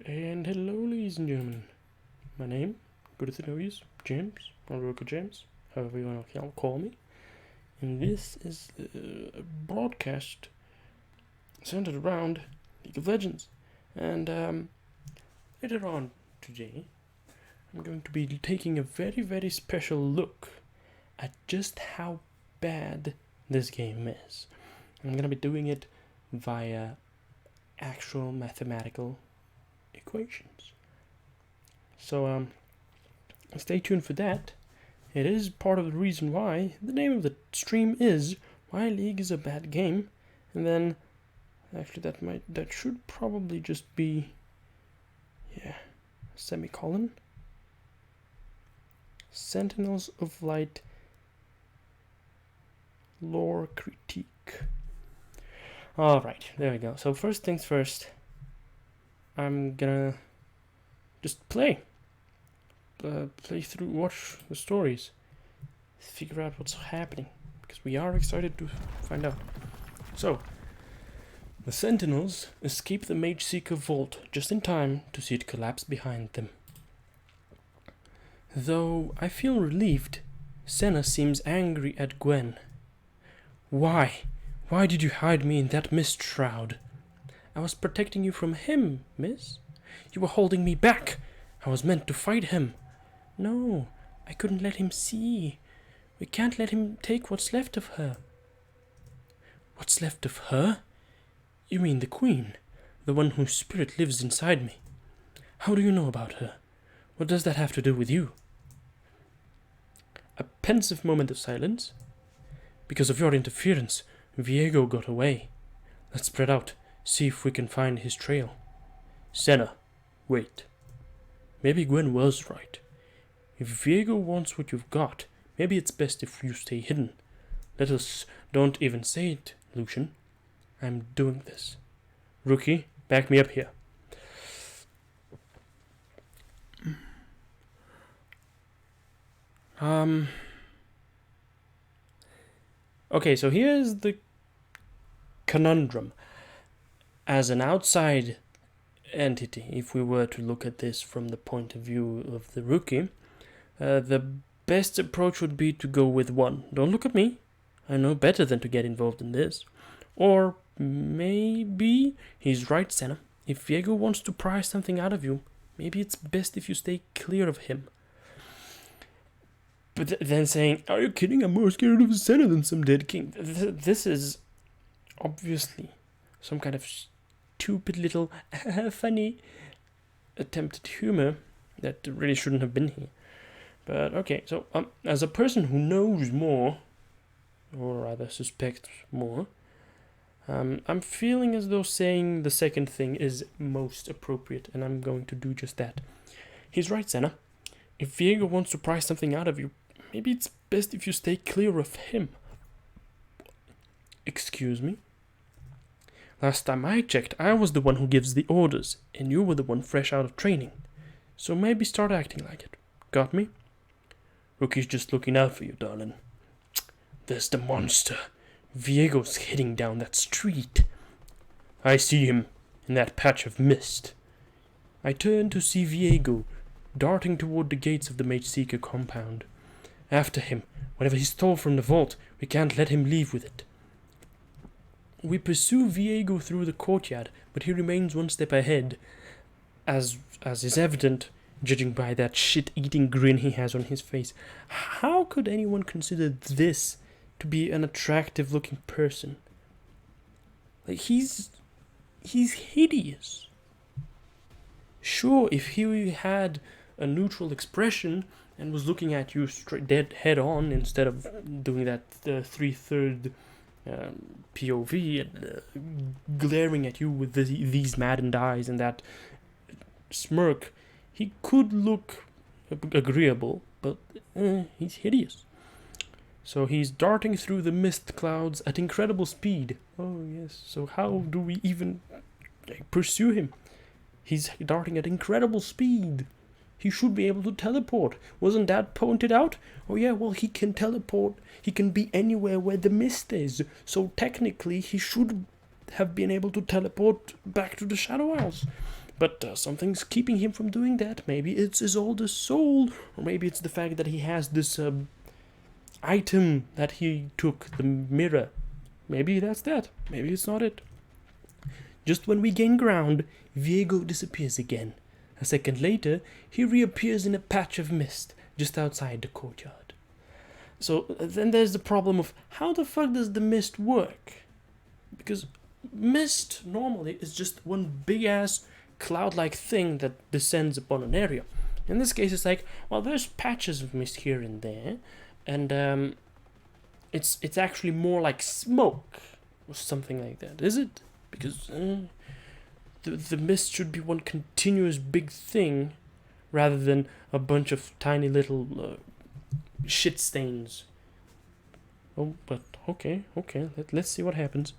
And hello, ladies and gentlemen. My name, Gordoth, Enodious, James, or Roker James, however you want to call me. And this is a broadcast centered around League of Legends. And later on today, I'm going to be taking a very, very special look at just how bad this game is. I'm going to be doing it via actual mathematical equations. So stay tuned for that. It is part of the reason why the name of the stream is Why League is a Bad Game. And then actually that should probably just be semicolon. Sentinels of Light Lore Critique. Alright, there we go. So first things first, I'm gonna just play through, watch the stories, figure out what's happening, because we are excited to find out. So, the Sentinels escape the Mage Seeker vault just in time to see it collapse behind them. Though I feel relieved, Senna seems angry at Gwen. Why? Why did you hide me in that mist shroud? I was protecting you from him, miss. You were holding me back. I was meant to fight him. No, I couldn't let him see. We can't let him take what's left of her. What's left of her? You mean the queen, the one whose spirit lives inside me. How do you know about her? What does that have to do with you? A pensive moment of silence. Because of your interference, Viego got away. Let's spread out, see if we can find his trail. Senna, wait. Maybe Gwen was right. If Viego wants what you've got, maybe it's best if you stay hidden. Let us don't even say it, Lucian. I'm doing this. Rookie, back me up here. Okay, so here's the conundrum. As an outside entity, if we were to look at this from the point of view of the rookie, the best approach would be to go with one. Don't look at me. I know better than to get involved in this. Or maybe he's right, Senna. If Viego wants to pry something out of you, maybe it's best if you stay clear of him. But then saying, are you kidding? I'm more scared of Senna than some dead king. This is obviously some kind of stupid little funny attempt at humor that really shouldn't have been here. But okay, so as a person who knows more, or rather suspects more, I'm feeling as though saying the second thing is most appropriate, and I'm going to do just that. He's right, Senna. If Viego wants to pry something out of you, maybe it's best if you stay clear of him. Excuse me? Last time I checked, I was the one who gives the orders, and you were the one fresh out of training. So maybe start acting like it. Got me? Rookie's just looking out for you, darling. There's the monster. Viego's heading down that street. I see him in that patch of mist. I turn to see Viego darting toward the gates of the Mage Seeker compound. After him, whatever he stole from the vault, we can't let him leave with it. We pursue Viego through the courtyard, but he remains one step ahead, as is evident, judging by that shit-eating grin he has on his face. How could anyone consider this to be an attractive-looking person? Like, he's hideous. Sure, if he had a neutral expression and was looking at you straight dead head on instead of doing that 3/3 POV and glaring at you with these maddened eyes and that smirk, he could look agreeable, but he's hideous. So he's darting through the mist clouds at incredible speed. Oh yes, so how do we even pursue him? He's darting at incredible speed. He should be able to teleport. Wasn't that pointed out? Oh yeah, well, he can teleport. He can be anywhere where the mist is. So technically, he should have been able to teleport back to the Shadow Isles. But something's keeping him from doing that. Maybe it's his oldest soul, or maybe it's the fact that he has this item that he took, the mirror. Maybe that's that. Maybe it's not it. Just when we gain ground, Viego disappears again. A second later, he reappears in a patch of mist just outside the courtyard. So then there's the problem of how the fuck does the mist work? Because mist normally is just one big ass cloud-like thing that descends upon an area. In this case, it's like, well, there's patches of mist here and there, and it's actually more like smoke or something like that, is it? Because the mist should be one continuous big thing, rather than a bunch of tiny little shit stains. Oh, but okay, let's see what happens.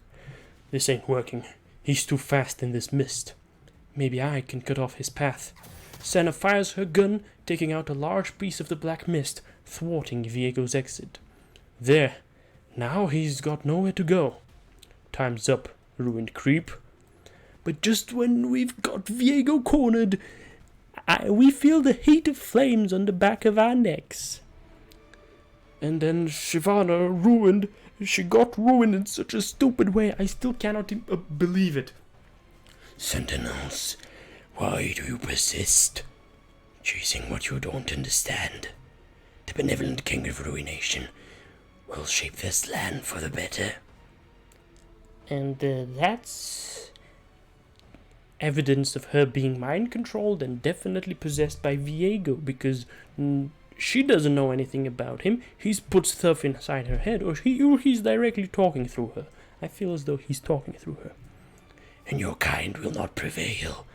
This ain't working. He's too fast in this mist. Maybe I can cut off his path. Senna fires her gun, taking out a large piece of the black mist, thwarting Viego's exit. There. Now he's got nowhere to go. Time's up, ruined creep. But just when we've got Viego cornered, we feel the heat of flames on the back of our necks. And then Shyvana ruined. She got ruined in such a stupid way. I still cannot believe it. Sentinels, why do you persist? Chasing what you don't understand. The benevolent king of ruination will shape this land for the better. And that's evidence of her being mind-controlled and definitely possessed by Viego, because she doesn't know anything about him. He's put stuff inside her head, or he's directly talking through her. I feel as though he's talking through her. And your kind will not prevail.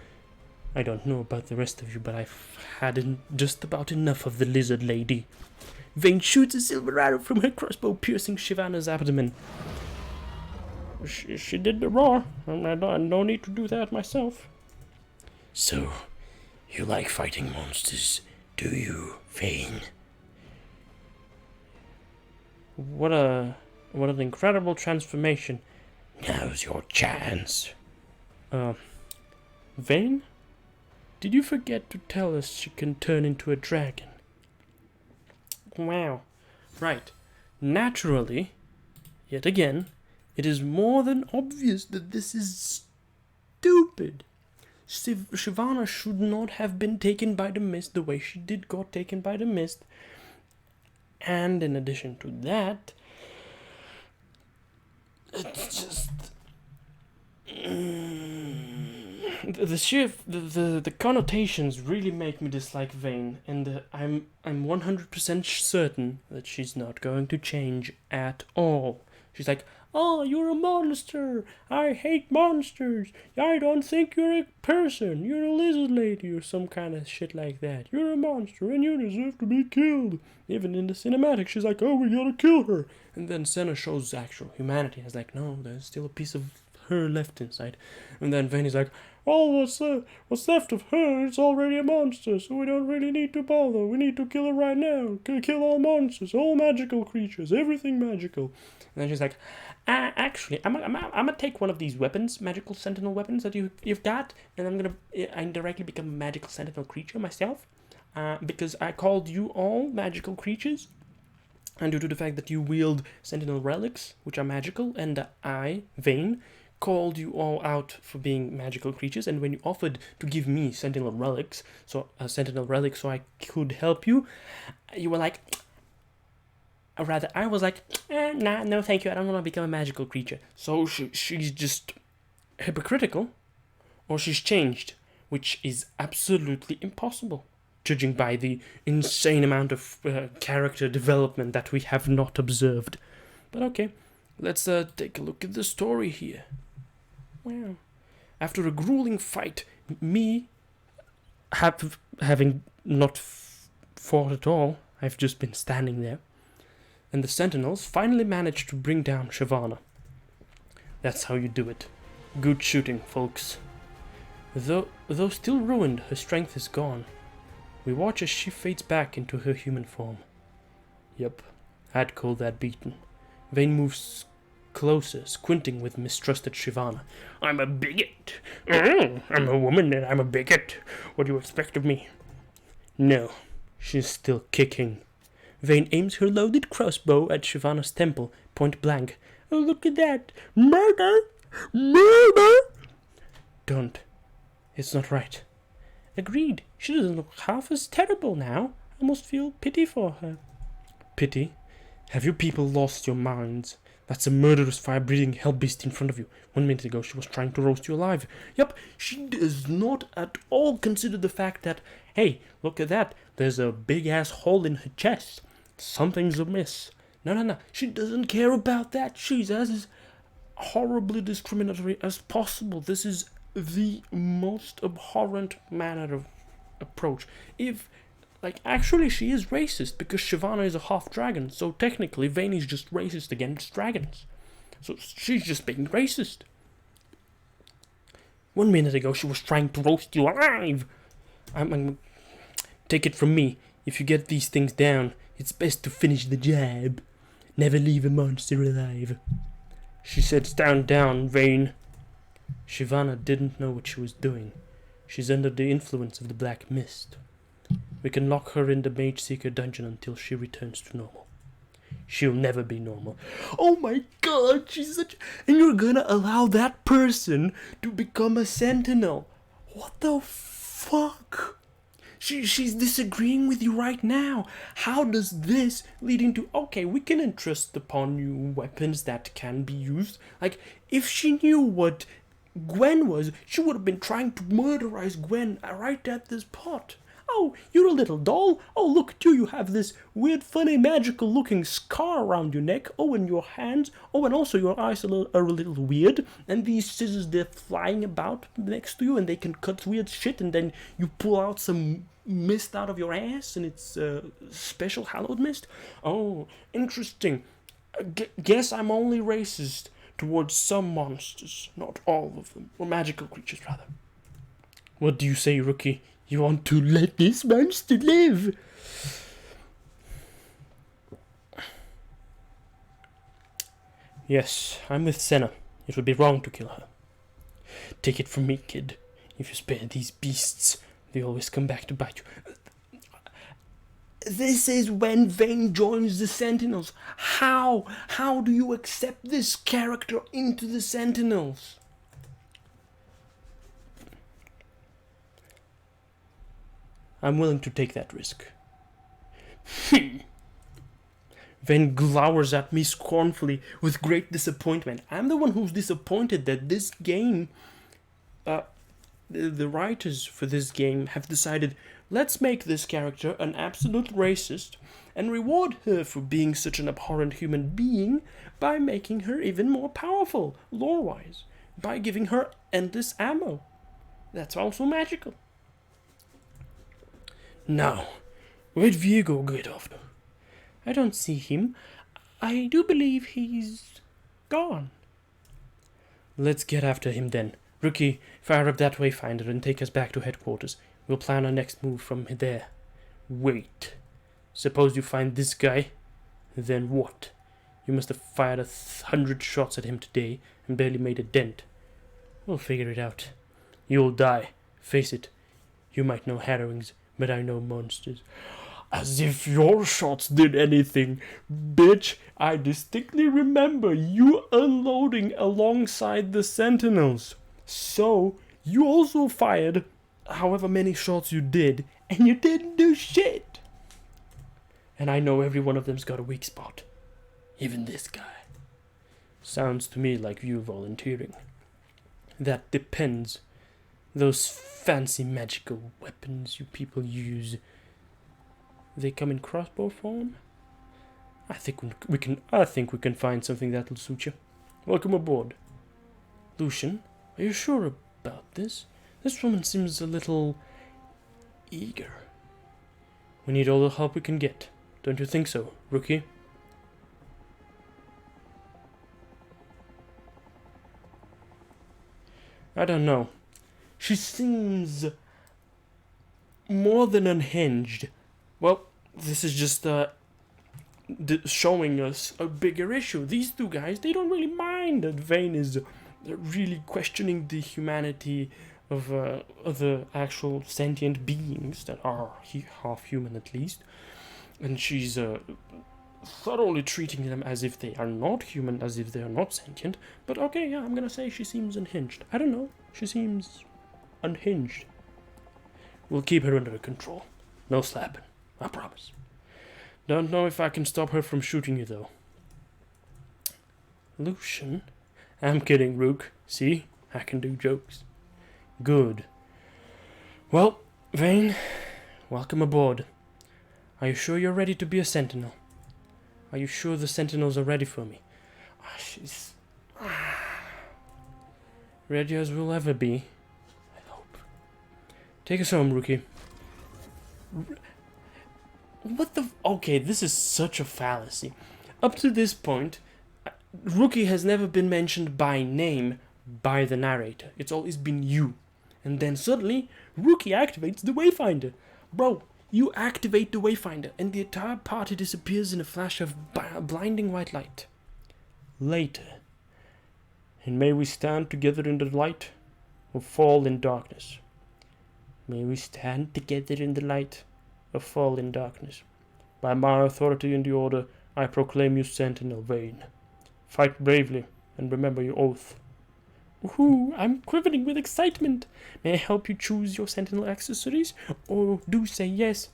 I don't know about the rest of you, but I've had just about enough of the lizard lady. Vayne shoots a silver arrow from her crossbow, piercing Shyvana's abdomen. She did the roar. I don't need to do that myself. So, you like fighting monsters, do you, Vayne? What an incredible transformation. Now's your chance. Vayne? Did you forget to tell us she can turn into a dragon? Wow. Right. Naturally, yet again, it is more than obvious that this is stupid. Shyvana should not have been taken by the mist the way she got taken by the mist. And in addition to that, it's just the connotations really make me dislike Vayne, and I'm 100% certain that she's not going to change at all. She's like, oh, you're a monster. I hate monsters. I don't think you're a person. You're a lizard lady or some kind of shit like that. You're a monster and you deserve to be killed. Even in the cinematic, she's like, oh, we gotta kill her. And then Senna shows actual humanity. I was like, no, there's still a piece of her left inside. And then Vayne is like, oh, what's left of her? It's already a monster, so we don't really need to bother. We need to kill her right now. Kill all monsters, all magical creatures, everything magical. And then she's like, actually, I'm gonna take one of these weapons, magical sentinel weapons that you've got, and I'm gonna indirectly become a magical sentinel creature myself, because I called you all magical creatures, and due to the fact that you wield sentinel relics, which are magical, and I, Vayne, called you all out for being magical creatures, and when you offered to give me sentinel relics, so a sentinel relic, so I could help you, you were like, or rather, I was like, nah, no thank you, I don't want to become a magical creature. So she's just hypocritical, or she's changed, which is absolutely impossible, judging by the insane amount of character development that we have not observed. But okay, let's take a look at the story here. Wow. After a grueling fight, me, having not fought at all, I've just been standing there, and the Sentinels finally managed to bring down Shyvana. That's how you do it. Good shooting, folks. Though still ruined, her strength is gone. We watch as she fades back into her human form. Yup, I'd call that beaten. Vayne moves closer, squinting with mistrust at Shyvana. I'm a bigot. I'm a woman and I'm a bigot. What do you expect of me? No, she's still kicking. Vayne aims her loaded crossbow at Shyvana's temple, point blank. Oh, look at that! Murder! Murder! Don't. It's not right. Agreed. She doesn't look half as terrible now. I almost feel pity for her. Pity? Have you people lost your minds? That's a murderous fire-breathing hell-beast in front of you. 1 minute ago she was trying to roast you alive. Yup, she does not at all consider the fact that, hey, look at that, there's a big-ass hole in her chest. Something's amiss. No, she doesn't care about that. She's as horribly discriminatory as possible. This is the most abhorrent manner of approach. Actually, she is racist because Shyvana is a half-dragon, so technically Vayne is just racist against dragons. So she's just being racist. 1 minute ago she was trying to roast you alive. Take it from me, if you get these things down, it's best to finish the job. Never leave a monster alive. She said, stand down, Vayne. Shyvana didn't know what she was doing. She's under the influence of the black mist. We can lock her in the Mage Seeker dungeon until she returns to normal. She'll never be normal. Oh my god, she's such... And you're gonna allow that person to become a Sentinel. What the fuck? She's disagreeing with you right now. How does this lead into... Okay, we can entrust upon you weapons that can be used. Like, if she knew what Gwen was, she would have been trying to murderize Gwen right at this pot. Oh, you're a little doll. Oh, look at you. You have this weird, funny, magical-looking scar around your neck. Oh, and your hands. Oh, and also your eyes are a little weird. And these scissors, they're flying about next to you, and they can cut weird shit. And then you pull out some mist out of your ass, and it's special hallowed mist. Oh, interesting. Guess I'm only racist towards some monsters, not all of them. Or magical creatures, rather. What do you say, rookie? You want to let this monster live? Yes, I'm with Senna. It would be wrong to kill her. Take it from me, kid. If you spare these beasts, they always come back to bite you. This is when Vayne joins the Sentinels. How? How do you accept this character into the Sentinels? I'm willing to take that risk. Vayne glowers at me scornfully with great disappointment. I'm the one who's disappointed that this game, the writers for this game have decided, let's make this character an absolute racist and reward her for being such an abhorrent human being by making her even more powerful, lore-wise, by giving her endless ammo. That's also magical. Now, where'd Viego get off to? I don't see him. I do believe he's gone. Let's get after him then. Rookie, fire up that wayfinder and take us back to headquarters. We'll plan our next move from there. Wait. Suppose you find this guy? Then what? You must have fired 100 shots at him today and barely made a dent. We'll figure it out. You'll die. Face it. You might know harrowings, but I know monsters. As if your shots did anything. Bitch, I distinctly remember you unloading alongside the Sentinels. So, you also fired however many shots you did, and you didn't do shit. And I know every one of them's got a weak spot. Even this guy. Sounds to me like you volunteering. That depends. Those fancy magical weapons you people use, they come in crossbow form? I think we can find something that'll suit you. Welcome aboard. Lucian, are you sure about this? This woman seems a little eager. We need all the help we can get. Don't you think so, rookie? I don't know. She seems more than unhinged. Well, this is just showing us a bigger issue. These two guys, they don't really mind that Vayne is really questioning the humanity of other actual sentient beings that are half human at least, and she's thoroughly treating them as if they are not human, as if they are not sentient. But okay, yeah, I'm gonna say she seems unhinged. I don't know, she seems unhinged. We'll keep her under control. No slapping, I promise. Don't know if I can stop her from shooting you though. Lucian? I'm kidding, Rook. See? I can do jokes. Good. Well, Vayne, welcome aboard. Are you sure you're ready to be a Sentinel? Are you sure the Sentinels are ready for me? She's ready as we'll ever be. I hope. Take us home, Rookie. What the... Okay, this is such a fallacy. Up to this point, Rookie has never been mentioned by name by the narrator. It's always been you. And then suddenly, Rookie activates the Wayfinder. Bro, you activate the Wayfinder and the entire party disappears in a flash of blinding white light. Later. And may we stand together in the light or fall in darkness. May we stand together in the light or fall in darkness. By my authority and the order, I proclaim you Sentinel, Vayne. Fight bravely and remember your oath. Woohoo, I'm quivering with excitement. May I help you choose your Sentinel accessories? Or do say yes?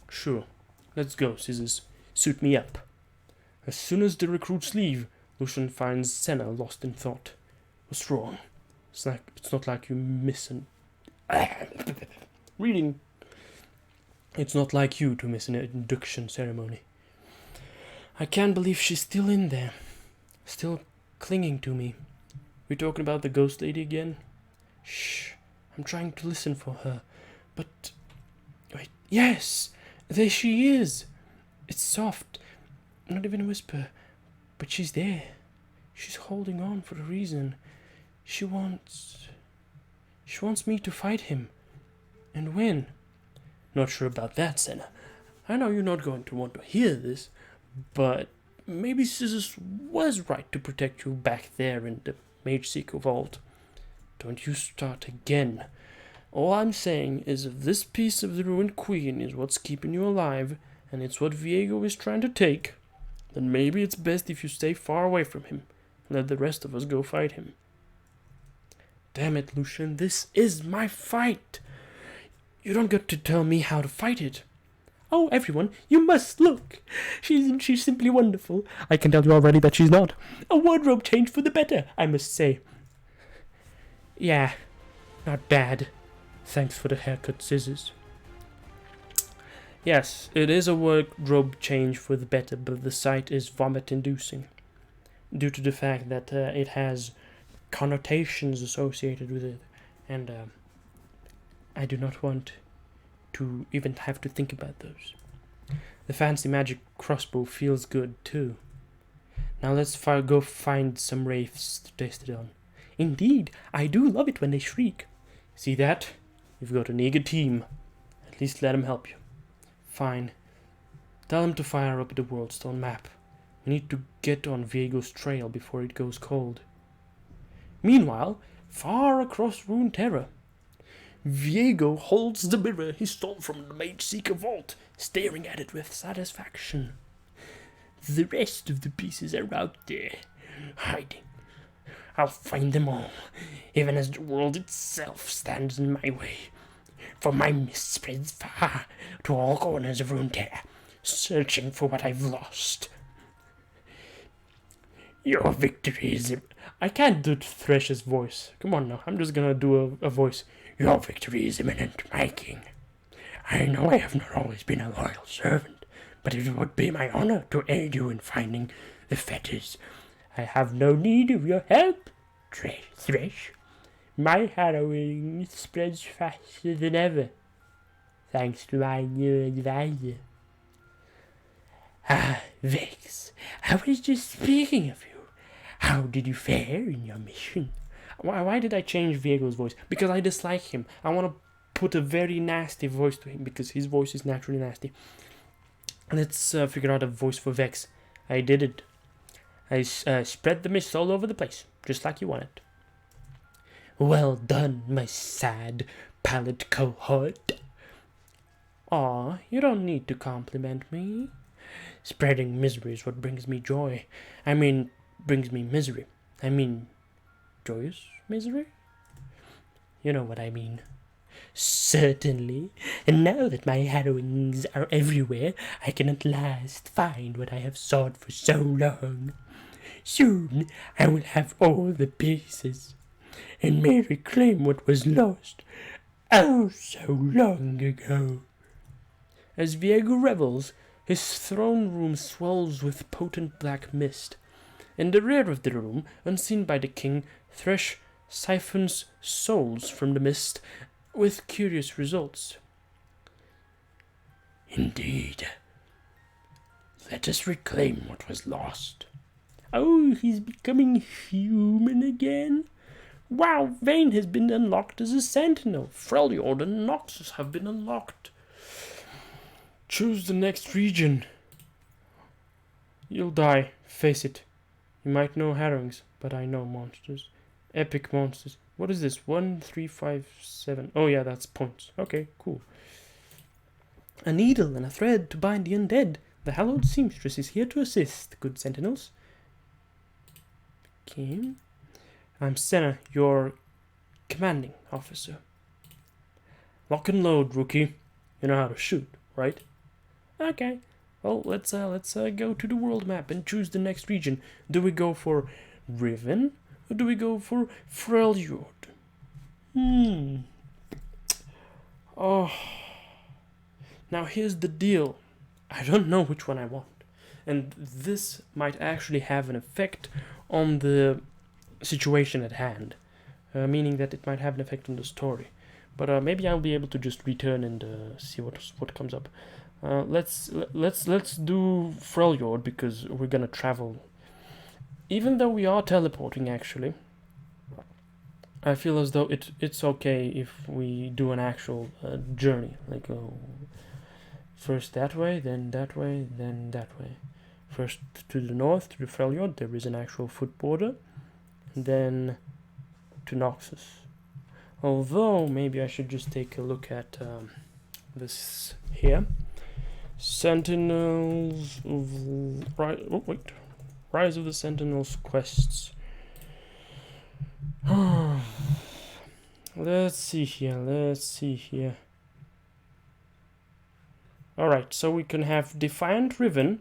Sure. Let's go, Scissors. Suit me up. As soon as the recruits leave, Lucian finds Senna lost in thought. What's wrong? It's not like you miss an... Reading. It's not like you to miss an induction ceremony. I can't believe she's still in there. Still clinging to me. We talking about the ghost lady again? Shh. I'm trying to listen for her. But... Wait. Yes! There she is! It's soft. Not even a whisper. But she's there. She's holding on for a reason. She wants me to fight him. And win. Not sure about that, Senna. I know you're not going to want to hear this, but maybe Scissors was right to protect you back there in the Mage Seeker Vault. Don't you start again. All I'm saying is if this piece of the Ruined Queen is what's keeping you alive, and it's what Viego is trying to take, then maybe it's best if you stay far away from him, and let the rest of us go fight him. Damn it, Lucian, this is my fight! You don't get to tell me how to fight it. Oh, everyone, you must look. She's simply wonderful. I can tell you already that she's not. A wardrobe change for the better, I must say. Yeah, not bad. Thanks for the haircut, Scissors. Yes, it is a wardrobe change for the better, but the sight is vomit-inducing. Due to the fact that it has connotations associated with it. And, I do not want to even have to think about those. The fancy magic crossbow feels good too. Now let's go find some wraiths to test it on. Indeed, I do love it when they shriek. See that? You've got an eager team. At least let them help you. Fine. Tell them to fire up the Worldstone map. We need to get on Viego's trail before it goes cold. Meanwhile, far across Runeterra, Viego holds the mirror he stole from the Mage Seeker Vault, staring at it with satisfaction. The rest of the pieces are out there, hiding. I'll find them all, even as the world itself stands in my way. For my mist spreads far to all corners of Runeterra, searching for what I've lost. Your victory is... I can't do Thresh's voice. Come on now, I'm just gonna do a voice. Your victory is imminent, my king. I know I have not always been a loyal servant, but it would be my honor to aid you in finding the fetters. I have no need of your help, Thresh. My harrowing spreads faster than ever, thanks to my new advisor. Ah, Vex, I was just speaking of you. How did you fare in your mission? Why did I change Viego's voice? Because I dislike him. I want to put a very nasty voice to him because his voice is naturally nasty. Let's figure out a voice for Vex. I did it. I spread the mist all over the place, just like you wanted. Well done, my sad palate cohort. Aw, you don't need to compliment me. Spreading misery is what brings me joy. I mean, brings me misery. I mean, joyous misery? You know what I mean. Certainly. And now that my harrowings are everywhere, I can at last find what I have sought for so long. Soon I will have all the pieces, and may reclaim what was lost oh so long ago. As Viego revels, his throne room swells with potent black mist. In the rear of the room, unseen by the king, Thresh siphons souls from the mist, with curious results. Indeed. Let us reclaim what was lost. Oh, he's becoming human again? Wow, Vayne has been unlocked as a sentinel. Freljord and Noxus have been unlocked. Choose the next region. You'll die, face it. You might know harrowings, but I know monsters. Epic monsters. What is this? 1, 3, 5, 7. Oh yeah, that's points. Okay, cool. A needle and a thread to bind the undead. The hallowed seamstress is here to assist, good sentinels. Okay. I'm Senna, your commanding officer. Lock and load, rookie. You know how to shoot, right? Okay. Well, let's go to the world map and choose the next region. Do we go for Riven or do we go for Freljord? Oh. Now here's the deal. I don't know which one I want. And this might actually have an effect on the situation at hand. Meaning that it might have an effect on the story. But maybe I'll be able to just return and see what comes up. Let's do Freljord because we're gonna travel. Even though we are teleporting, actually, I feel as though it's okay if we do an actual journey. Like first that way, then that way, then that way. First to the north, to the Freljord, there is an actual foot border. And then to Noxus. Although, maybe I should just take a look at this here. Sentinels of... Rise of the Sentinels quests. Let's see here. Alright, so we can have Defiant Riven,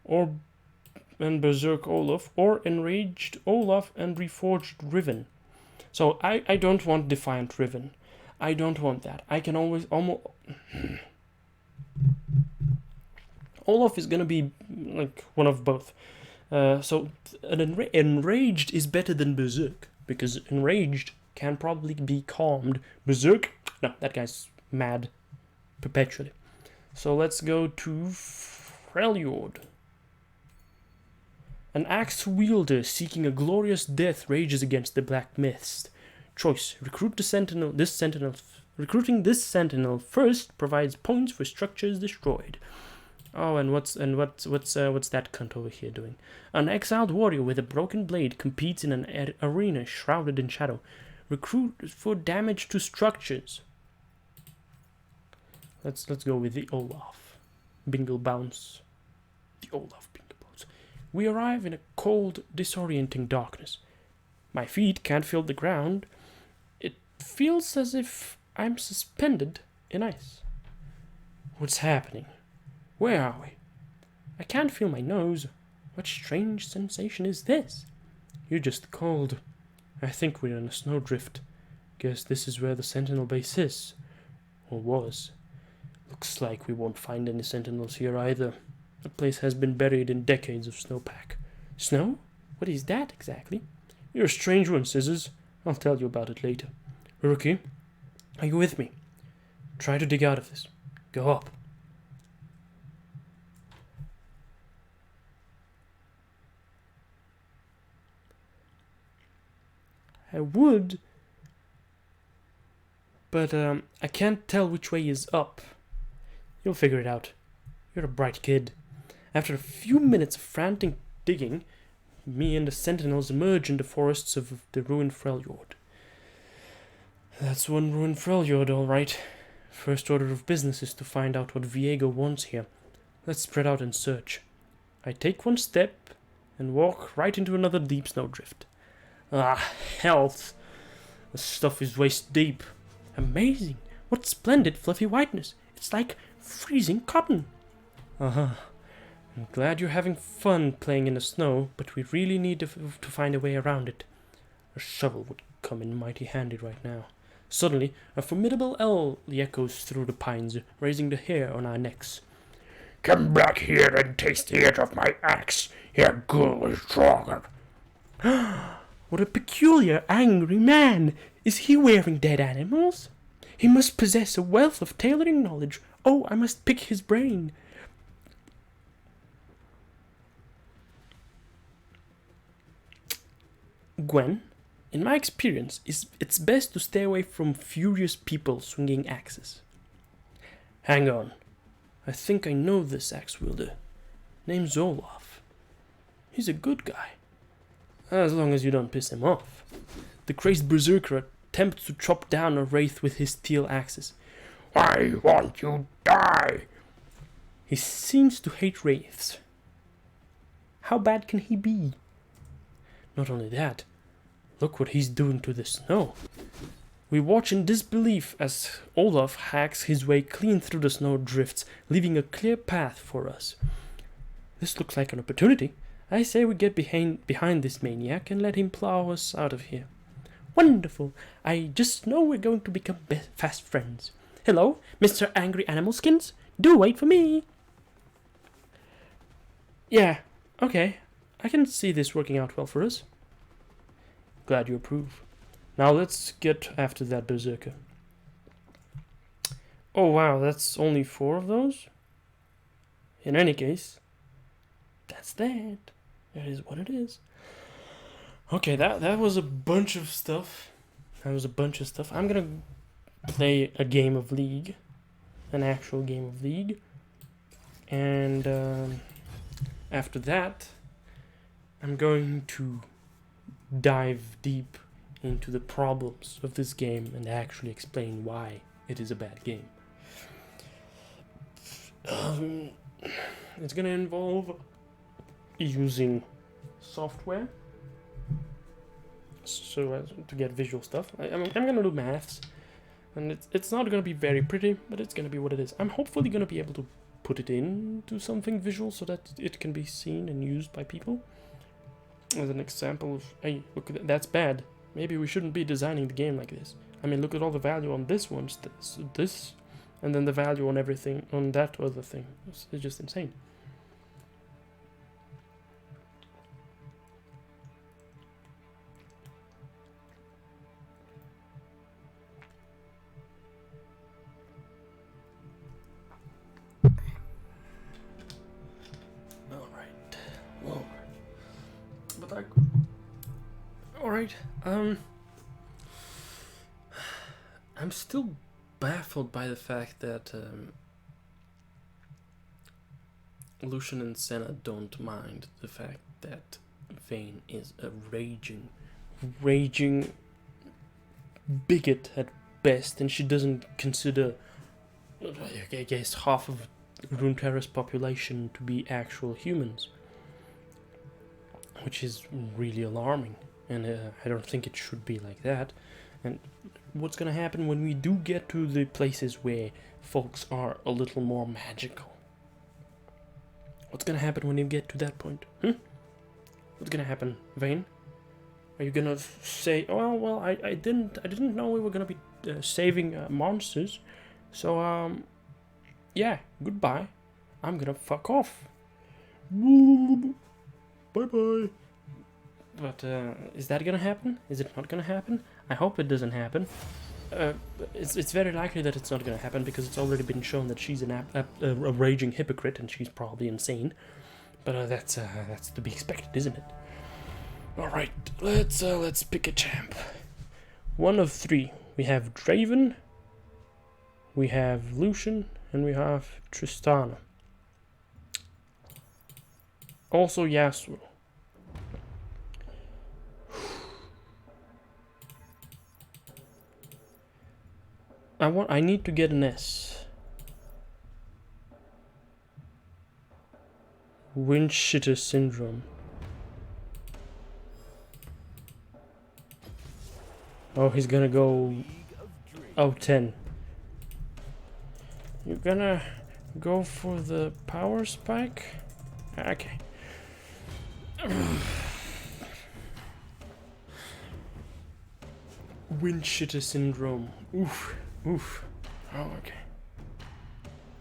and Berserk Olaf, or Enraged Olaf and Reforged Riven. So I don't want Defiant Riven. I don't want that. I can always almost... Olaf is gonna be like one of both. So an Enraged is better than Berserk, because Enraged can probably be calmed. Berserk, no, that guy's mad perpetually. So let's go to Freljord. An axe wielder seeking a glorious death rages against the black mist. Choice: recruit the sentinel. Recruiting this sentinel first provides points for structures destroyed. Oh, and what's that cunt over here doing? An exiled warrior with a broken blade competes in an arena shrouded in shadow. Recruit for damage to structures. Let's go with the Olaf. Bingle bounce. The Olaf bingle bounce. We arrive in a cold, disorienting darkness. My feet can't feel the ground. It feels as if I'm suspended in ice. What's happening? Where are we? I can't feel my nose. What strange sensation is this? You're just cold. I think we're in a snowdrift. Guess this is where the Sentinel base is. Or was. Looks like we won't find any Sentinels here either. The place has been buried in decades of snowpack. Snow? What is that exactly? You're a strange one, Scissors. I'll tell you about it later. Rookie, are you with me? Try to dig out of this. Go up. I would, but I can't tell which way is up. You'll figure it out. You're a bright kid. After a few minutes of frantic digging, me and the Sentinels emerge in the forests of the ruined Freljord. That's one ruined Freljord, all right. First order of business is to find out what Viego wants here. Let's spread out and search. I take one step and walk right into another deep snowdrift. Ah, health! The stuff is waist deep. Amazing! What splendid fluffy whiteness! It's like freezing cotton. Uh-huh. I'm glad you're having fun playing in the snow, but we really need to find a way around it. A shovel would come in mighty handy right now. Suddenly, a formidable yell echoes through the pines, raising the hair on our necks. Come back here and taste the edge of my axe. Your ghoulish draugr. What a peculiar, angry man! Is he wearing dead animals? He must possess a wealth of tailoring knowledge. Oh, I must pick his brain. Gwen, in my experience, it's best to stay away from furious people swinging axes. Hang on. I think I know this axe wielder. Name's Olaf. He's a good guy. As long as you don't piss him off. The crazed berserker attempts to chop down a wraith with his steel axes. Why won't you die? He seems to hate wraiths. How bad can he be? Not only that, look what he's doing to the snow. We watch in disbelief as Olaf hacks his way clean through the snow drifts, leaving a clear path for us. This looks like an opportunity. I say we get behind this maniac and let him plow us out of here. Wonderful! I just know we're going to become fast friends. Hello, Mr. Angry Animal Skins? Do wait for me! Yeah, okay. I can see this working out well for us. Glad you approve. Now let's get after that berserker. Oh wow, that's only 4 of those? In any case, that's that. That is what it is. Okay, that was a bunch of stuff. I'm gonna play a game of League. An actual game of League. And after that, I'm going to dive deep into the problems of this game and actually explain why it is a bad game. It's gonna involve using software so as to get visual stuff. I'm gonna do maths, and it's not gonna be very pretty, but it's gonna be what it is. I'm hopefully gonna be able to put it into something visual so that it can be seen and used by people. As an example of, hey, look at that, that's bad. Maybe we shouldn't be designing the game like this. I mean, look at all the value on this one, this, and then the value on everything, on that other thing. It's just insane. Alright, I'm still baffled by the fact that Lucian and Senna don't mind the fact that Vayne is a raging bigot at best, and she doesn't consider, I guess, half of Runeterra's population to be actual humans, which is really alarming. And I don't think it should be like that. And what's gonna happen when we do get to the places where folks are a little more magical? What's gonna happen when you get to that point? What's gonna happen, Vayne? Are you gonna say, "Oh well, I didn't know we were gonna be saving monsters, so yeah, goodbye. I'm gonna fuck off. Bye bye." But is that gonna happen? Is it not gonna happen? I hope it doesn't happen. It's very likely that it's not gonna happen because it's already been shown that she's a raging hypocrite and she's probably insane. But that's to be expected, isn't it? All right, let's pick a champ. One of 3. We have Draven, we have Lucian, and we have Tristana. Also Yasuo. I need to get an S. Windshitter syndrome. Oh, he's gonna go. Oh, 10. You're gonna go for the power spike? Okay. Windshitter syndrome. Oof. Oof. Oh, okay.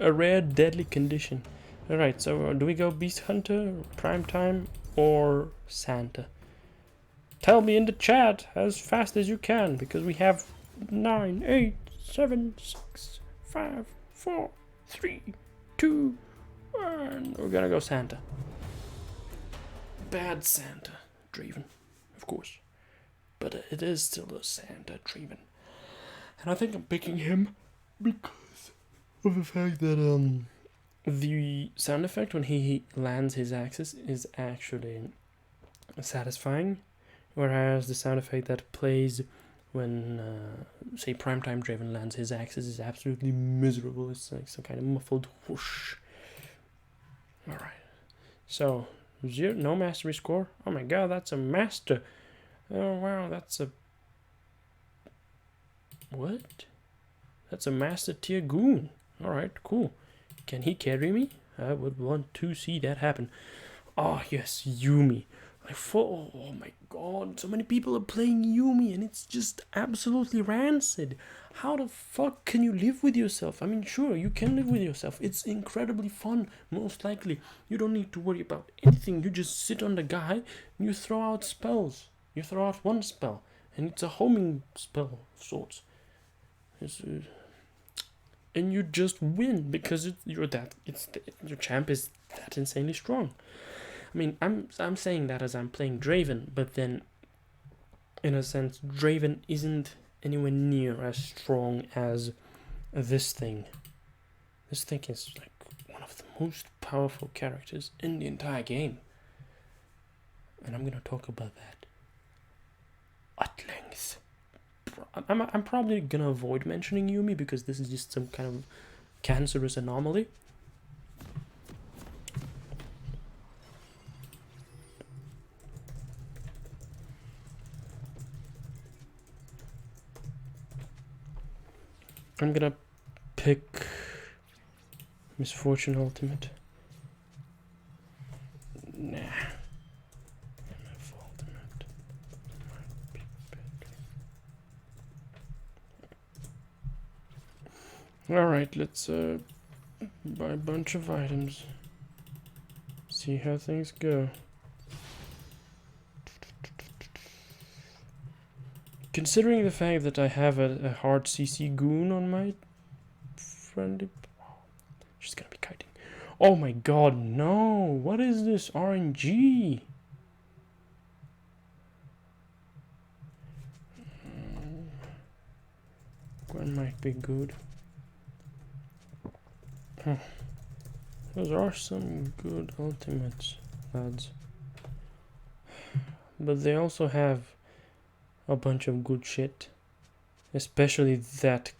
A rare deadly condition. Alright, so do we go Beast Hunter, Prime Time, or Santa? Tell me in the chat as fast as you can, because we have 9, 8, 7, 6, 5, 4, 3, 2, 1. We're gonna go Santa. Bad Santa. Draven, of course. But it is still a Santa Draven. And I think I'm picking him because of the fact that the sound effect when he lands his axes is actually satisfying, whereas the sound effect that plays when say Primetime Draven lands his axes is absolutely miserable. It's like some kind of muffled whoosh. Alright, so no mastery score. Oh my god, that's a master. Oh wow, that's a what? That's a master tier goon. Alright, cool. Can he carry me? I would want to see that happen. Oh yes, Yumi. Oh my god, so many people are playing Yumi and it's just absolutely rancid. How the fuck can you live with yourself? I mean, sure, you can live with yourself. It's incredibly fun, most likely. You don't need to worry about anything. You just sit on the guy and you throw out spells. You throw out one spell and it's a homing spell of sorts. And you just win because your champ is that insanely strong. I mean, I'm saying that as I'm playing Draven, but then, in a sense, Draven isn't anywhere near as strong as this thing. This thing is like one of the most powerful characters in the entire game, and I'm gonna talk about that at length. I'm probably gonna avoid mentioning Yumi because this is just some kind of cancerous anomaly. I'm gonna pick Misfortune Ultimate. Nah. MF Ultimate might be better. Alright, let's buy a bunch of items. See how things go. Considering the fact that I have a hard CC goon on my friendly... She's gonna be kiting. Oh my god, no! What is this RNG? Gwen might be good. Huh. Those are some good ultimates, lads. But they also have a bunch of good shit. Especially that.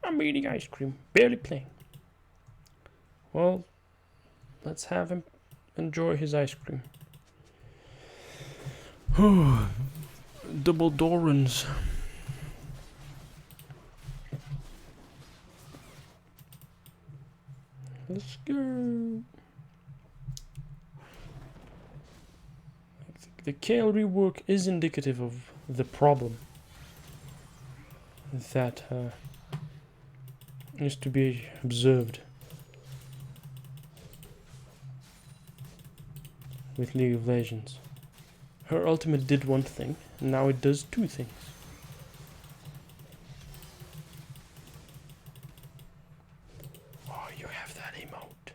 I'm eating ice cream, barely playing. Well, let's have him enjoy his ice cream. Double Dorans. Let's go. The Kale rework is indicative of the problem that is to be observed with League of Legends. Her ultimate did one thing, and now it does two things. Oh, you have that emote.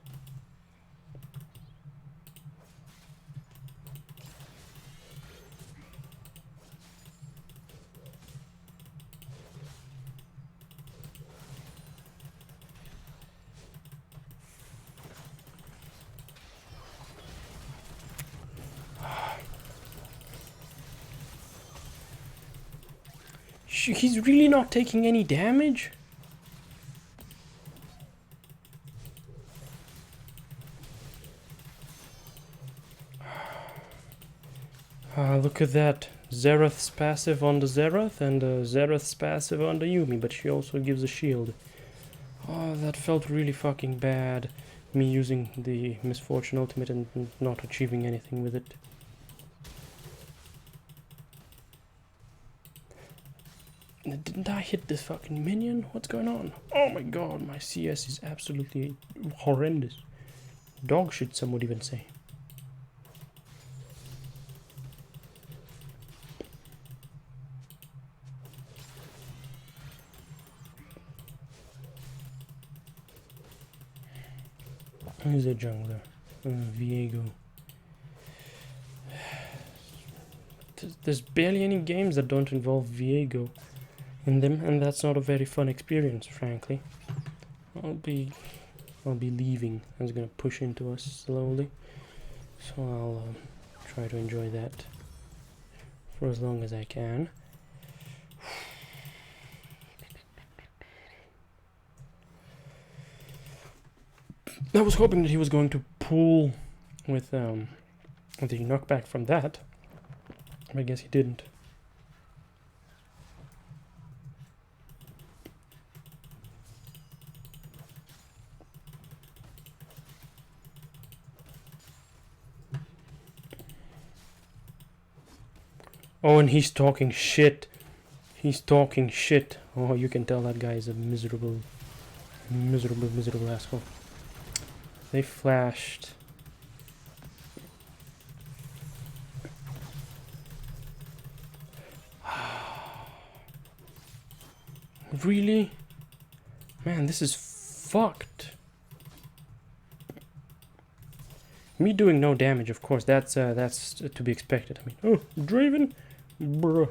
He's really not taking any damage? Look at that. Zerath's passive on the Zerath and Zerath's passive on the Yuumi, but she also gives a shield. Oh, that felt really fucking bad. Me using the Misfortune ultimate and not achieving anything with it. Didn't I hit this fucking minion? What's going on? Oh my god, my CS is absolutely horrendous. Dog shit, some would even say. Who's a jungler? Viego. There's barely any games that don't involve Viego in them, and that's not a very fun experience, frankly. I'll be leaving. It's gonna push into us slowly, so I'll try to enjoy that for as long as I can. I was hoping that he was going to pull with the knockback from that, but I guess he didn't. Oh, and he's talking shit. He's talking shit. Oh, you can tell that guy is a miserable asshole. They flashed. Really? Man, this is fucked. Me doing no damage, of course, that's to be expected. I mean, oh, Draven? Bruh.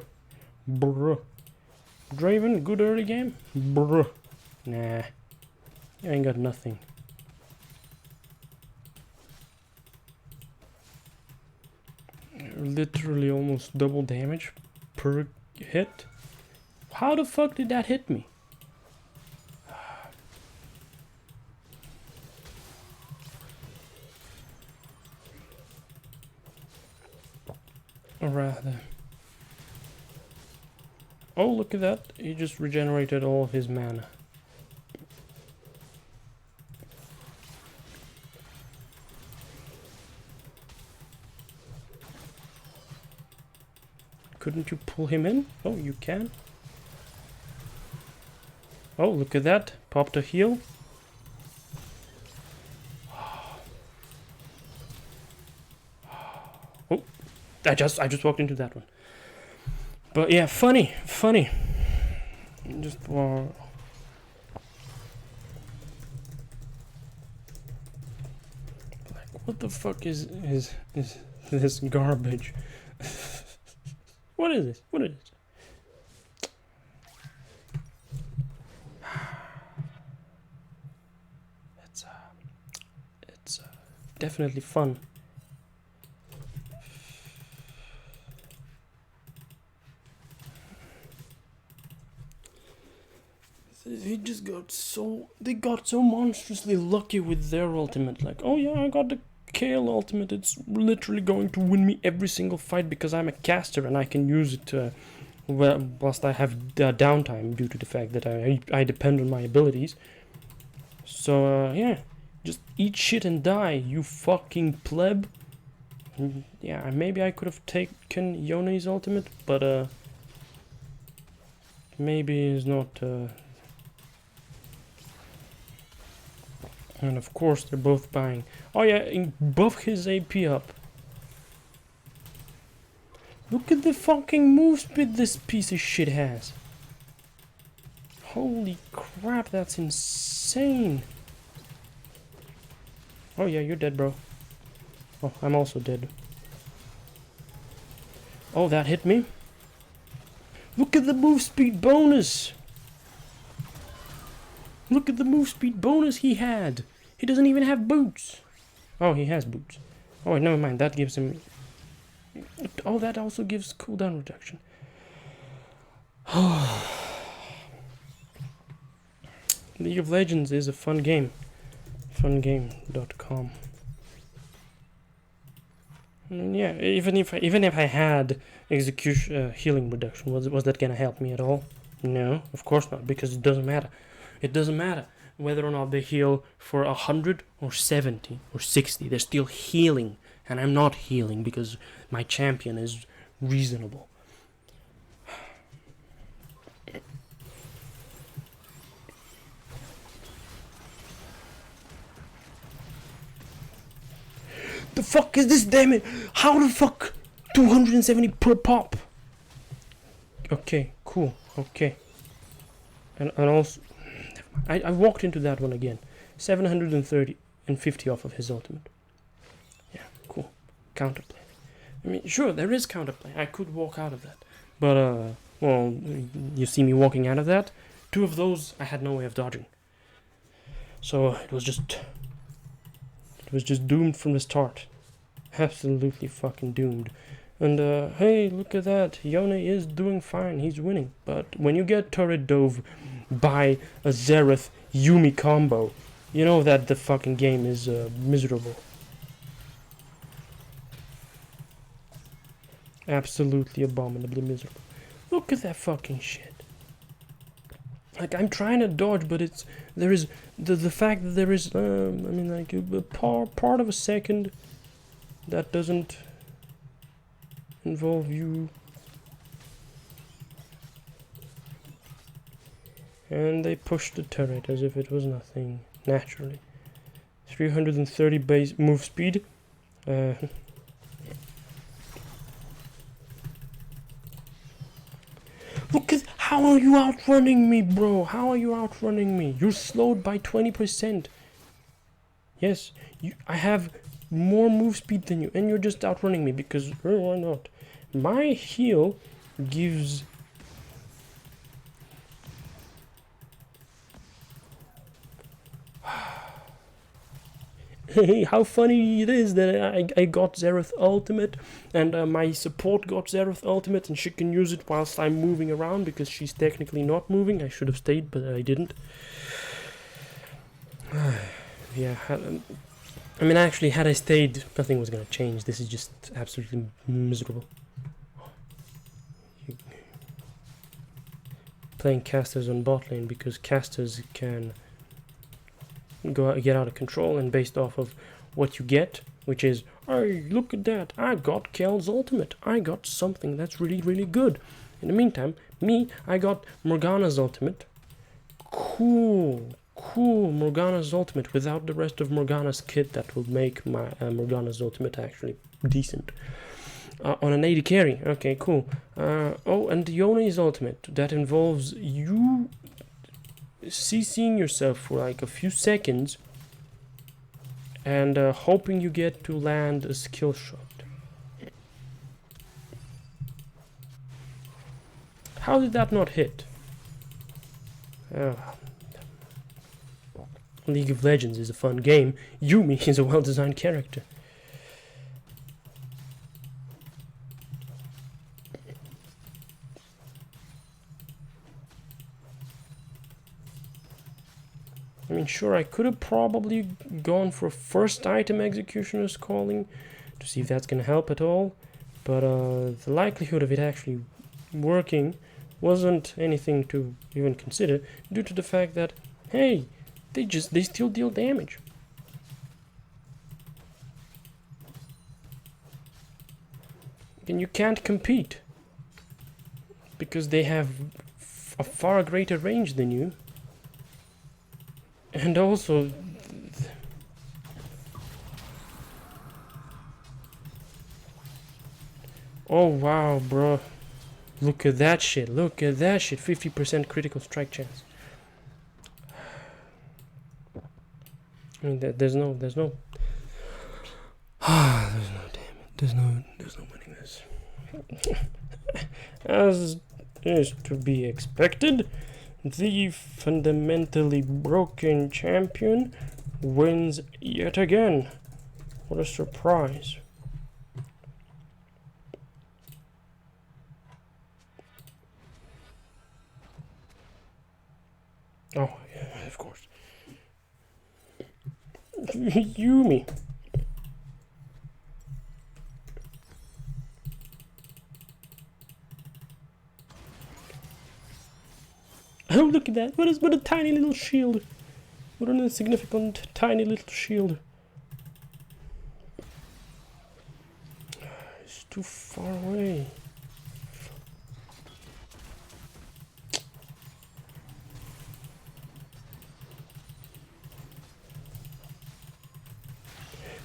Draven, good early game? Bruh. Nah. You ain't got nothing. Literally almost double damage per hit. How the fuck did that hit me? Or rather... Oh, look at that. He just regenerated all of his mana. Couldn't you pull him in? Oh, you can. Oh, look at that. Popped a heal. Oh, I just walked into that one. But yeah, funny. Just like, what the fuck is this garbage? What is this? What is this? It's definitely fun. They got so monstrously lucky with their ultimate. Like, oh yeah, I got the Kale ultimate. It's literally going to win me every single fight because I'm a caster and I can use it whilst I have downtime due to the fact that I depend on my abilities. So yeah, just eat shit and die, you fucking pleb. Yeah, maybe I could have taken Yoni's ultimate, but maybe it's not. And of course they're both buying. Oh yeah, buff his AP up. Look at the fucking move speed this piece of shit has. Holy crap, that's insane. Oh yeah, you're dead, bro. Oh, I'm also dead. Oh, that hit me. Look at the move speed bonus. Look at the move speed bonus he had. He doesn't even have boots. Oh, he has boots. Oh, wait, never mind. That gives him... Oh, that also gives cooldown reduction. Oh, League of Legends is a fun game. Fungame.com. Yeah, even if I had execution healing reduction, was that gonna help me at all? No, of course not, because it doesn't matter. It doesn't matter whether or not they heal for 100 or 70 or 60. They're still healing, and I'm not healing because my champion is reasonable. The fuck is this, damn it? How the fuck? 270 per pop. Okay, cool. Okay. And also, I walked into that one again. 730 and 50 off of his ultimate. Yeah, cool. Counterplay. I mean, sure, there is counterplay. I could walk out of that. But, well, you see me walking out of that. 2 of those I had no way of dodging. So it was just doomed from the start. Absolutely fucking doomed. And hey, look at that. Yone is doing fine. He's winning. But when you get turret dove by a Xerath Yumi combo, you know that the fucking game is miserable. Absolutely abominably miserable. Look at that fucking shit. Like, I'm trying to dodge, but there is the fact that there is I mean, like, a part of a second that doesn't involve you. And they pushed the turret as if it was nothing, naturally. 330 base move speed. Look at, how are you outrunning me, bro? How are you outrunning me? You're slowed by 20%. Yes, I have more move speed than you, and you're just outrunning me because, why not? My heal gives... Hey, how funny it is that I got Xerath ultimate, and my support got Xerath ultimate, and she can use it whilst I'm moving around because she's technically not moving. I should have stayed, but I didn't. Yeah, I mean, actually, had I stayed, nothing was going to change. This is just absolutely miserable. Playing casters on bot lane because casters can get out of control, and based off of what you get, which is, hey, look at that, I got Kel's ultimate, I got something that's really, really good. In the meantime, I got Morgana's ultimate. Cool, Morgana's ultimate without the rest of Morgana's kit that will make my Morgana's ultimate actually decent. On an AD carry, okay, cool. Oh, and Yone's ultimate, that involves you CCing yourself for like a few seconds and hoping you get to land a skill shot. How did that not hit? League of Legends is a fun game. Yumi is a well-designed character. I mean, sure, I could have probably gone for first item Executioner's Calling to see if that's going to help at all, but the likelihood of it actually working wasn't anything to even consider due to the fact that, hey, they still deal damage. And you can't compete because they have a far greater range than you. And also, oh wow, bro, look at that shit, 50% critical strike chance. I mean, there's no there's no winning this. As is to be expected, the fundamentally broken champion wins yet again. What a surprise. Oh, yeah. of course. Yumi. Oh, look at that! What a tiny little shield! What an insignificant tiny little shield! It's too far away.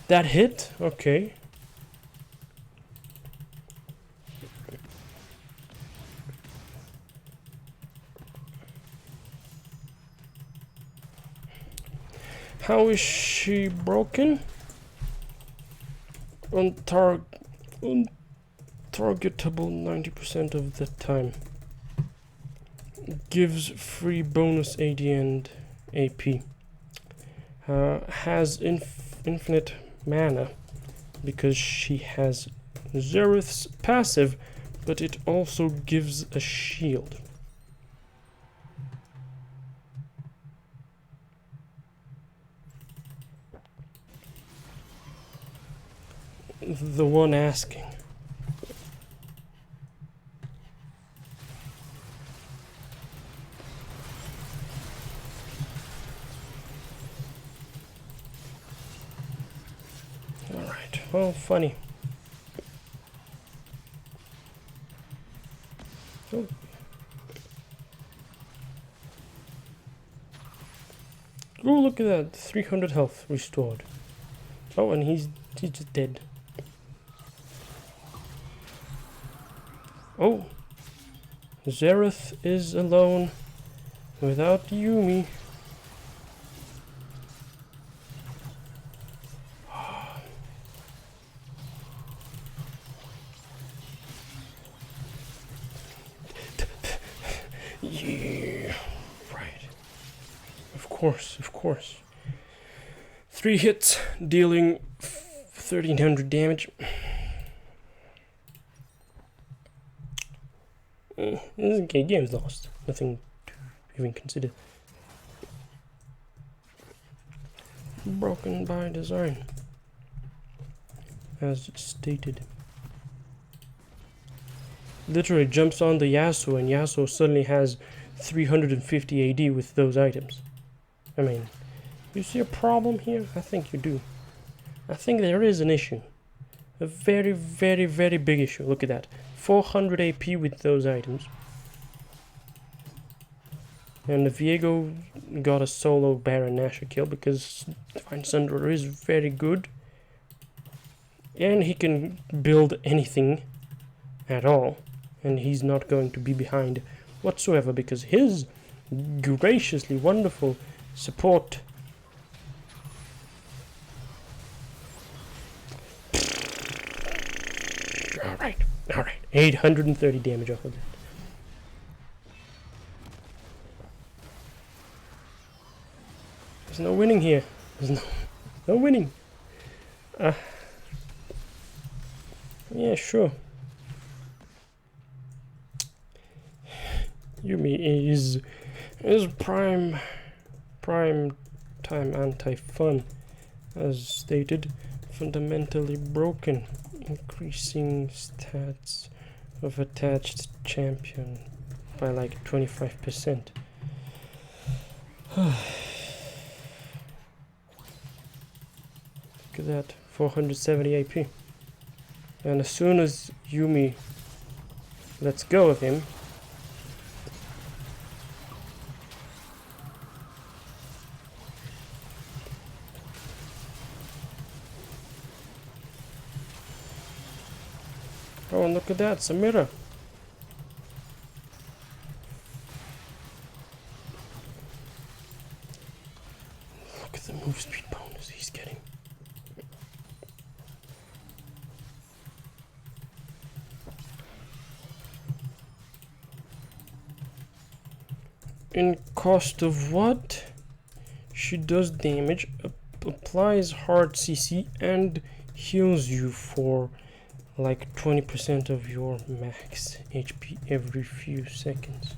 That hit? Okay. How is she broken? Untargetable 90% of the time. Gives free bonus AD and AP. Has infinite mana because she has Xerath's passive, but it also gives a shield. The one asking. Alright, well, funny. Oh. Oh, look at that, 300 health restored. Oh, and he's just dead. Oh, Xerath is alone without Yumi. Yeah, right. Of course. 3 hits, dealing 1300 damage. Okay, game's lost. Nothing to even consider. Broken by design, as stated. Literally jumps on the Yasuo, and Yasuo suddenly has 350 AD with those items. I mean, you see a problem here? I think you do. I think there is an issue. A very, very, very big issue. Look at that. 400 AP with those items. And Viego got a solo Baron Nashor kill because Divine Sunderer is very good. And he can build anything at all. And he's not going to be behind whatsoever because his graciously wonderful support. Alright. 830 damage off of that. There's no winning here. There's no winning. Yeah, sure. Yumi is prime time anti-fun, as stated, fundamentally broken, increasing stats of attached champion by like 25%. Look at that, 470 AP. And as soon as Yumi lets go of him, oh, and look at that, Samira. Look at the move speed bonus he's getting. In cost of what? She does damage, applies hard CC, and heals you for like 20% of your max HP every few seconds.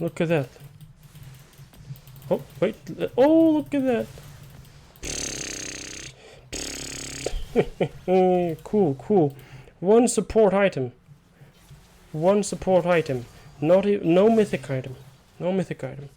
Look at that. Oh, wait. Oh, look at that. Cool, cool. One support item. One support item. Not no mythic item. No mythic item.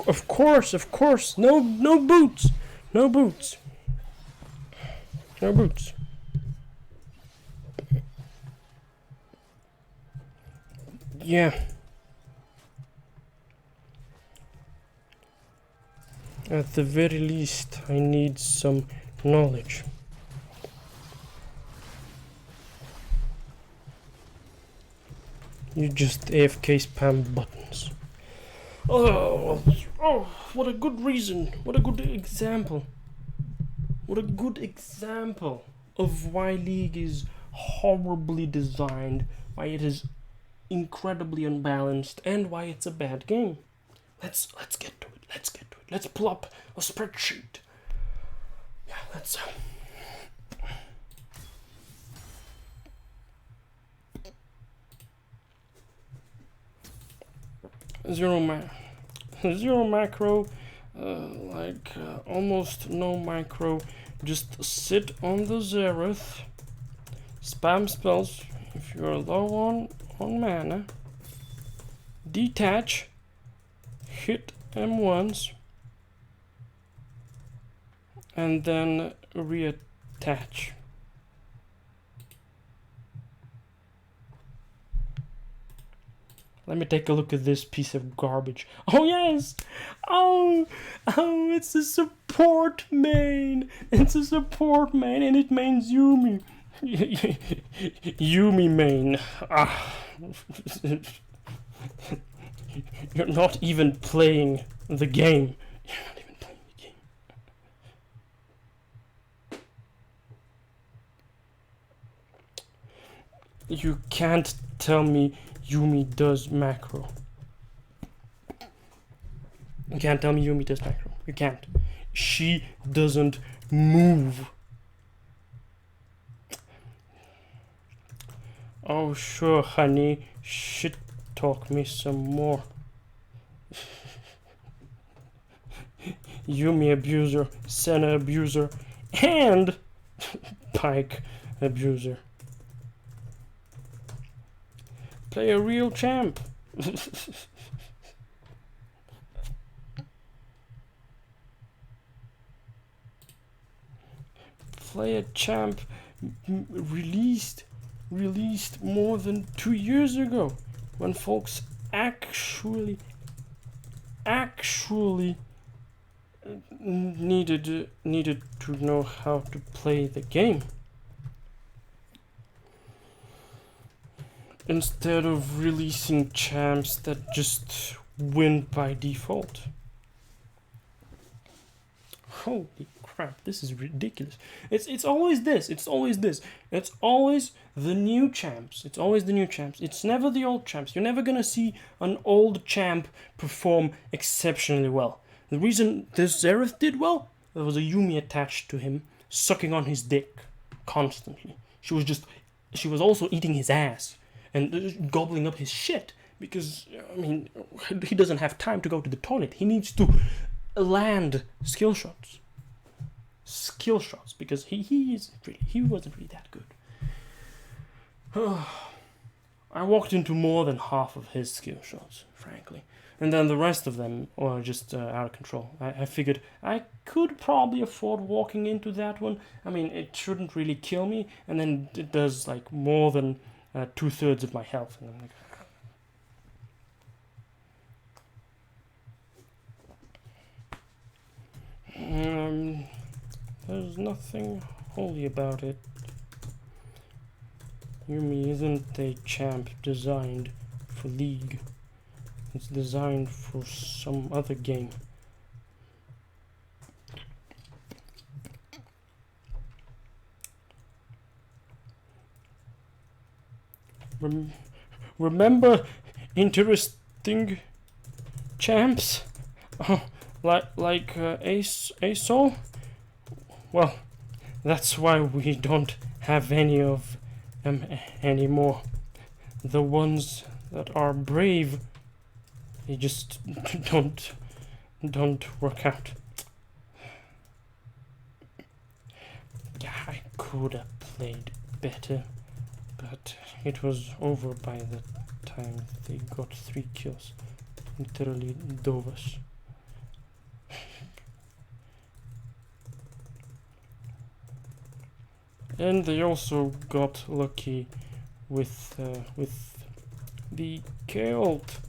Of course. No boots. No boots. No boots. Yeah. At the very least, I need some knowledge. You just AFK spam buttons. Oh, what a good reason. What a good example. What a good example of why League is horribly designed, why it is incredibly unbalanced, and why it's a bad game. Let's get to it. Let's pull up a spreadsheet. Yeah, let's zero macro, almost no micro. Just sit on the Xerath, spam spells if you're low on mana, detach, hit M1s, and then reattach. Let me take a look at this piece of garbage. Oh yes! Oh, it's a support main! It's a support main and it mains Yuumi. Yuumi main. You're not even playing the game. You can't tell me Yuumi does macro. You can't tell me Yuumi does macro. You can't. She doesn't move. Oh sure, honey. Shit talk me some more. Yuumi abuser, Senna abuser, and Pike abuser. Play a real champ. Play a champ released more than 2 years ago, when folks actually needed to know how to play the game, instead of releasing champs that just win by default. Holy crap, this is ridiculous. It's always this. It's always the new champs. It's never the old champs. You're never gonna see an old champ perform exceptionally well. The reason this Xerath did well, there was a Yuumi attached to him, sucking on his dick constantly. She was also eating his ass and gobbling up his shit, because, I mean, he doesn't have time to go to the toilet. He needs to land skill shots, because he wasn't really that good. I walked into more than half of his skill shots, frankly. And then the rest of them are just out of control. I figured I could probably afford walking into that one. I mean, it shouldn't really kill me, and then it does like more than 2/3 of my health. And I'm like, there's nothing holy about it. Yumi isn't a champ designed for League. It's designed for some other game. Remember interesting champs? Oh, like Asol? Well, that's why we don't have any of them anymore. The ones that are brave, they just don't work out. Yeah, I could have played better, but it was over by the time they got 3 kills. Literally dove us. And they also got lucky with the Kault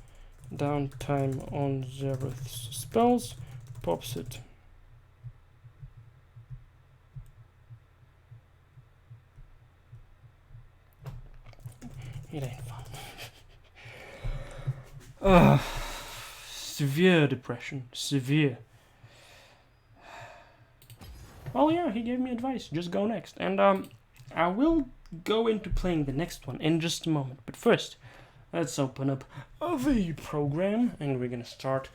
downtime on Zereth's spells. Pops it. It ain't fun. Severe depression. Severe. Oh yeah, he gave me advice. Just go next. And I will go into playing the next one in just a moment. But first, let's open up a V program, and we're gonna start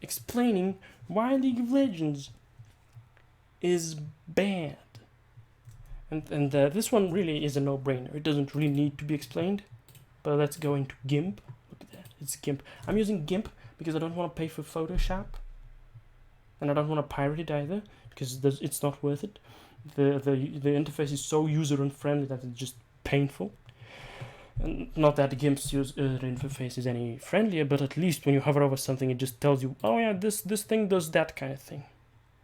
explaining why League of Legends is bad. And this one really is a no-brainer. It doesn't really need to be explained. But let's go into GIMP. Look at that. It's GIMP. I'm using GIMP because I don't want to pay for Photoshop. And I don't want to pirate it either, because it's not worth it. The interface is so user-unfriendly that it's just painful. And not that GIMP's interface is any friendlier, but at least when you hover over something, it just tells you, oh yeah, this thing does that kind of thing.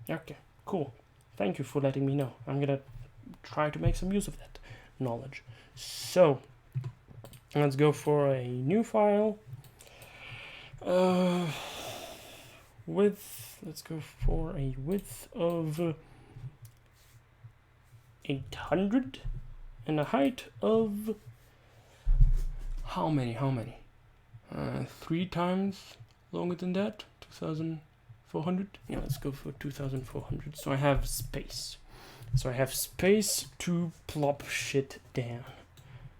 Okay, cool. Thank you for letting me know. I'm gonna try to make some use of that knowledge. So, let's go for a new file. Let's go for a width of 800 and a height of how many? 3 times longer than that. 2400. Yeah, let's go for 2400. So I have space. To plop shit down.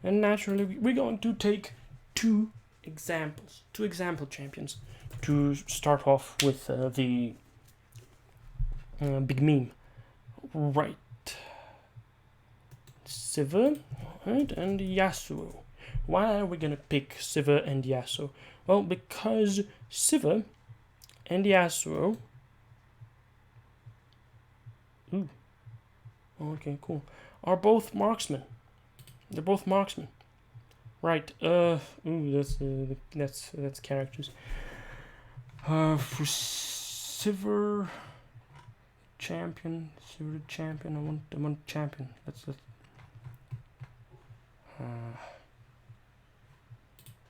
And naturally, we're going to take 2 examples, 2 example champions, to start off with the big meme. Right. Sivir, right, and Yasuo. Why are we gonna pick Sivir and Yasuo? Well, because Sivir and Yasuo. Ooh. Okay, cool. Are both marksmen. They're both marksmen. Right. That's characters. For Sivir champion, I want champion.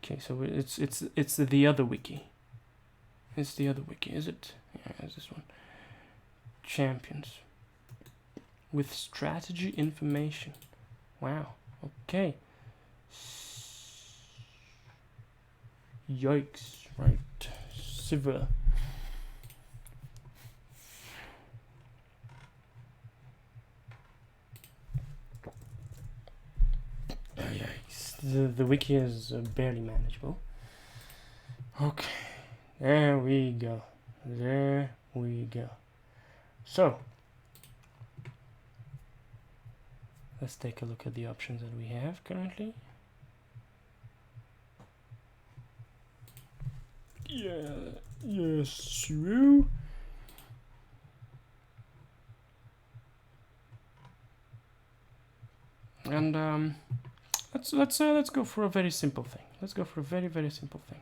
Okay, so it's the other wiki. It's the other wiki, is it? Yeah, it's this one. Champions with strategy information. Wow. Okay. Yikes. Right. Sivir. Oh, yikes. The wiki is barely manageable. Okay. There we go. So, let's take a look at the options that we have currently. Yeah, yes, true. And Let's go for a very simple thing. Let's go for a very simple thing.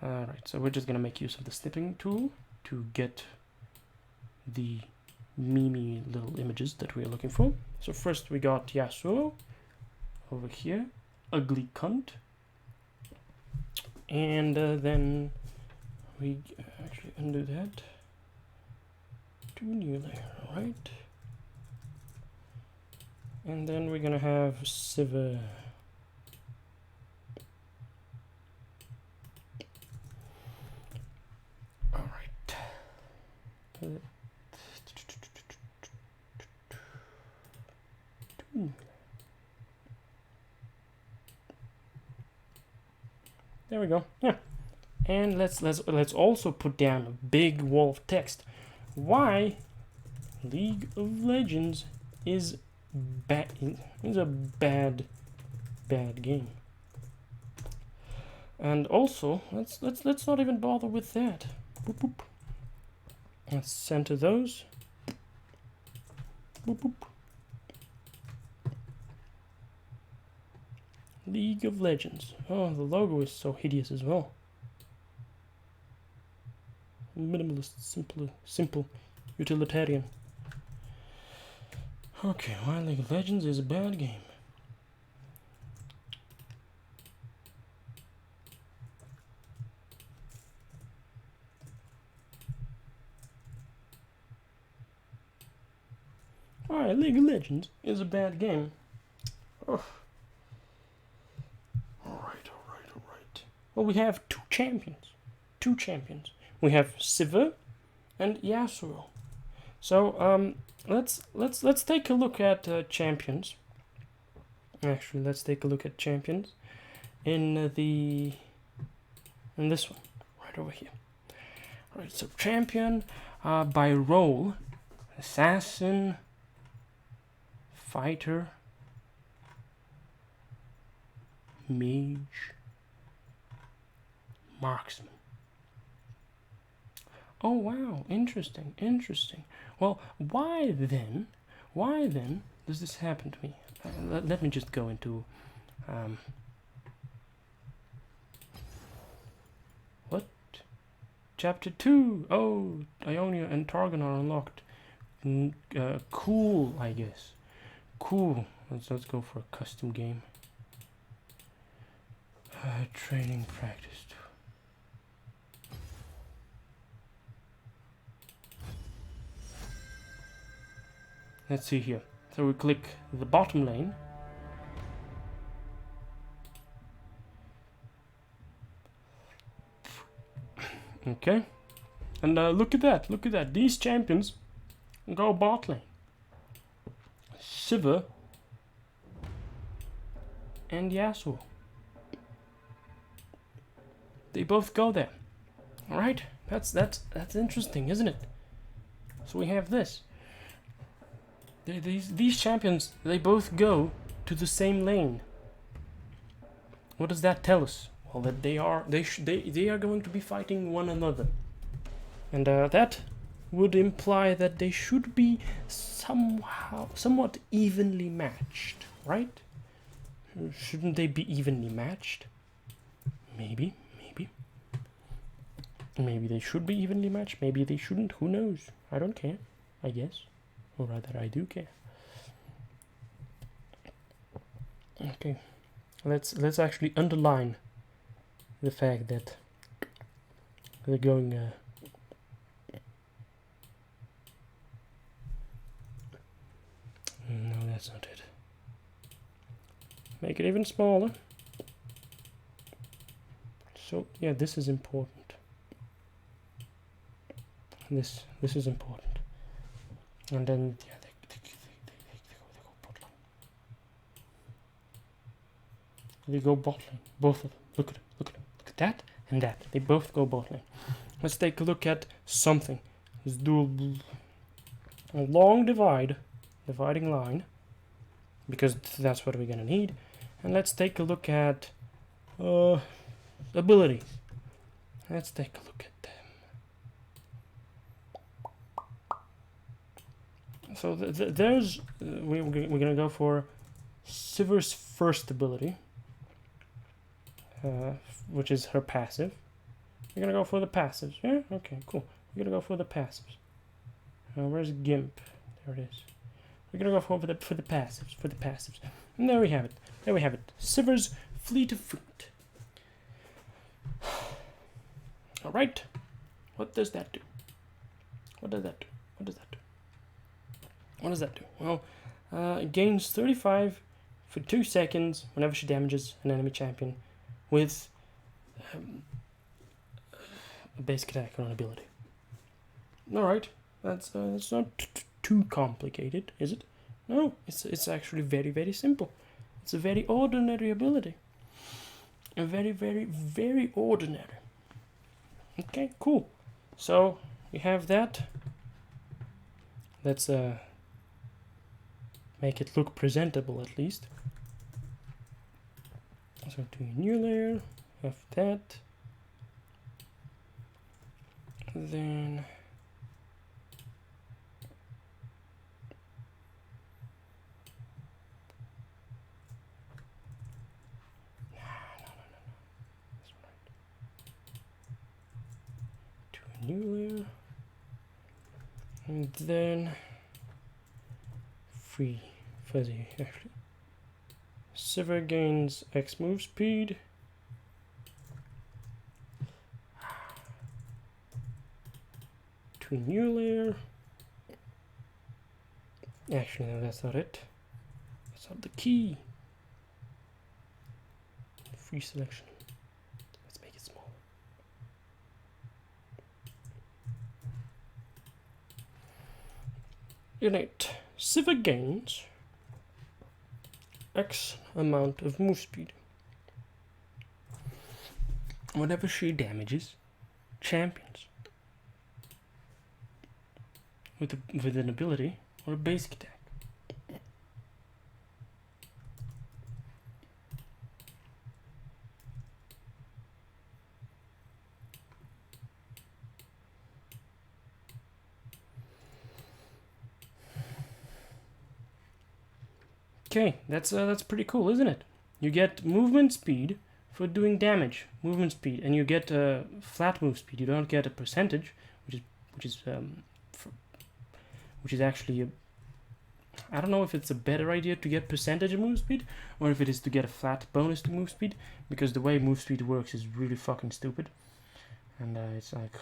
All right, so we're just gonna make use of the snipping tool to get the memey little images that we're looking for. So first we got Yasuo over here, ugly cunt, and then we actually undo that. To new layer, right? And then we're gonna have Siva. All right. There we go. Yeah. And let's also put down a big wall of text. Why League of Legends is a bad game. And also, let's not even bother with that. Boop, boop. Let's center those. Boop, boop. League of Legends. Oh, the logo is so hideous as well. Minimalist, simple, utilitarian. Okay, why League of Legends is a bad game. Why League of Legends is a bad game. Oh. Alright. Well, we have two champions. We have Siva and Yasuo. So, let's take a look at champions. Actually, let's take a look at champions in this one right over here. All right, so champion by role: assassin, fighter, mage, marksman. Oh wow, interesting. Well, why then does this happen to me? Let me just go into what? Chapter 2. Oh, Ionia and Targon are unlocked. Cool, I guess. Cool. Let's go for a custom game. Training practice. Let's see here. So we click the bottom lane. Okay. And look at that. These champions go bot lane. Siva and Yasuo. They both go there. Alright? That's interesting, isn't it? So we have this. These champions, they both go to the same lane. What does that tell us? Well, that they are going to be fighting one another, and that would imply that they should be somewhat evenly matched, right? Shouldn't they be evenly matched? Maybe they should be evenly matched. Maybe they shouldn't. Who knows? I don't care. I guess. Or rather, I do care. Okay, let's actually underline the fact that they're going. No, that's not it. Make it even smaller. So yeah, this is important. This is important. And then, yeah, they go bot lane. They go bot lane. Both of them. Look at them. Look at that and that. They both go bot lane. Let's take a look at something. Let's do a long dividing line, because that's what we're gonna need. And let's take a look at abilities. Let's take a look at them. So there's we're gonna go for Sivir's first ability, which is her passive. You're gonna go for the passives, yeah? Okay, cool. We're gonna go for the passives. Where's Gimp? There it is. We're gonna go for the passives. And there we have it. Sivir's Fleet of Foot. Alright. What does that do? Well, it gains 35 for 2 seconds whenever she damages an enemy champion with a basic attack or an ability. Alright, that's not too complicated, is it? No, it's actually very, very simple. It's a very ordinary ability. A very, very, very ordinary. Okay, cool. So, we have that. Let's make it look presentable at least. So to a new layer, have that. Then that's right. To a new layer. And then free fuzzy actually. Sivir gains X move speed. To a new layer. Actually, no, that's not it. That's not the key. Free selection. Let's make it smaller. Innate. Sivir gains X amount of move speed whenever she damages champions with an ability or a basic attack. Okay, that's pretty cool, isn't it? You get movement speed for doing damage, and you get flat move speed. You don't get a percentage, which is actually I don't know if it's a better idea to get percentage of move speed or if it is to get a flat bonus to move speed, because the way move speed works is really fucking stupid, and it's like.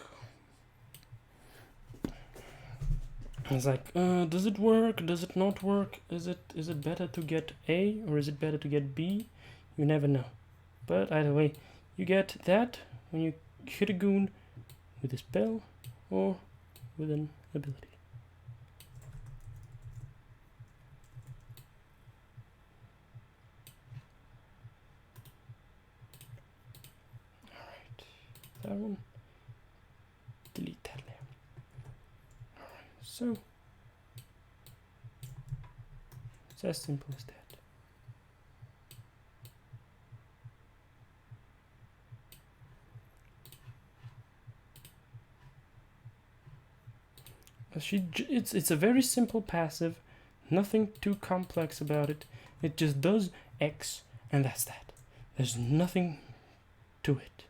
Does it work? Does it not work? Is it better to get A or is it better to get B? You never know. But either way, you get that when you hit a goon with a spell or with an ability. Alright, that one. Delete that layer. So, it's as simple as that. It's a very simple passive, nothing too complex about it. It just does X, and that's that. There's nothing to it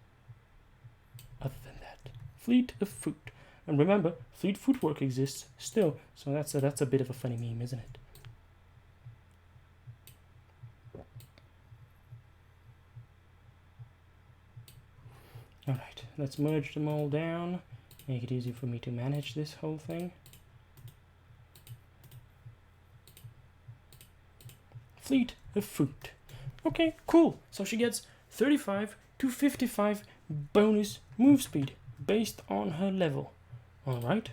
other than that. Fleet of Foot. And remember, fleet footwork exists still, so that's a bit of a funny meme, isn't it? Alright, let's merge them all down, make it easier for me to manage this whole thing. Fleet of Foot. Okay, cool. So she gets 35 to 55 bonus move speed based on her level. Alright,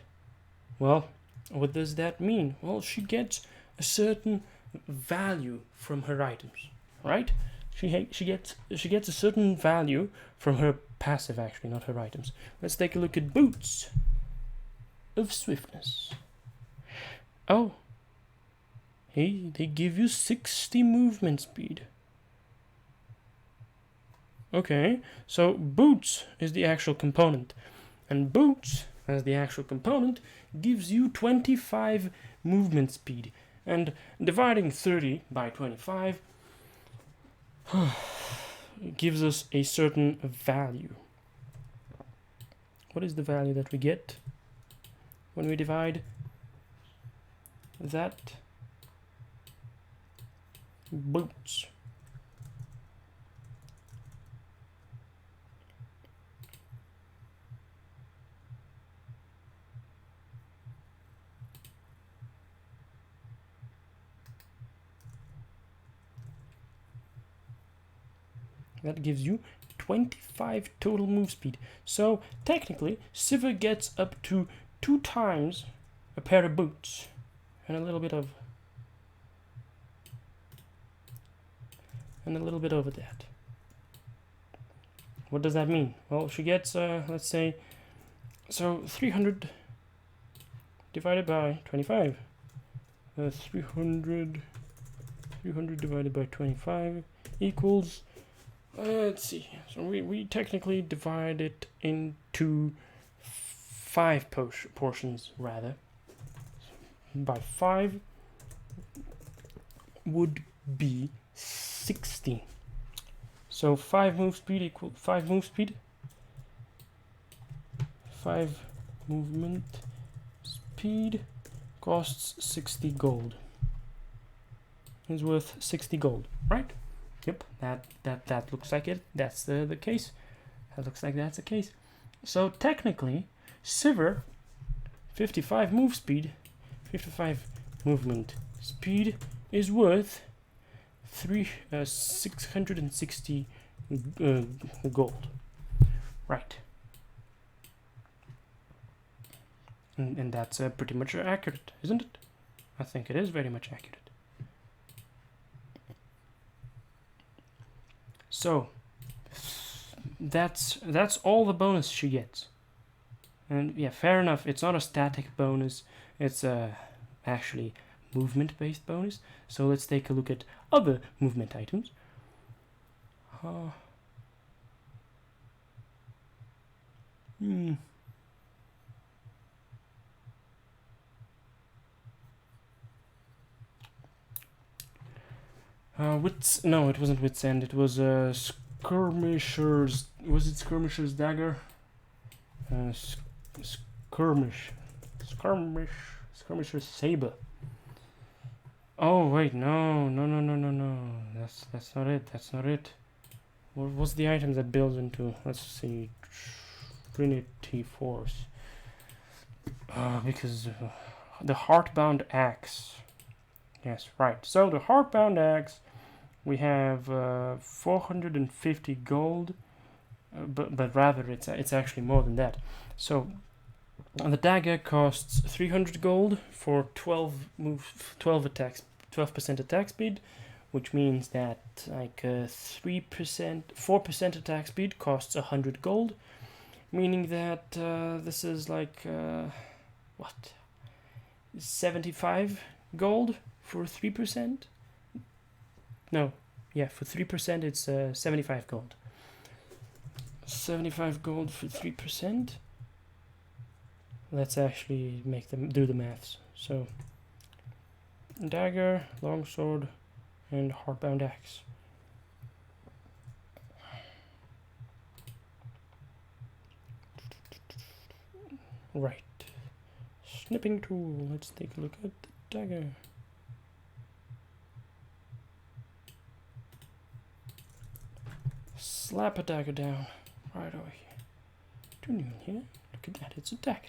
well, what does that mean? Well, she gets a certain value from her items, right? She gets a certain value from her passive, actually, not her items. Let's take a look at Boots of Swiftness. Oh, hey, they give you 60 movement speed. Okay, so Boots is the actual component, and Boots as the actual component gives you 25 movement speed And dividing 30 by 25 gives us a certain value. What is the value that we get when we divide that? Boots. That gives you 25 total move speed. So technically, Sivir gets up to 2 times a pair of boots and a little bit over that. What does that mean? Well, she gets, let's say, so 300 divided by 25. 300 divided by 25 equals, let's see, so we technically divide it into 5 portions, rather. By 5 would be 60. So 5 move speed equal 5 move speed. 5 movement speed costs 60 gold. Is worth 60 gold, right? Yep, that looks like it. That's the case. That looks like that's the case. So technically, Sivir, 55 move speed, 55 movement speed is worth 660 gold, right? And that's pretty much accurate, isn't it? I think it is very much accurate. So that's all the bonus she gets. And yeah, fair enough, it's not a static bonus, it's actually movement based bonus. So let's take a look at other movement items. Wits, no, it wasn't Wits End, it was Skirmisher's, was it Skirmisher's Dagger? Skirmisher's Saber. Oh wait, no, that's not it. What's the item that builds into, let's see, Trinity Force? Because the Heartbound Axe. Yes, right. So the Heartbound Axe, we have 450 gold, but rather it's actually more than that. So the dagger costs 300 gold for 12 attacks, 12% attack speed, which means that like 4% attack speed costs 100 gold, meaning that this is like what, 75 gold for 3%. No, yeah, for 3% it's 75 gold. 75 gold for 3%. Let's actually make them do the maths. So dagger, longsword, and Heartbound Axe. Right. Snipping tool. Let's take a look at the dagger. Slap a dagger down. Right over here. Turn here. Look at that. It's a dagger.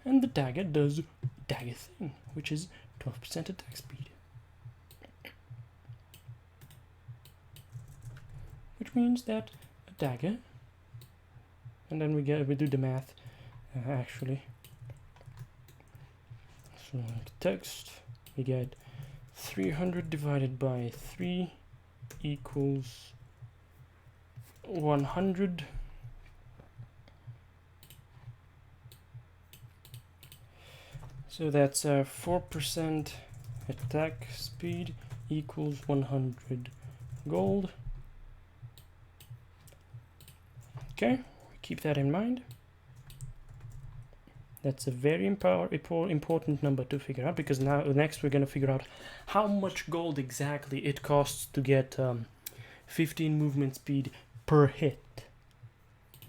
And the dagger does dagger thing, which is 12% attack speed. Which means that a dagger, and then we do the math actually. So like text, we get 300 divided by 3 equals 100. So that's 4% attack speed equals 100 gold. Okay, keep that in mind. That's a very important number to figure out, because now next we're going to figure out how much gold exactly it costs to get 15 movement speed per hit.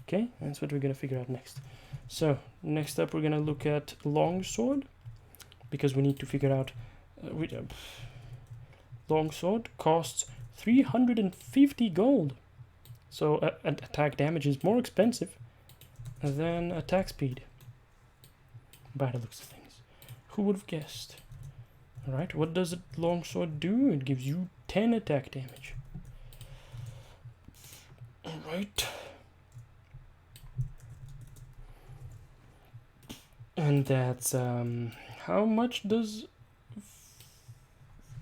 Okay, that's what we're going to figure out next. So next up we're going to look at longsword, because we need to figure out longsword costs 350 gold. So attack damage is more expensive than attack speed, by the looks of things. Who would have guessed? Alright, what does a longsword do? It gives you 10 attack damage. Alright. And that's, how much does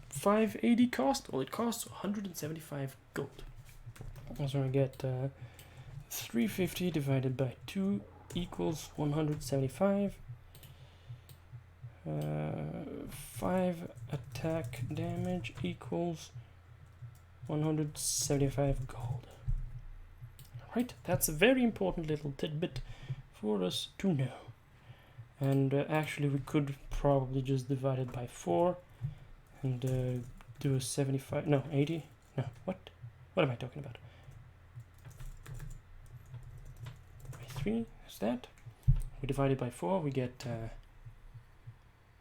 580 cost? Well, it costs 175 gold. So I get 350 divided by 2 equals 175. 5 attack damage equals 175 gold. Right, that's a very important little tidbit for us to know. And actually we could probably just divide it by 4 and do a 75, no, 80, no, what am I talking about? By 3 is that. We divide it by 4, we get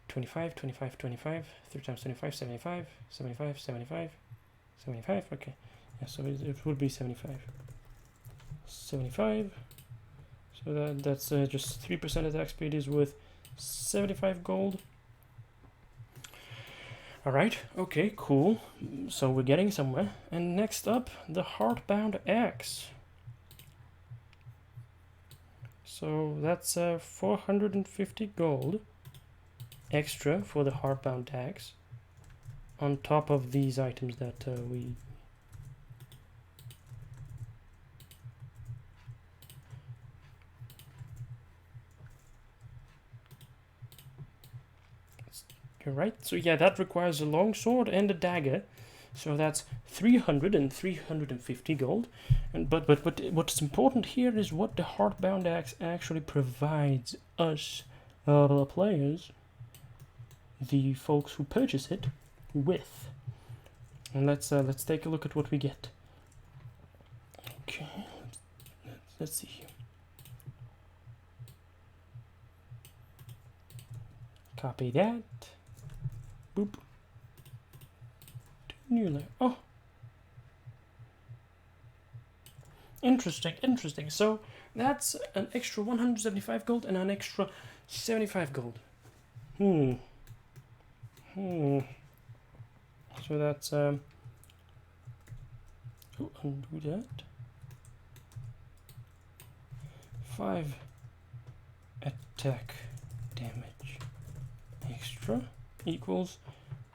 25, 25, 25, 3 times 25, 75, 75, 75, 75, okay. Yeah, so it would be 75. 75. So that's just 3% attack speed is worth 75 gold. Alright, okay, cool. So we're getting somewhere. And next up, the Heartbound Axe. So that's 450 gold extra for the Heartbound Axe, on top of these items that we... Right, so yeah, that requires a longsword and a dagger, so that's 300 and 350 gold. And but what's important here is what the Heartbound Axe actually provides us, the players, the folks who purchase it, with. And let's take a look at what we get. Okay, let's see here. Copy that. Boop. New layer. Oh, interesting. So that's an extra 175 gold and an extra 75 gold. So that's undo that. 5 attack damage extra equals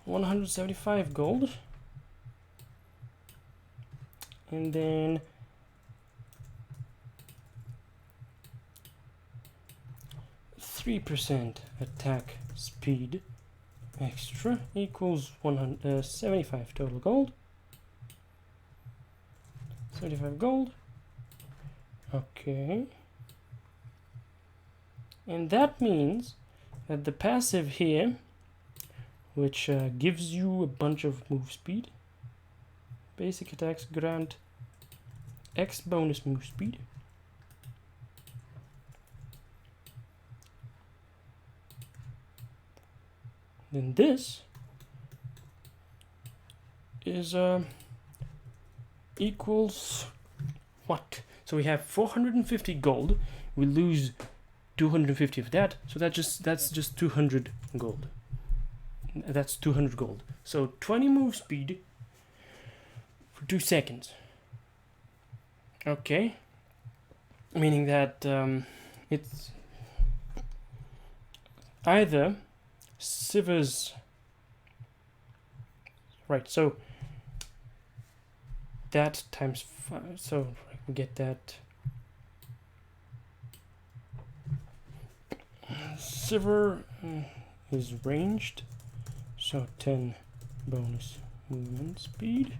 175 gold, and then 3% attack speed extra equals 175 total gold. 75 gold. Okay. And that means that the passive here, which gives you a bunch of move speed, basic attacks grant X bonus move speed. Then this is equals what? So we have 450 gold. We lose 250 of that. So that's just 200 gold. That's 200 gold. So 20 move speed for 2 seconds. Okay. Meaning that it's either Siver's... Right, so that times 5, so we get that. Siver is ranged, so 10 bonus movement speed.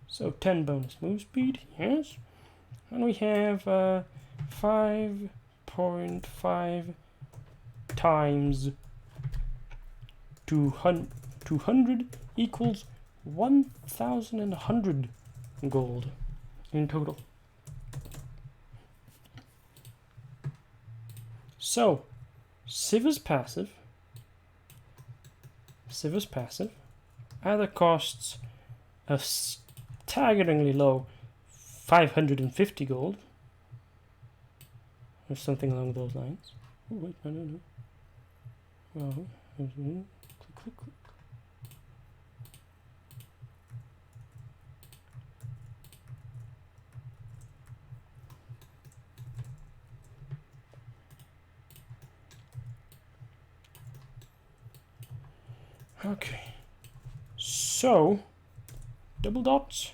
So 10 bonus move speed, yes. And we have 5.5 times 200 equals 1,100 gold in total. So, Siva's passive either costs a staggeringly low 550 gold, or something along those lines. Oh, wait, no. Well, click. Okay, so double dots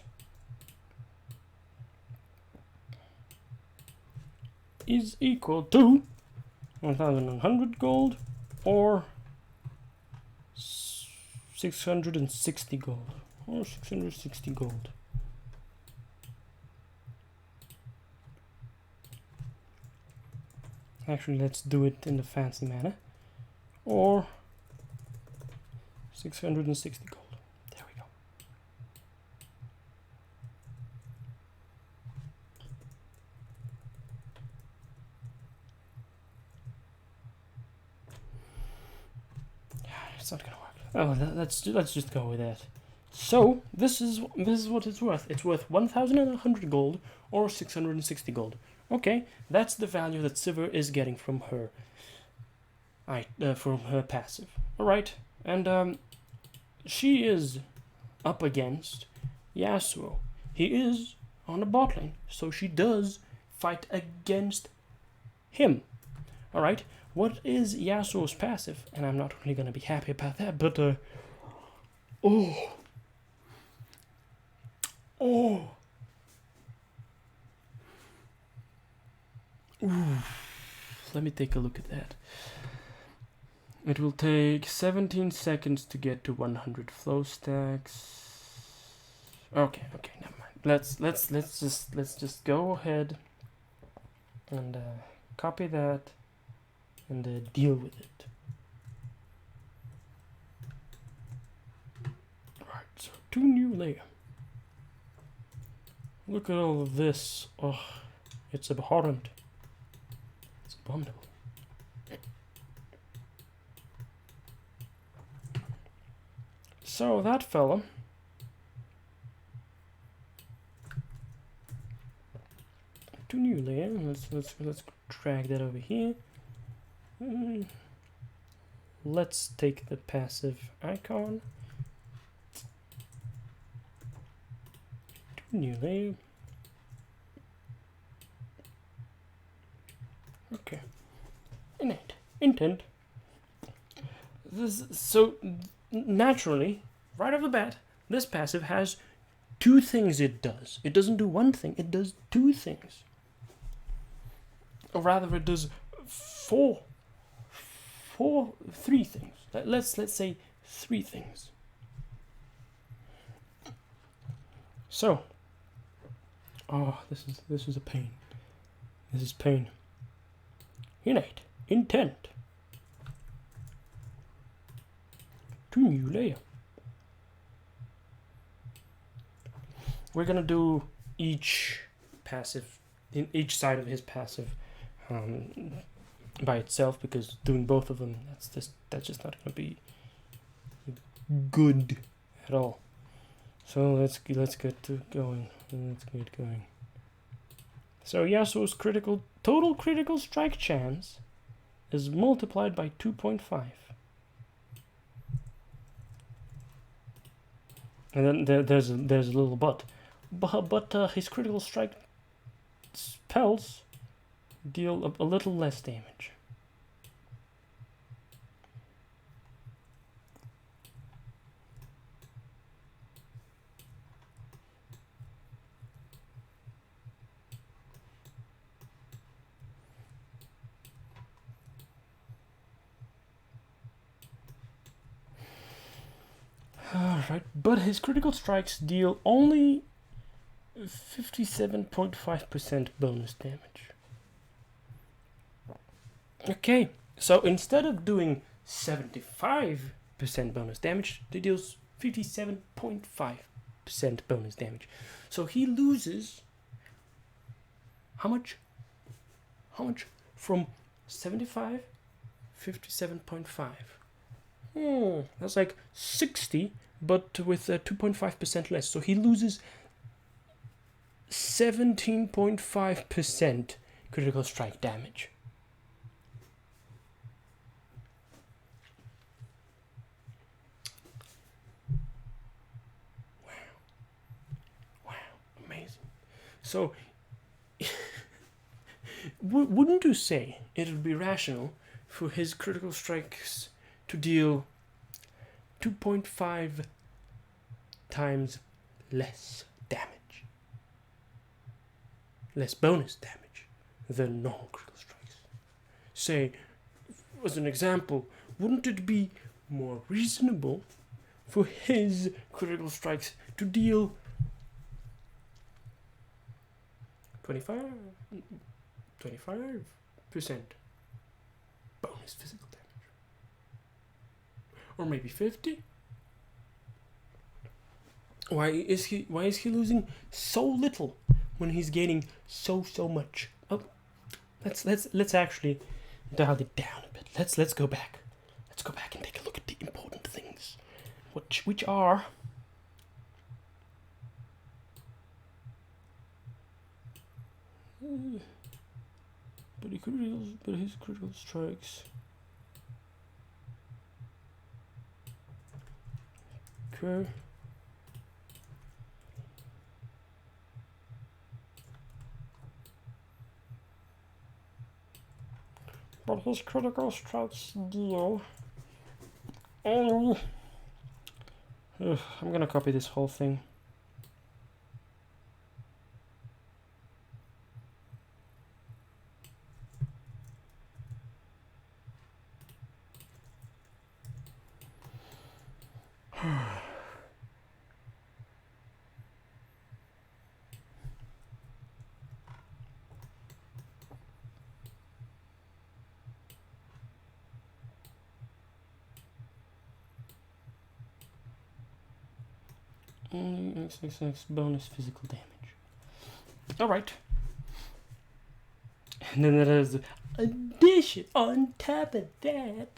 is equal to 1,100 gold or 660 gold, or 660 gold. Actually, let's do it in the fancy manner, or 660 gold. There we go. It's not gonna work. Oh, let's just go with that. So this is what it's worth. It's worth 1,100 gold or 660 gold. Okay, that's the value that Sivir is getting from her. From her passive. All right, and she is up against Yasuo. He is on a bot lane, so she does fight against him. All right. What is Yasuo's passive? And I'm not really going to be happy about that, but Ooh. Let me take a look at that. It will take 17 seconds to get to 100 flow stacks. Okay, never mind. Let's just go ahead and copy that and deal with it. Right, so 2 new layer. Look at all of this. Oh, it's abhorrent. It's abominable. So that fella to new layer. Let's drag that over here. Let's take the passive icon. To new layer. Okay. Intent. So naturally, right off the bat, this passive has 2 things it does. It doesn't do 1 thing, it does 2 things. Or rather, it does 3 things. Let's say 3 things. So, this is a pain. This is pain. Intent. To new layer. We're gonna do each passive in each side of his passive by itself, because doing both of them, that's just not gonna be good at all. So let's get going. So Yasuo's total critical strike chance is multiplied by 2.5. And then there's a little but his critical strike spells deal a little less damage. Alright, but his critical strikes deal only 57.5% bonus damage. Okay, so instead of doing 75% bonus damage, he deals 57.5% bonus damage. So he loses how much? How much? From 75, 57.5. That's like 60, but with 2.5% less. So he loses 17.5% critical strike damage. Wow, amazing. So, wouldn't you say it would be rational for his critical strikes to deal 2.5 times less damage? Less bonus damage than normal critical strikes. Say, as an example, wouldn't it be more reasonable for his critical strikes to deal 25% bonus physical damage? Or maybe 50? Why is he losing so little when he's gaining so much? Oh, let's actually dial it down a bit. Let's go back. Let's go back and take a look at the important things, which are but his critical strikes. Okay. But his critical strikes deal only. I'm gonna copy this whole thing. Only XXX bonus physical damage. Alright. And then there's the addition on top of that.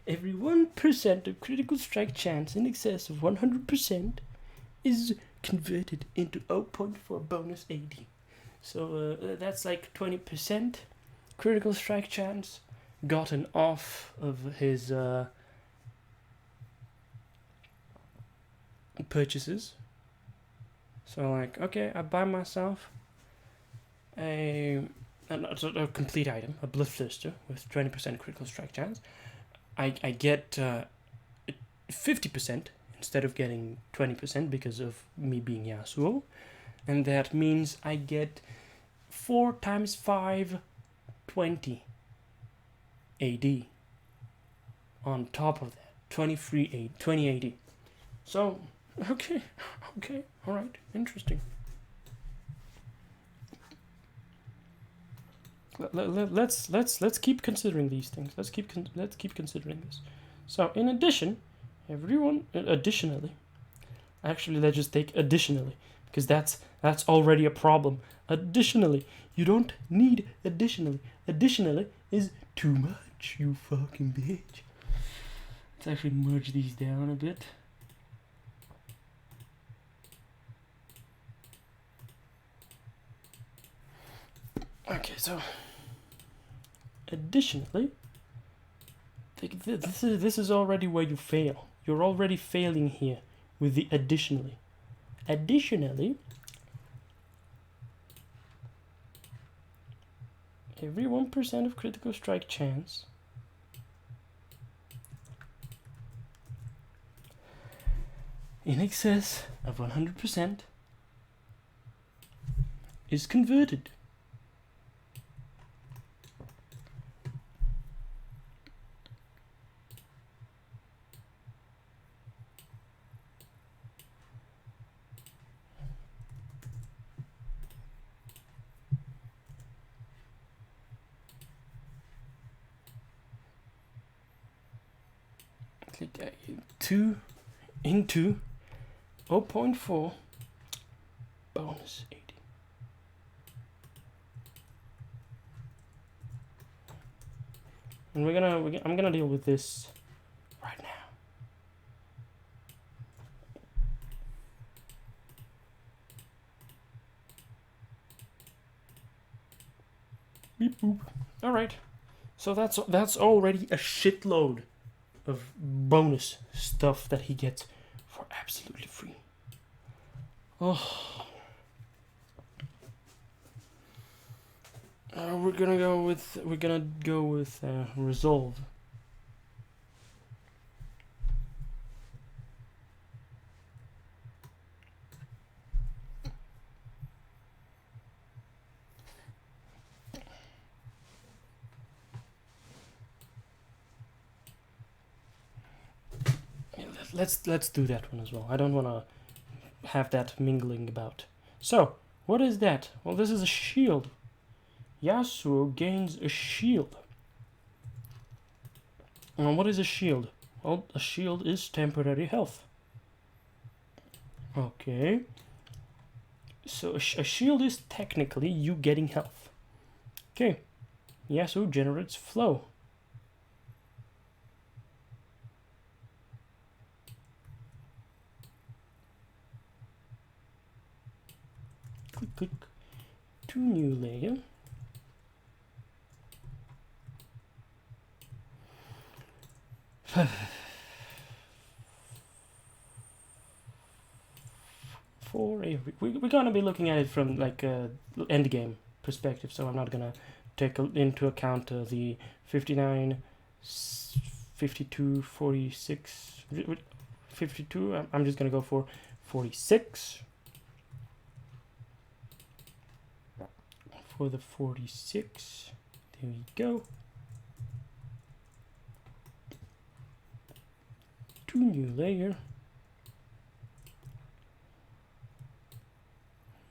Every 1% of critical strike chance in excess of 100% is converted into 0.4 bonus AD. So that's like 20% critical strike chance gotten off of his purchases. So like, okay, I buy myself a complete item, a Bloodthirster with 20% critical strike chance. I get 50% instead of getting 20% because of me being Yasuo, and that means I get 4 times 5, 20 AD on top of that, 20 AD. So okay, all right, interesting. Let's keep considering these things. Let's keep considering this. So in addition, additionally, actually let's just take additionally, because that's already a problem. Additionally, you don't need additionally. Additionally is too much, you fucking bitch. Let's actually merge these down a bit. Okay, so additionally, this is already where you fail. You're already failing here with the additionally. Additionally, every 1% of critical strike chance in excess of 100% is converted click 2 into 0.4 bonus 80. And I'm gonna deal with this right now. Beep boop. All right. So that's already a shitload of bonus stuff that he gets for absolutely free. Oh. We're gonna go with resolve. Yeah, let's do that one as well. I don't want to have that mingling about. So what is that? Well, this is a shield. Yasuo gains a shield. And what is a shield? Well, a shield is temporary health. Okay. So a shield is technically you getting health. Okay. Yasuo generates flow. Click, click. To new layer. We're gonna be looking at it from like a end game perspective, so I'm not gonna take into account the 59, 52, 46, 52. I'm just gonna go for 46. For the 46, there we go. To new layer.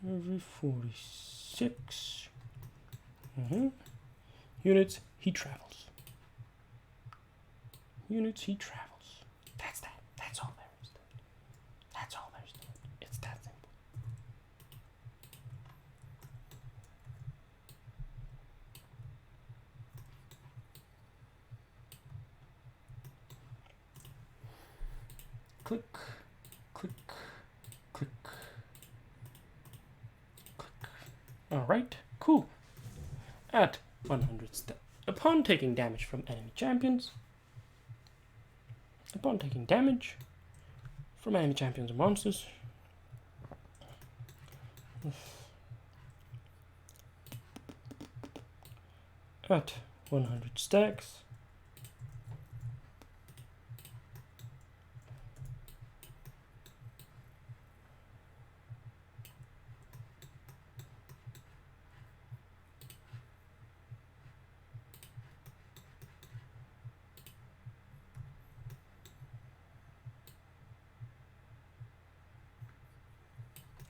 Every 46. Units, he travels. Units, he travels. That's that. That's all there is to it. That's all there is to it. It's that simple. Click, click, click. Alright, cool. At 100 steps. Upon taking damage from enemy champions. Upon taking damage from enemy champions and monsters. At 100 stacks.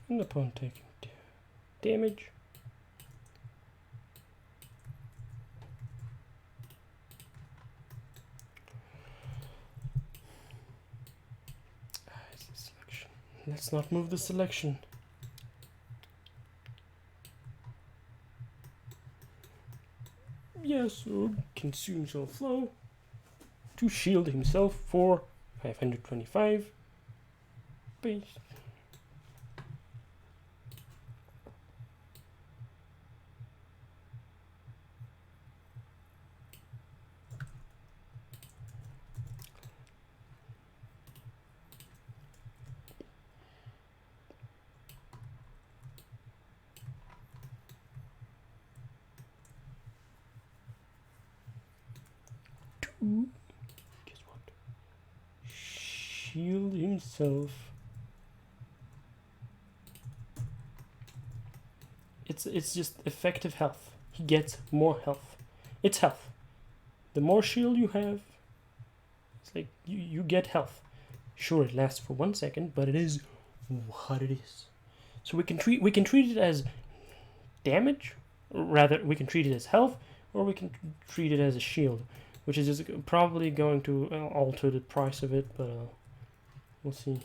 And upon taking damage, selection. Let's not move the selection. Yasuo consumes all flow to shield himself for 525 base. Guess what? Shield himself. It's just effective health. He gets more health. It's health. The more shield you have, it's like you get health. Sure, it lasts for 1 second, but it is what it is. So we can treat it as damage, or rather we can treat it as health, or we can treat it as a shield. which is just probably going to alter the price of it, but we'll see.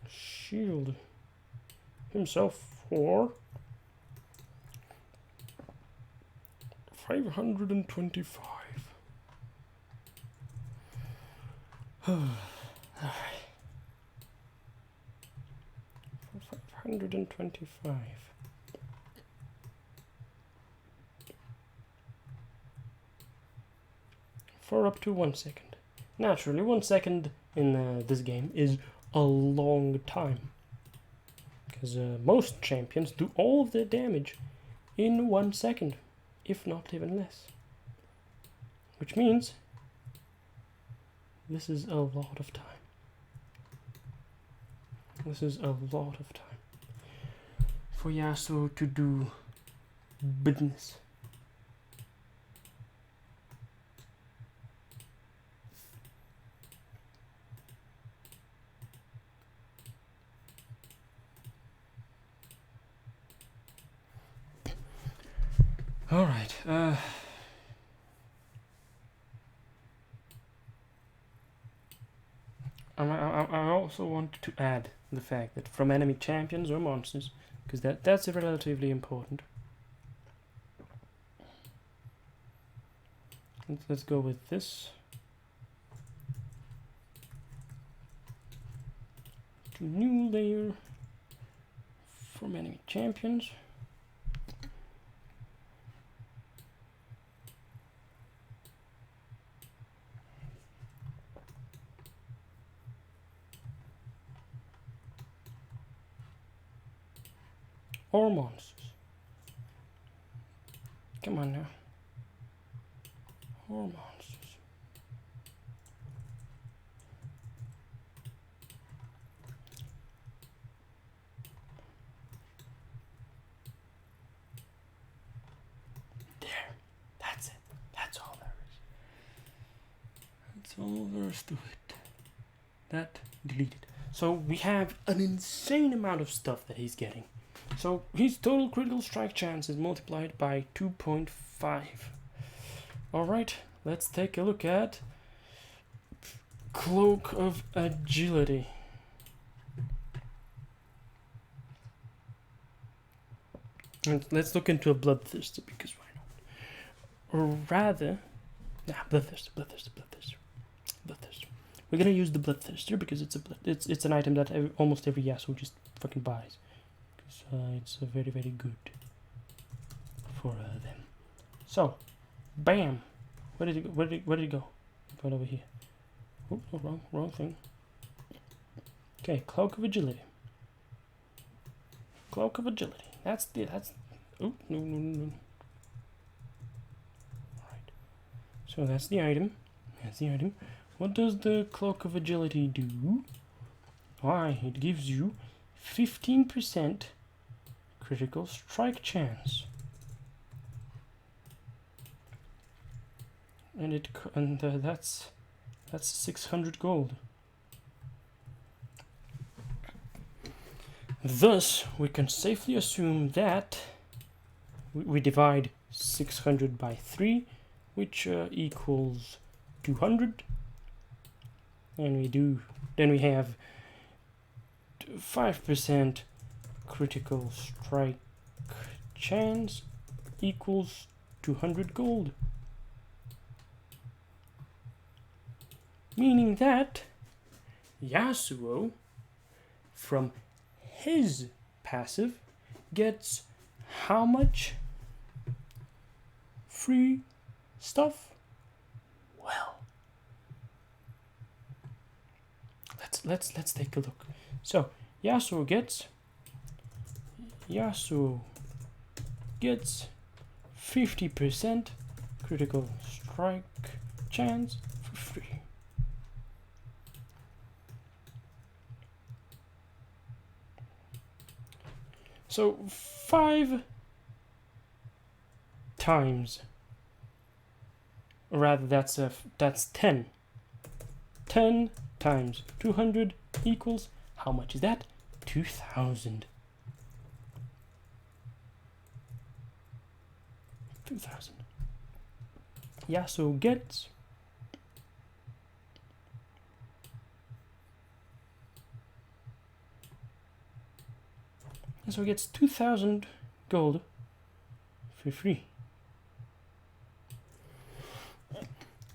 Shield himself for 525. Alright. 525. For up to 1 second. Naturally, 1 second in this game is a long time. Because most champions do all of their damage in 1 second, if not even less. Which means this is a lot of time. This is a lot of time for Yasuo to do business. All right. I also want to add the fact that from enemy champions or monsters, because that's relatively important. Let's go with this. To new layer from enemy champions. Or monsters. Come on now. Or monsters. There. That's it. That's all there is. That's all there is to it. That deleted. So we have an insane amount of stuff that he's getting. So his total critical strike chance is multiplied by 2.5. Alright, let's take a look at Cloak of Agility. And let's look into a Bloodthirster, because why not? Or rather, Bloodthirster. We're gonna use the Bloodthirster because it's an item that almost every Yasuo just fucking buys. It's very, very good for them. So, bam! Where did it go? Where did it go? It went over here. Oh, no, wrong thing. Okay, Cloak of Agility. Cloak of Agility. That's. Oh, no. Alright. So that's the item. What does the Cloak of Agility do? Why, it gives you 15% critical strike chance, and that's 600 gold. Thus, we can safely assume that we divide 600 by 3, which equals 200, and then we have 5% critical strike chance equals 200 gold. Meaning that Yasuo, from his passive, gets how much free stuff? Well, let's take a look. So Yasuo gets 50% critical strike chance for free. So 5 times, or rather that's 10. 10 times 200 equals, how much is that? 2,000. 2,000. Yasuo gets... Yasuo gets 2,000 gold for free.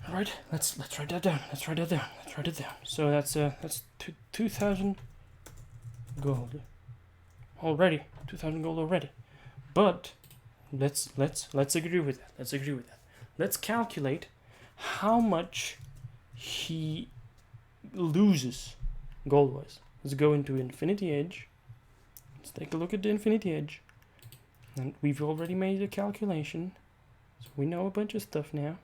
Alright, let's write that down. Let's write that down. Let's write it down. So that's 2,000 gold already. 2,000 gold already. But let's agree with that. Let's agree with that. Let's calculate how much he loses gold-wise. Let's go into Infinity Edge. Let's take a look at the Infinity Edge. And we've already made a calculation. So we know a bunch of stuff now.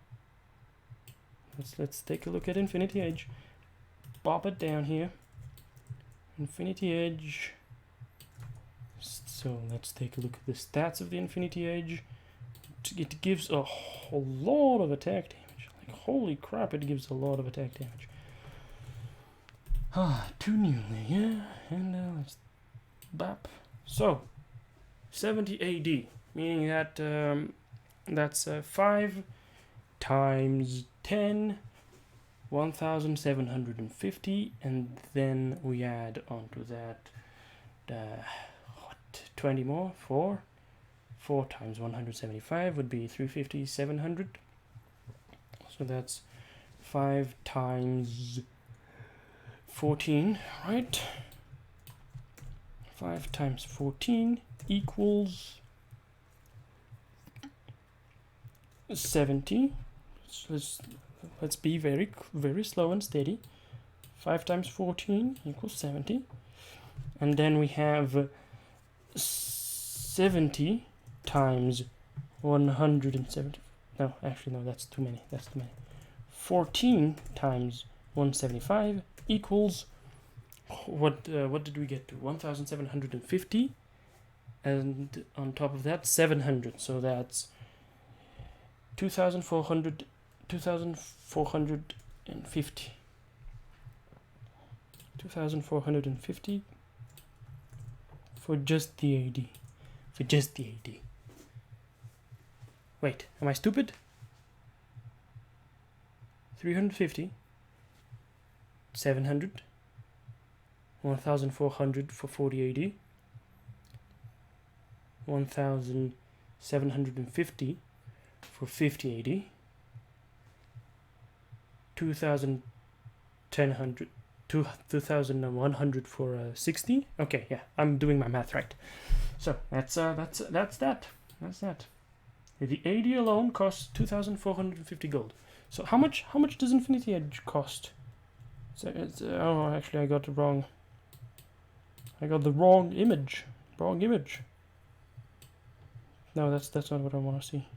Let's take a look at Infinity Edge. Pop it down here. Infinity Edge. So let's take a look at the stats of the Infinity Edge. It gives a whole lot of attack damage. Like, holy crap, it gives a lot of attack damage. Ah, 2 new, yeah. And let's bap. So 70 AD, meaning that that's 5 times 10, 1,750, and then we add onto that 20 more, 4 times 175 would be 350, 700. So that's 5 times 14, right? 5 times 14 equals 70. So let's be very slow and steady. 5 times 14 equals 70. And then we have 70 times 170. No, actually, no, that's too many. 14 times 175 equals, what did we get to? 1,750. And on top of that, 700. So that's 2,450 for just the AD. Wait, am I stupid? 350, 700, 1,400 for 40 AD, 1,750 for 50 AD, 2,100 for 60. Okay, yeah, I'm doing my math right. So that's that. The AD alone costs 2,450 gold. So how much does Infinity Edge cost? So oh, actually I got the wrong image. No, that's not what I want to see.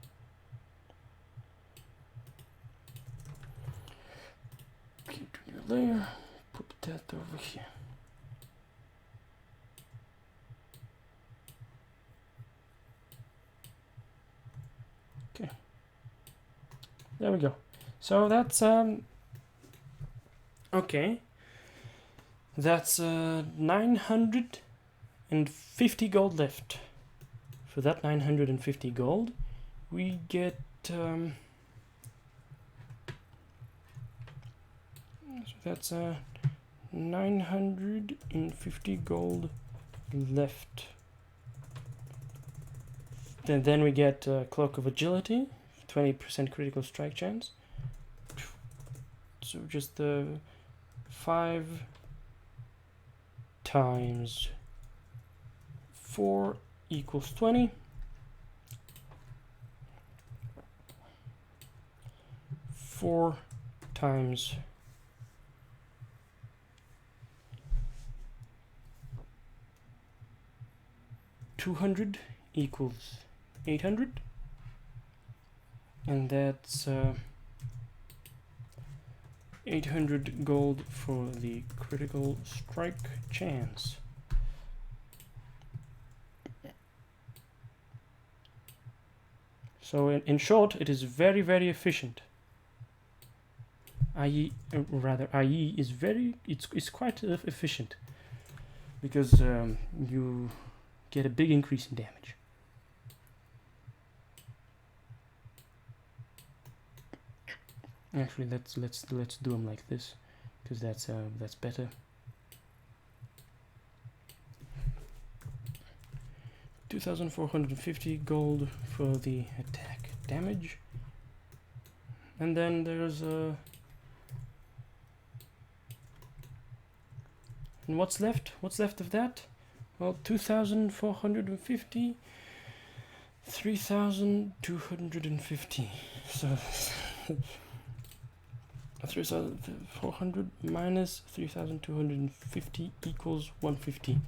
Keep doing your layer. Put that over here. Okay. There we go. So that's okay. That's 950 gold left. For that 950 gold, we get so that's 950 gold left. Then we get Cloak of Agility, 20% critical strike chance. So just the 5 times 4 equals 20. 4 times 200 equals 800, and that's 800 gold for the critical strike chance. So in short, it is very, very efficient. IE is quite efficient. because you get a big increase in damage. Actually, let's do them like this, because that's better. 2,450 gold for the attack damage, and then there's and what's left? What's left of that? Well, 2,450, 3,250. So 3,400 minus 3,250 equals 150.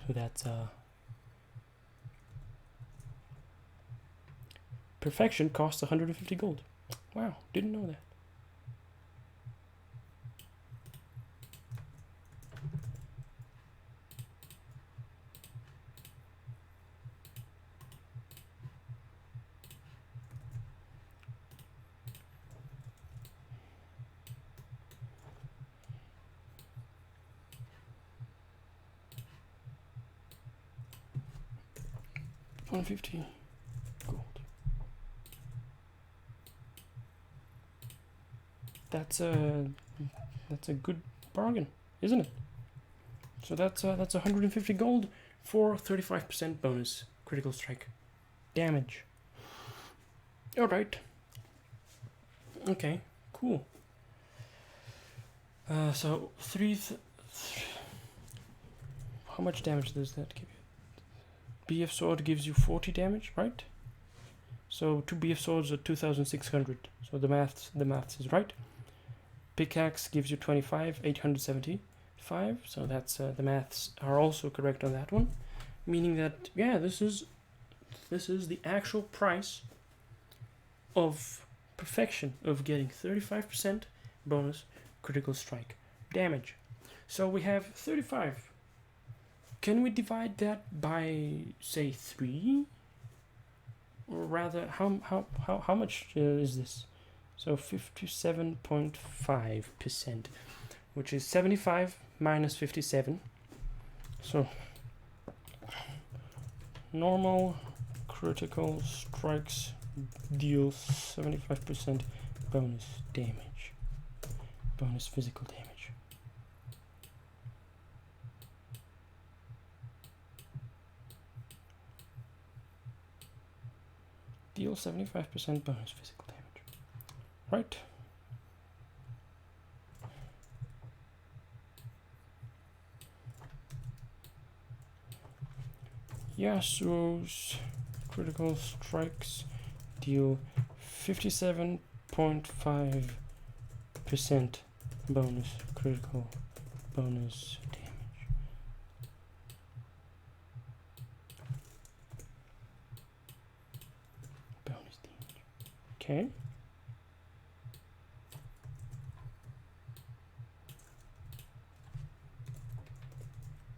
So that's perfection costs 150 gold. Wow, didn't know that. $150 gold. That's a good bargain, isn't it? So that's 150 gold for 35% bonus critical strike damage. All right. Okay. Cool. So how much damage does that give you? BF sword gives you 40 damage, right? So 2 BF swords are 2,600. So the maths is right. Pickaxe gives you 25, 875. So that's the maths are also correct on that one, meaning that yeah, this is the actual price of perfection of getting 35% bonus critical strike damage. So we have 35. Can we divide that by, say, 3? Or rather, how much is this? So 57.5%, which is 75 minus 57. So normal critical strikes deal 75% bonus damage, bonus physical damage. Deal 75% bonus physical damage. Right. Yasuo's critical strikes deal 57.5% bonus critical bonus damage. Bonus damage. Okay.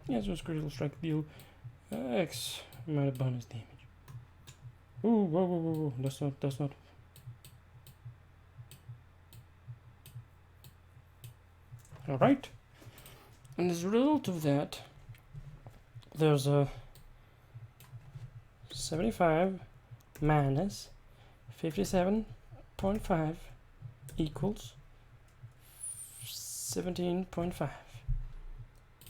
Yasuo's critical strike deal X amount of bonus damage. Ooh, whoa. That's not. Alright. And as a result of that, there's a 75 minus 57.5 equals 17.5.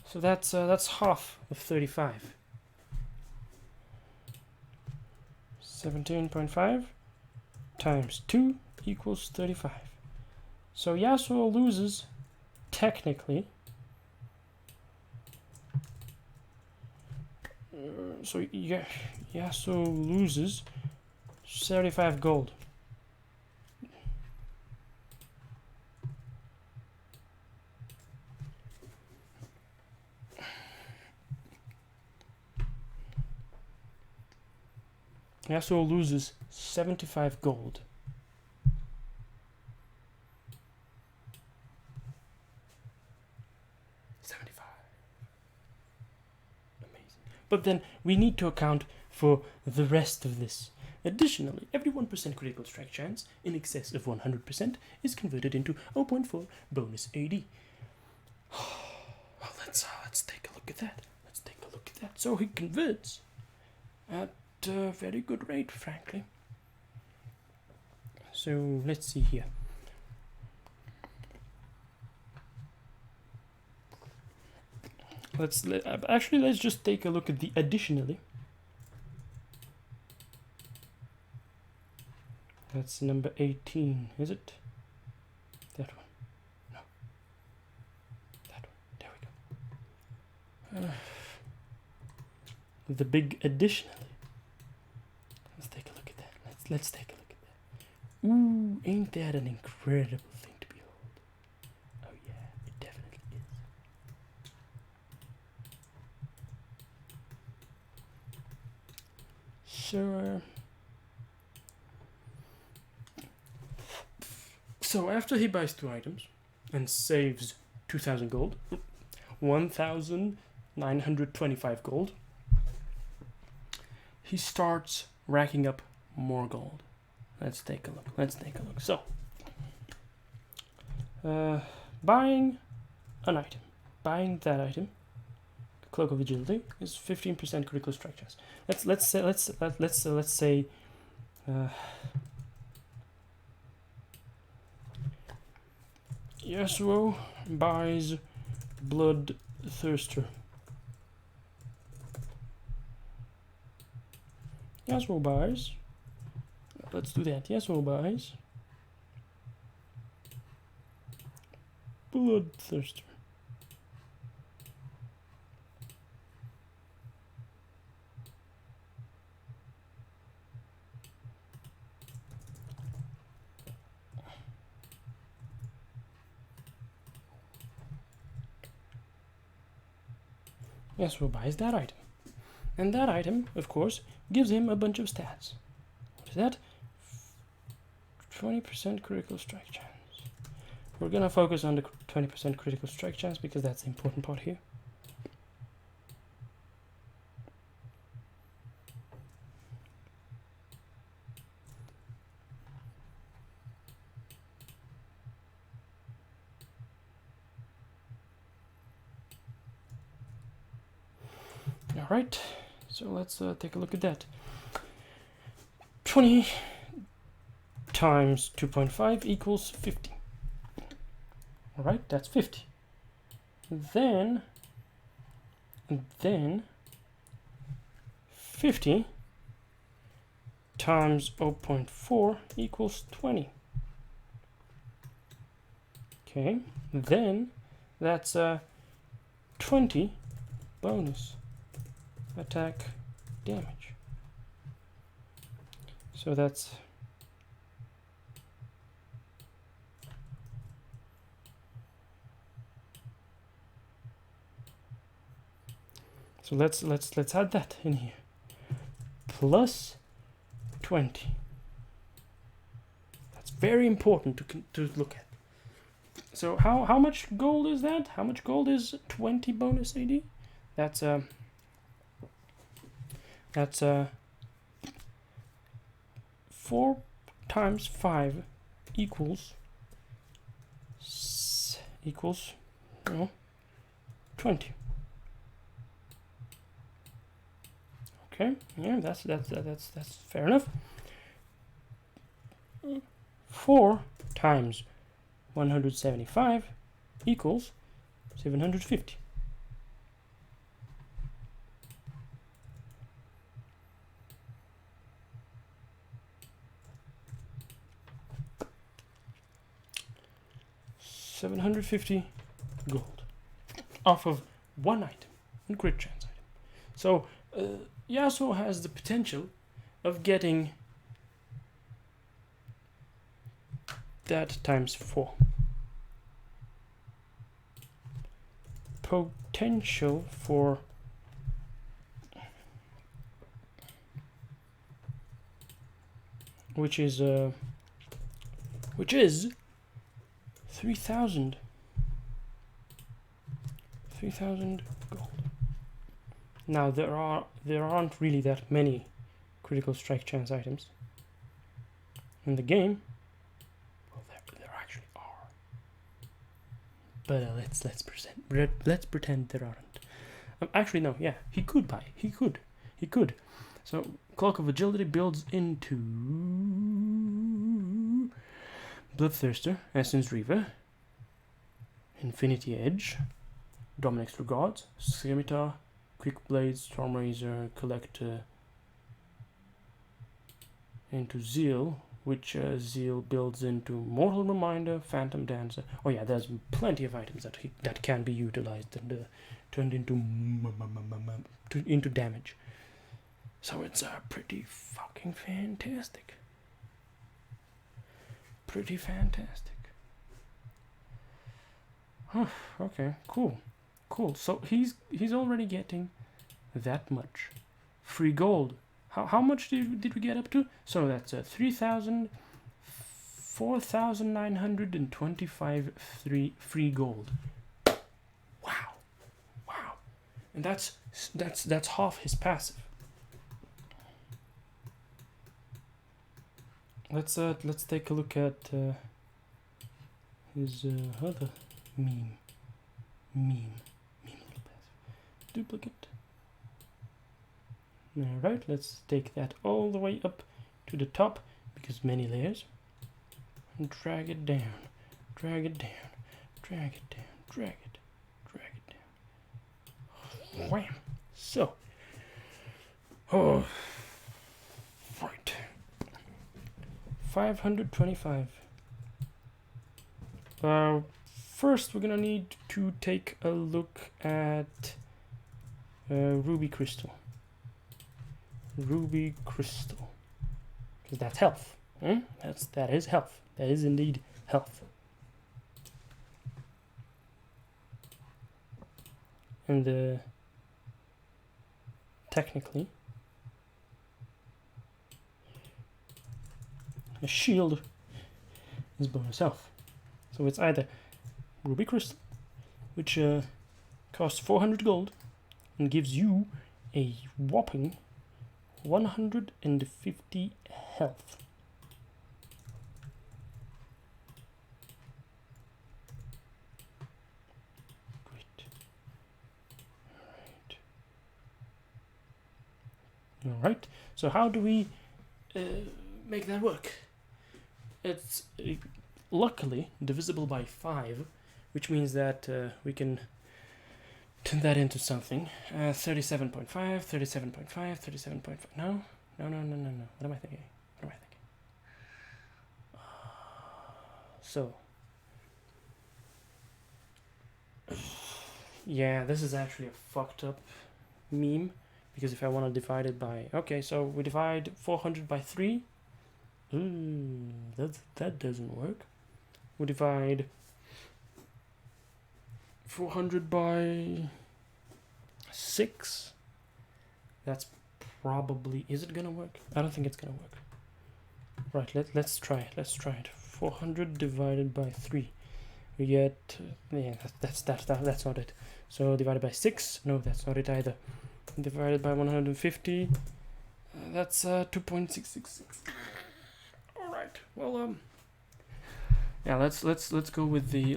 So that's half of 35. 17.5 times 2 equals 35. So Yasuo loses, technically, Yasuo loses 75 gold. Yasuo loses 75 gold. Amazing. But then we need to account for the rest of this. Additionally, every 1% critical strike chance in excess of 100% is converted into 0.4 bonus AD. Well, let's take a look at that. Let's take a look at that. So he converts at a very good rate, frankly. So let's see here. Let's just take a look at the additionally. That's number 18, is it? That one. No. That one. There we go. The big additionally. Let's take a look at that. Let's take a look at that. Ooh, ain't that an incredible thing to behold? Oh yeah, it definitely is. So after he buys 2 items and saves 2,000 gold, 1,925 gold, he starts racking up more gold. Let's take a look. So, buying an item, buying that item, Cloak of Agility, is 15% critical strike chance. Let's say. Yasuo buys Bloodthirster. Yasuo buys. Let's do that. Yasuo buys Bloodthirster. Yasuo buys that item. And that item, of course, gives him a bunch of stats. What is that? 20% critical strike chance. We're gonna focus on the 20% critical strike chance because that's the important part here. Alright, so let's take a look at that. 20 times 2.5 equals 50. Alright, that's 50. Then 50 times 0.4 equals 20. Okay, then that's 20 bonus attack damage. So that's let's add that in here. Plus 20. That's very important to look at. So how much gold is that? How much gold is 20 bonus AD? That's 4 times 5 equals 20. Okay, yeah, that's fair enough. 4 times 175 equals 750. $750 gold off of one item, one crit chance item. So Yasuo has the potential of getting that times 4. Potential for which is 3,000 gold. Now there aren't really that many critical strike chance items in the game. Well, there actually are, but let's pretend there aren't. Actually, no. Yeah, he could buy. He could. So, Cloak of Agility builds into Bloodthirster, Essence Reaver, Infinity Edge, Dominix for Gods, Scimitar, Quick Blade, Storm Razor, Collector, into Zeal, which Zeal builds into Mortal Reminder, Phantom Dancer. Oh yeah, there's plenty of items that can be utilized and turned into damage. So it's pretty fucking fantastic. Pretty fantastic. Okay, cool. So he's already getting that much free gold. How much did we get up to? So that's 4,925 free gold. Wow, and that's half his passive. Let's take a look at his other meme little passive. Duplicate. Alright, let's take that all the way up to the top, because many layers, and drag it down. Wham! So, right, 525. First we're gonna need to take a look at Ruby Crystal, because that's health. That is health. That is indeed health. And technically, a shield is bonus health. So it's either Ruby Crystal, which costs 400 gold and gives you a whopping 150 health. Great. Alright. So how do we make that work? It's luckily divisible by 5, which means that we can turn that into something. 37.5, 37.5. No. What am I thinking? So, yeah, this is actually a fucked up meme, because if I want to divide it by, okay, so we divide 400 by 3. That doesn't work. We divide 400 by 6. That's probably, is it gonna work? I don't think it's gonna work. Right, let's try it. 400 divided by 3. We get, yeah, that's not it. So divided by 6, no, that's not it either. Divided by 150, that's 2.666. All right. Well, yeah, let's go with the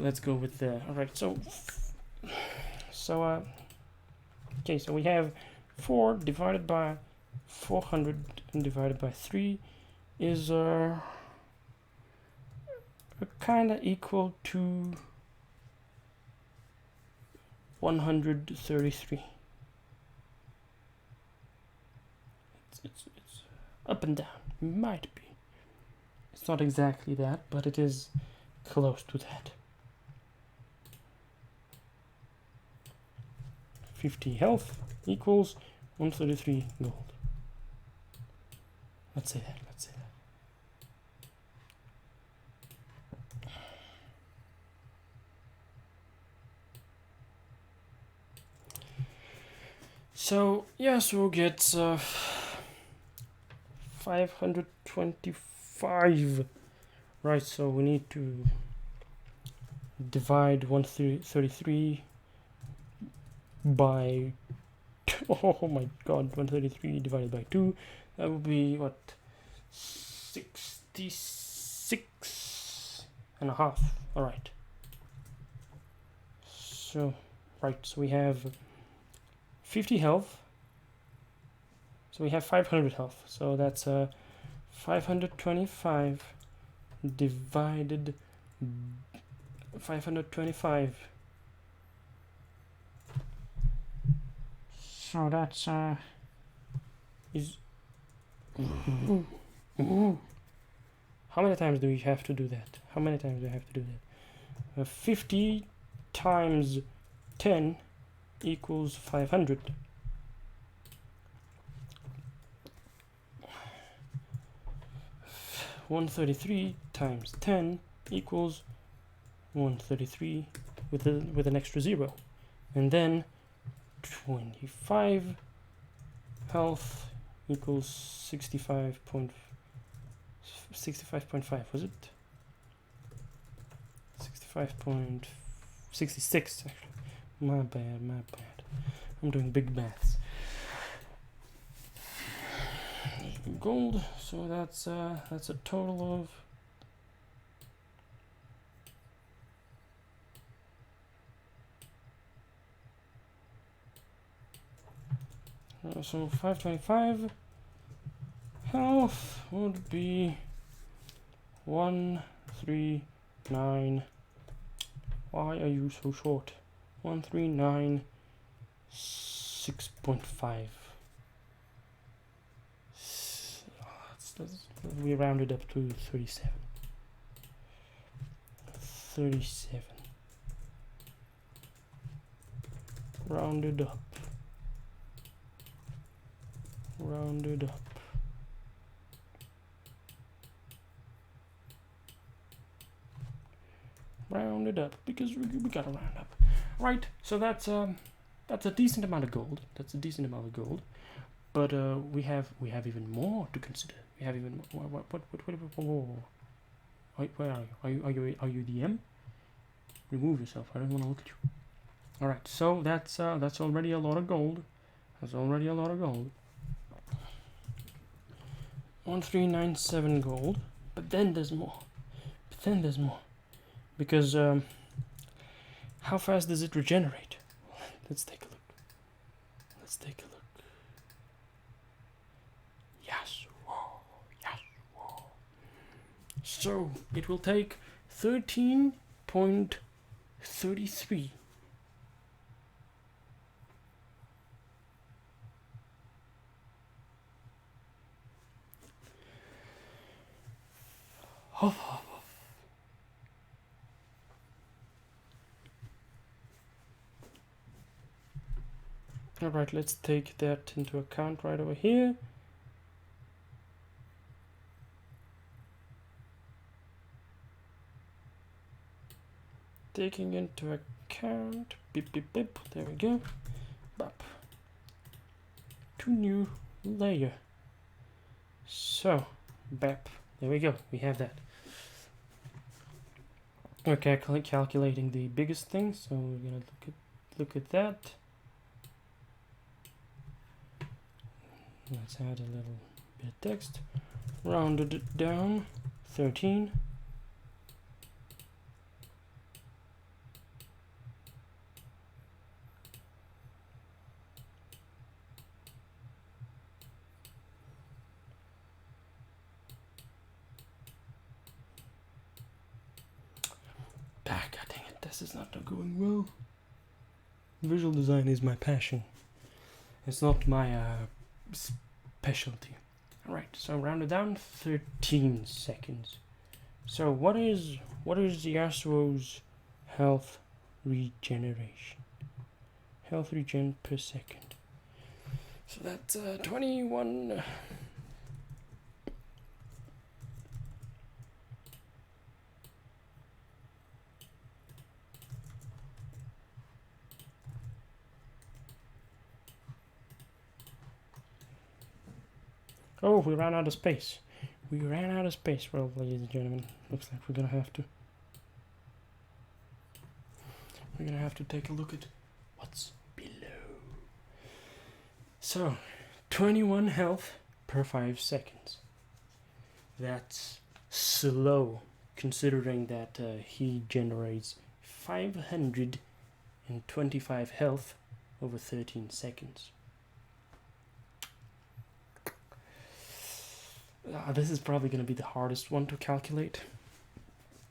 all right. So okay, so we have 4 divided by 400 and divided by 3 is kind of equal to 133. It's up and down. Might be. It's not exactly that, but it is close to that. 50 health equals 133 gold. Let's say that. So yeah, so we'll get 525. Right, so we need to divide 133 by Oh my god, 133 divided by 2. That would be what? 66 and a half. Alright. So, right, so we have 50 health. So we have 500 health. So that's 525 divided 525. So that's is how many times do we have to do that? How many times do we have to do that? 50 times 10 equals 500. One 33 times 10 equals 133 with an extra 0, and then 25 health equals 65.5, was it? 65.66 actually. My bad. I'm doing big maths. Gold, so that's a total of so 525 health would be 139. Why are you so short? 139 6.5. We rounded up to 37. 37. Rounded up. Rounded up. Rounded up because we gotta round up. Right, so that's a decent amount of gold. That's a decent amount of gold. But we have even more to consider. We have even more. What? Wait, where are you? Are you the M? Remove yourself. I don't want to look at you. All right. So that's already a lot of gold. That's already a lot of gold. 1397 gold. But then there's more. Because how fast does it regenerate? Let's take a look. So it will take 13.33. Alright, let's take that into account right over here. Taking into account, beep beep beep, there we go, bop, to new layer. So, bap, there we go, we have that. We're calculating the biggest thing, so we're gonna look at that. Let's add a little bit of text. Rounded it down, 13. God dang it, this is not going well. Visual design is my passion. It's not my specialty. Alright, so rounded down 13 seconds. So what is Yasuo's health regeneration? Health regen per second. So that's 21. Oh, we ran out of space. Well, ladies and gentlemen, looks like we're gonna have to take a look at what's below. So, 21 health per 5 seconds. That's slow, considering that he generates 525 health over 13 seconds. This is probably going to be the hardest one to calculate,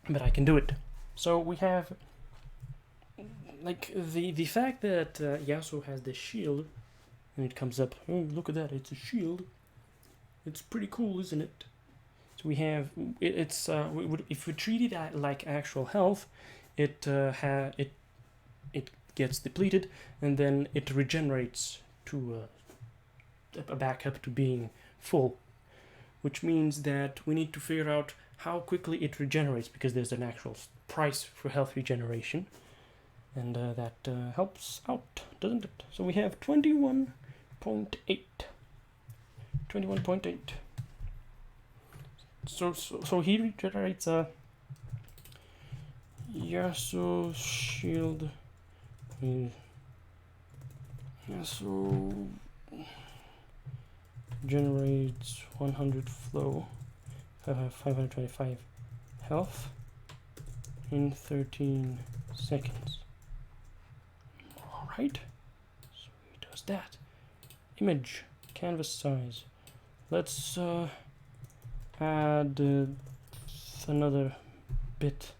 but I can do it. So we have, like, the fact that Yasuo has this shield, and it comes up, oh, look at that, it's a shield. It's pretty cool, isn't it? So we have, if we treat it like actual health, it gets depleted, and then it regenerates to back up to being full. Which means that we need to figure out how quickly it regenerates, because there's an actual price for health regeneration, and that helps out, doesn't it? So we have 21.8. 21.8. So he regenerates a Yasuo shield. Yasuo generates 100 flow, 525 health in 13 seconds. Alright, so he does that. Image, canvas size. Let's add another bit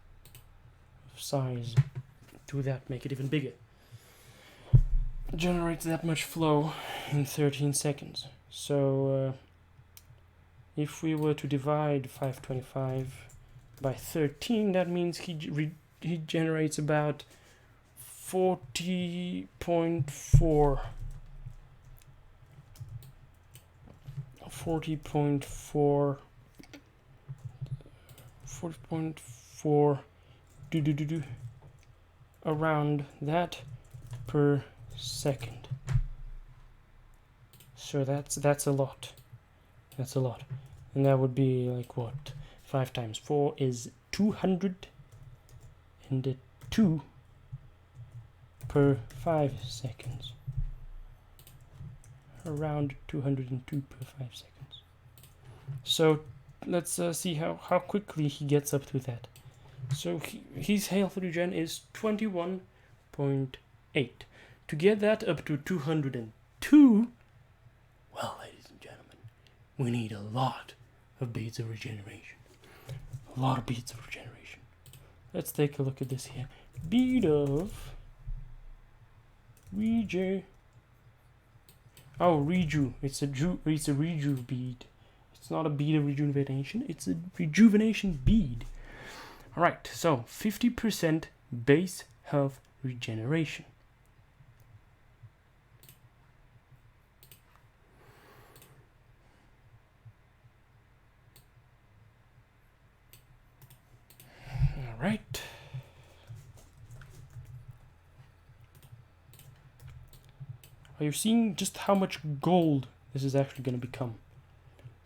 of size to that, make it even bigger. Generates that much flow in 13 seconds. So if we were to divide 525 by 13, that means he generates about 40.4 around that per second. So that's a lot. That's a lot. And that would be like what? 5 times 4 is 200, and 2 per 5 seconds. Around 202 per 5 seconds. So let's see how quickly he gets up to that. So his health regen is 21.8. To get that up to 202, well, ladies and gentlemen, we need a lot of beads of regeneration. A lot of beads of regeneration. Let's take a look at this here. Bead of reju. Oh, reju. It's a reju bead. It's not a bead of rejuvenation. It's a rejuvenation bead. All right. So 50% base health regeneration. Right. Are you seeing just how much gold this is actually going to become?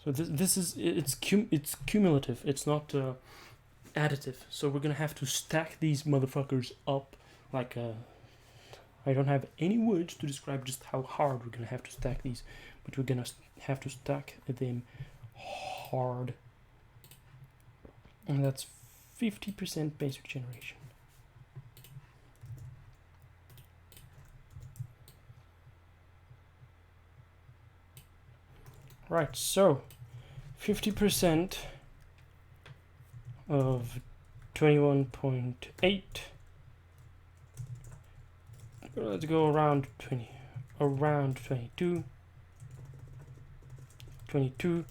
So it's cumulative. It's not additive. So we're going to have to stack these motherfuckers up like I don't have any words to describe just how hard we're going to have to stack these, but we're going to have to stack them hard. And that's 50% base regeneration. Right, so 50% of 21.8. Let's go around 22. 22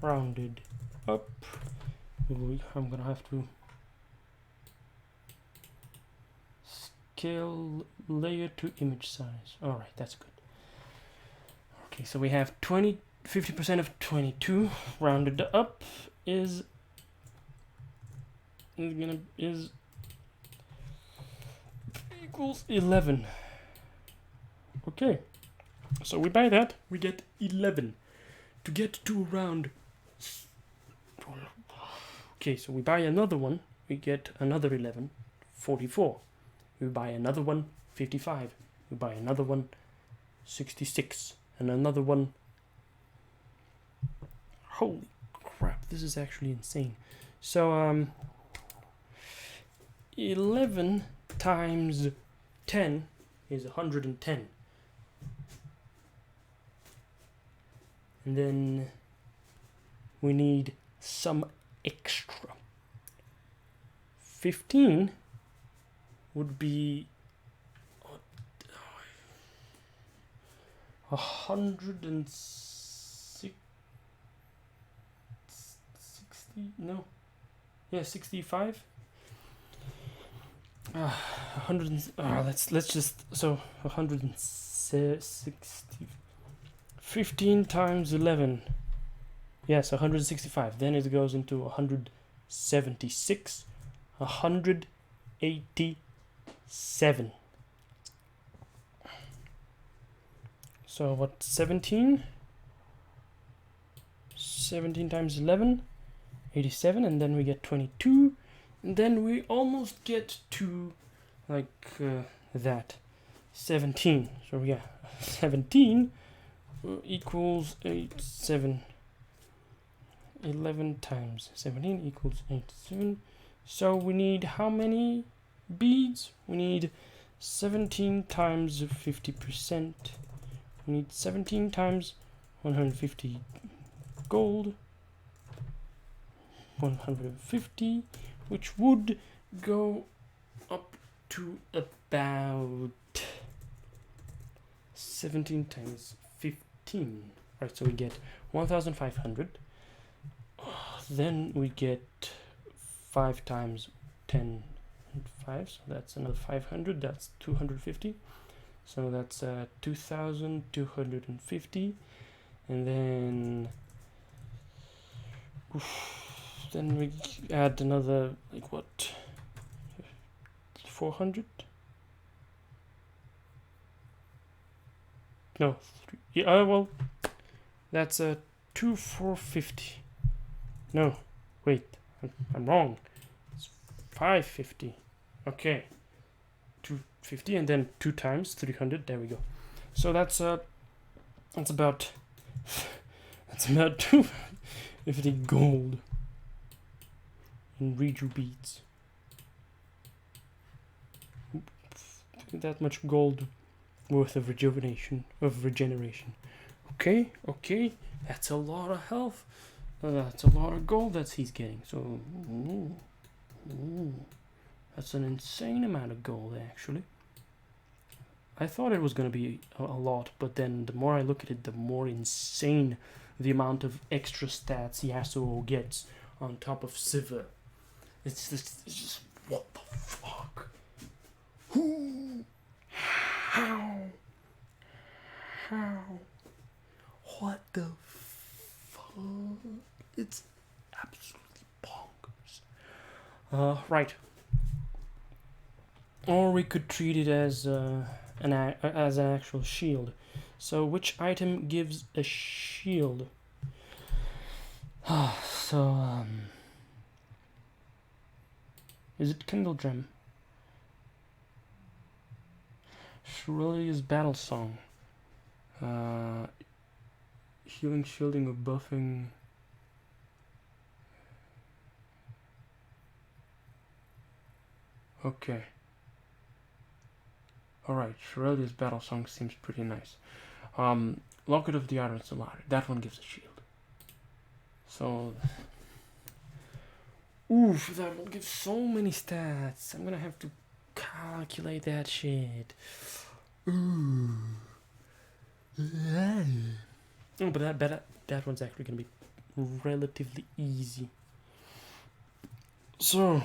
rounded up. I'm gonna have to scale layer to image size. Alright, that's good. Okay, so we have 50% of 22 rounded up is equals 11. Okay, so we buy that, we get 11 to get to around. Okay, so we buy another one, we get another 11, 44. We buy another one, 55. We buy another one, 66. and another one. Holy crap, this is actually insane. So 11 times 10 is 110. And then we need some extra. 15 would be 160. No, yeah, 65. 100. Let's just, so 160. 15 times 11. Yes, 165. Then it goes into 176. 187. So what, 17? 17 times 11, 87, and then we get 22, and then we almost get to like that, 17. So yeah, 17 equals 87. 11 times 17 equals 87. So we need how many beads? We need 17 times 50%. We need 17 times 150 gold. 150, which would go up to about 17 times 15. Right, so we get 1,500. Then we get 5 times 10 and 5, so that's another 500, that's 250. So that's 2,250. And then we add another, like what, 400? No, yeah, well, that's 2,450. No, wait, I'm wrong. It's 550. Okay, 250, and then 2 times 300. There we go. So that's about 250 gold in Reju beads. That much gold worth of regeneration. Okay, that's a lot of health. That's a lot of gold that he's getting. So, that's an insane amount of gold, actually. I thought it was going to be a lot, but then the more I look at it, the more insane the amount of extra stats Yasuo gets on top of Sivir. It's just what the fuck? Who? How? What the fuck? It's absolutely bonkers. Right. Or we could treat it as an actual shield. So which item gives a shield? So is it Kindle Gem? Shirley's Battle Song. Healing, shielding, or buffing. Okay. Alright, Shirley's Battle Song seems pretty nice. Locket of the Iron Solar. That one gives a shield. So, oof, that will give so many stats. I'm gonna have to calculate that shit. Ooh. Oh, but that one's actually gonna be relatively easy. So,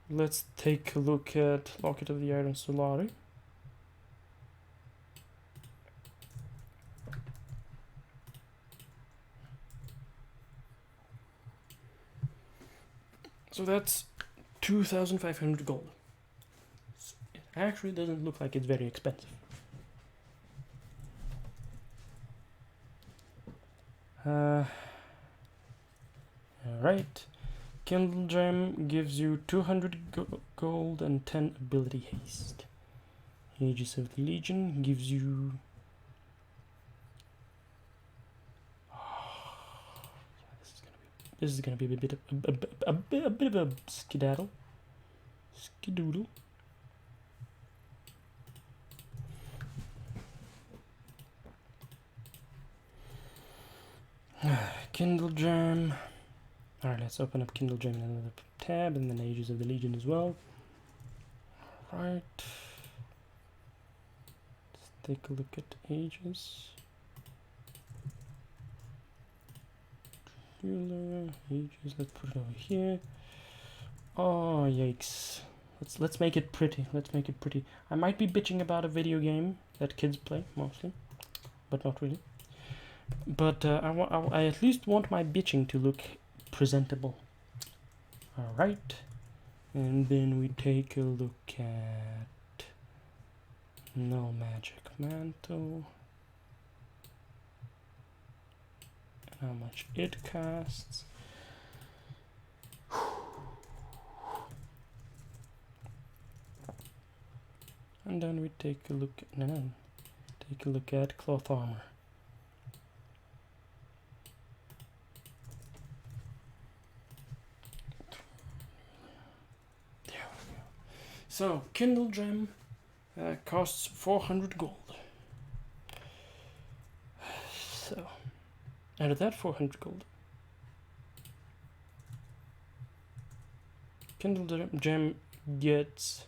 let's take a look at Locket of the Iron Solari. So that's 2,500 gold. It actually doesn't look like it's very expensive. Alright. Kindle Gem gives you 200 gold and 10 ability haste. Aegis of the Legion gives you This is gonna be a bit of a skedaddle. Skedoodle. Kindle Gem. Alright, let's open up Kindle Gem in another tab, and then Ages of the Legion as well. Alright. Let's take a look at Ages. Ages, let's put it over here. Oh, yikes. Let's make it pretty. Let's make it pretty. I might be bitching about a video game that kids play, mostly. But not really. But I at least want my bitching to look presentable. Alright. And then we take a look at No Magic Mantle. How much it costs. And then we take a look at Cloth Armor. There we go. So Kindle Gem costs 400 gold. So out of that 400 gold, Kindle Gem gets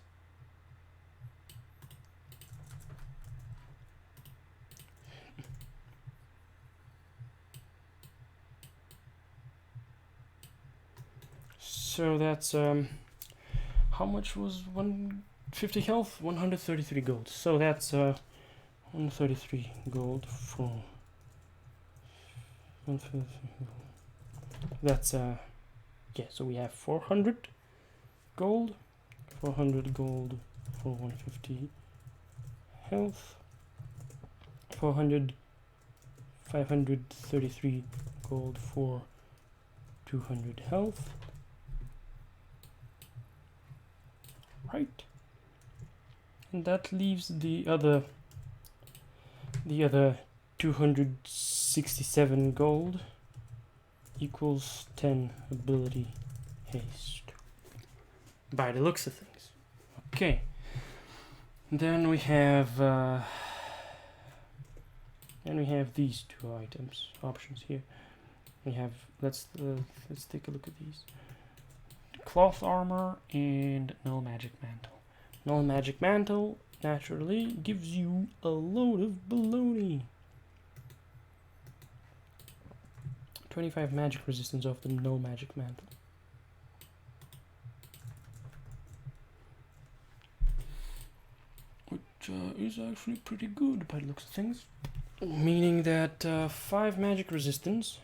so that's how much was 150 health? 133 gold. So that's 133 gold for 133 gold. That's yeah, so we have 400 gold, 400 gold for 150 health, 533 gold for 200 health. Right, and that leaves the other 267 gold equals 10 ability haste by the looks of things. Okay, then we have these two options here. We have let's take a look at these. Cloth Armor and No Magic Mantle. No Magic Mantle naturally gives you a load of baloney. 25 magic resistance off the No Magic Mantle. Which is actually pretty good by the looks of things. Meaning that 5 magic resistance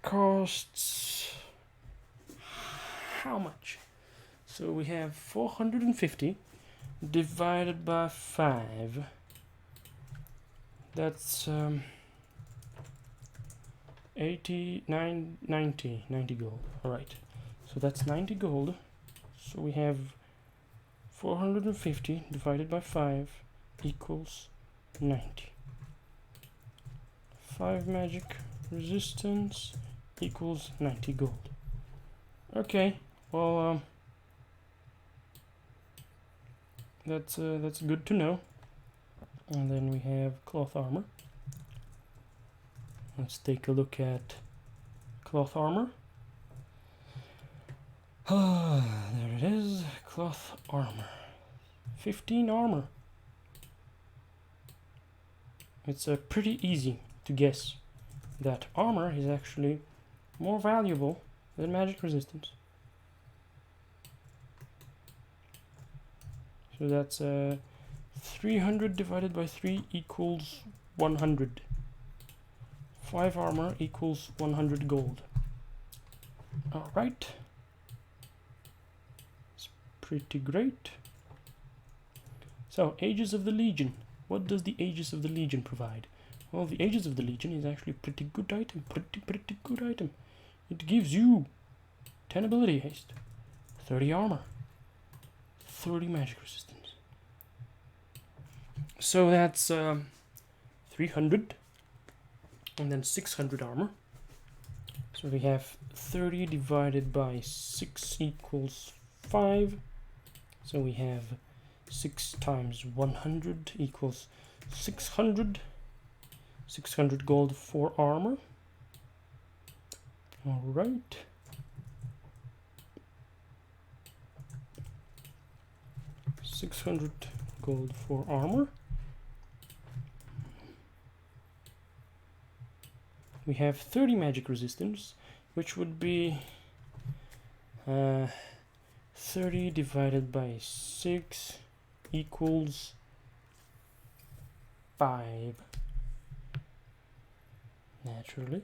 costs how much? So we have 450 divided by 5. That's 90 gold. Alright, so that's 90 gold. So we have 450 divided by 5 equals 90. 5 magic resistance equals 90 gold. Okay, well that's good to know. And then we have Cloth Armor. Let's take a look at Cloth Armor. There it is, Cloth Armor. 15 armor. It's pretty easy to guess that armor is actually more valuable than magic resistance. So that's 300 divided by 3 equals 100. 5 armor equals 100 gold. Alright. It's pretty great. So, Ages of the Legion. What does the Ages of the Legion provide? Well, the Ages of the Legion is actually a pretty good item. Pretty good item. It gives you 10 ability haste, 30 armor, 30 magic resistance. So that's 300 and then 600 armor. So we have 30 divided by 6 equals 5. So we have 6 times 100 equals 600. 600 gold for armor. Alright. $600 gold for armor. We have 30 magic resistance, which would be 30 divided by 6 equals 5. Naturally.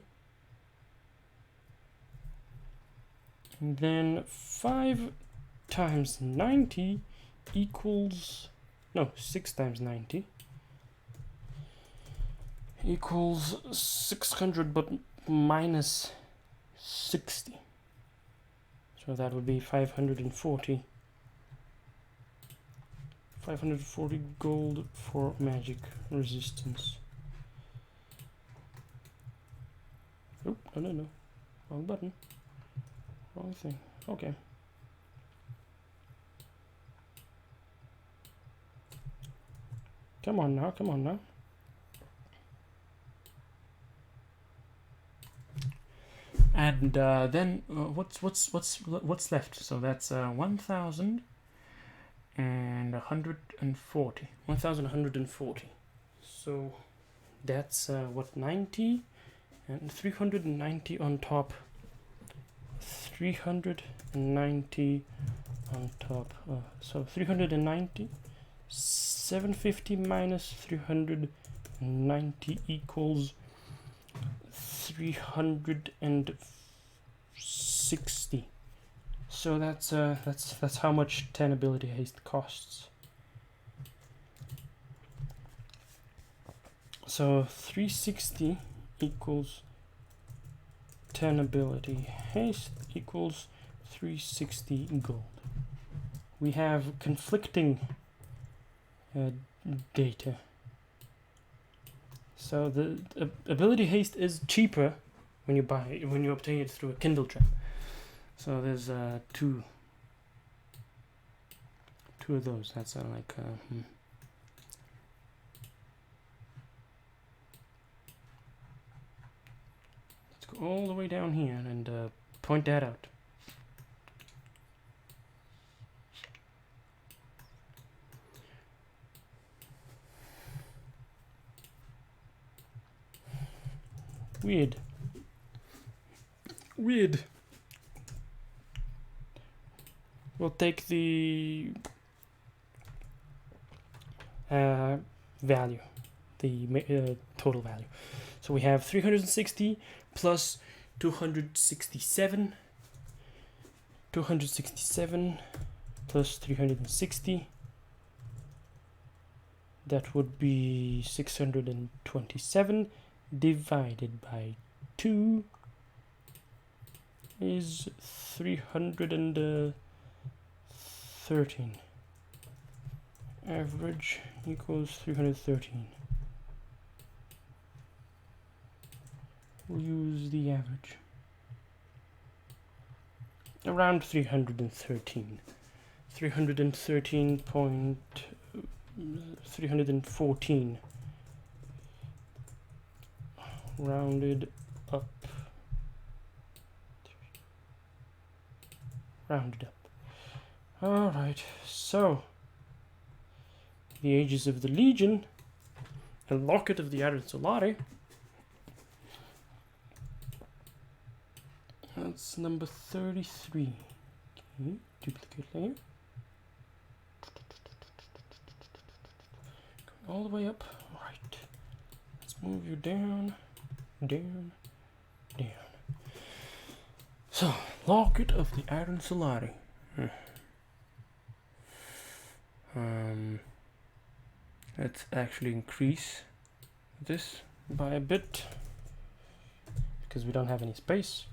And then 5 times 90 equals, no, 6 times 90 equals 600, but minus 60. So that would be 540. 540 gold for magic resistance. Oh, no. Wrong button. Wrong thing. Okay. Come on now. And then what's left? So that's 1,140. 1,140. So that's what, 90 and 390 on top. 390 on top. So 390. 750 minus 390 equals 360. So that's how much 10 ability haste costs. So 360 equals 10 ability haste equals 360 gold. We have conflicting data. So the ability haste is cheaper when you obtain it through a Kindle trap. So there's two of those. That's like let's go all the way down here and point that out. Weird. We'll take the value, the total value. So we have 360 plus 267. 267 plus 360. That would be 627 divided by 2 is 313. Average equals 313. We'll use the average. Around 313. 314. Rounded up. Alright, so the Ages of the Legion, a Locket of the Iron Solari. That's number 33. Okay, duplicate layer. Going all the way up. Right. Let's move you down. So, Locket of the Iron Solari. Let's actually increase this by a bit because we don't have any space,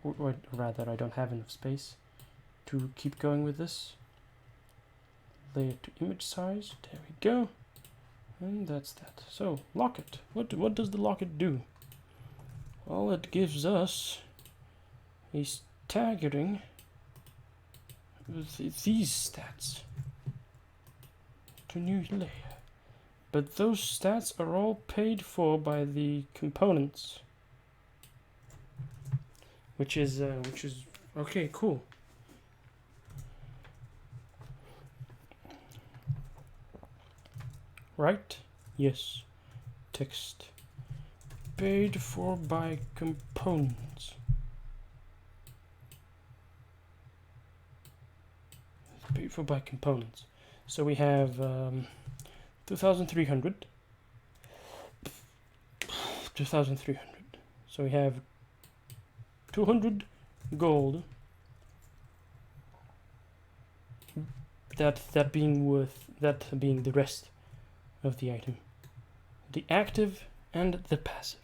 or rather I don't have enough space to keep going with this. Layer to image size, there we go. And that's that. So, locket. What does the locket do? Well, it gives us a staggering these stats to new layer. But those stats are all paid for by the components. Which is okay, cool. Right? Yes. Text. Paid for by components. Paid for by components. So we have 2,300. 2,300. So we have 200 gold. That being the rest of the item, the active and the passive.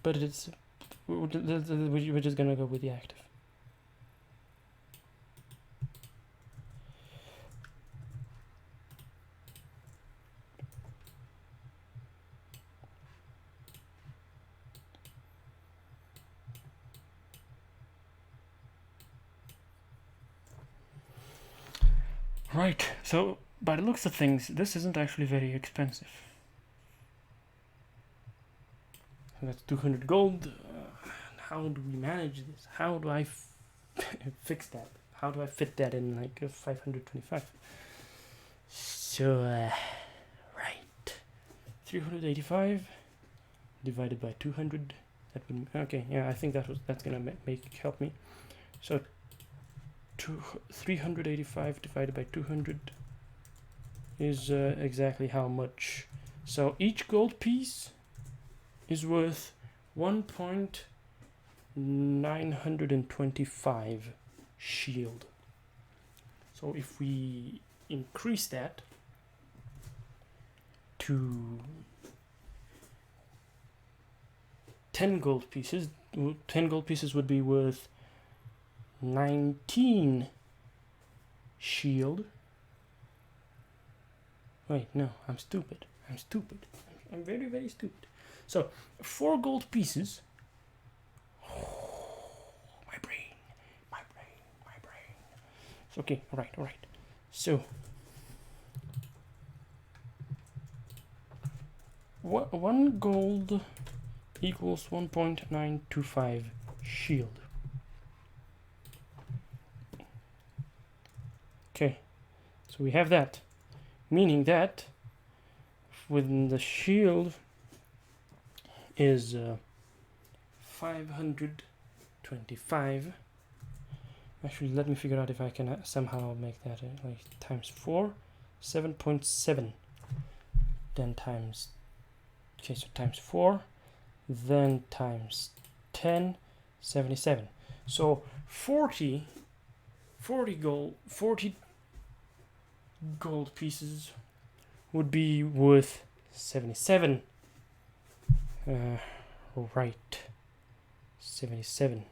But we're just gonna go with the active. Right, so by the looks of things, this isn't actually very expensive. So that's 200 gold. How do we manage this? How do I fix that? How do I fit that in like 525? So, right. 385 divided by 200. That would, okay, yeah, I think that's gonna help me. So 385 divided by 200 is exactly how much. So each gold piece is worth 1.925 shield. So if we increase that to 10 gold pieces, 10 gold pieces would be worth 19 shield. Wait, no, I'm stupid. I'm very, very stupid. So, 4 gold pieces. Oh, my brain. Okay, alright. So, 1 gold equals 1.925 shield. Okay, so we have that, meaning that within the shield is 525. Actually, let me figure out if I can somehow make that like times 4, 7.7. Then times, okay, so times 4, then times 10, 77. So 40 gold pieces would be worth 77. Right, 77.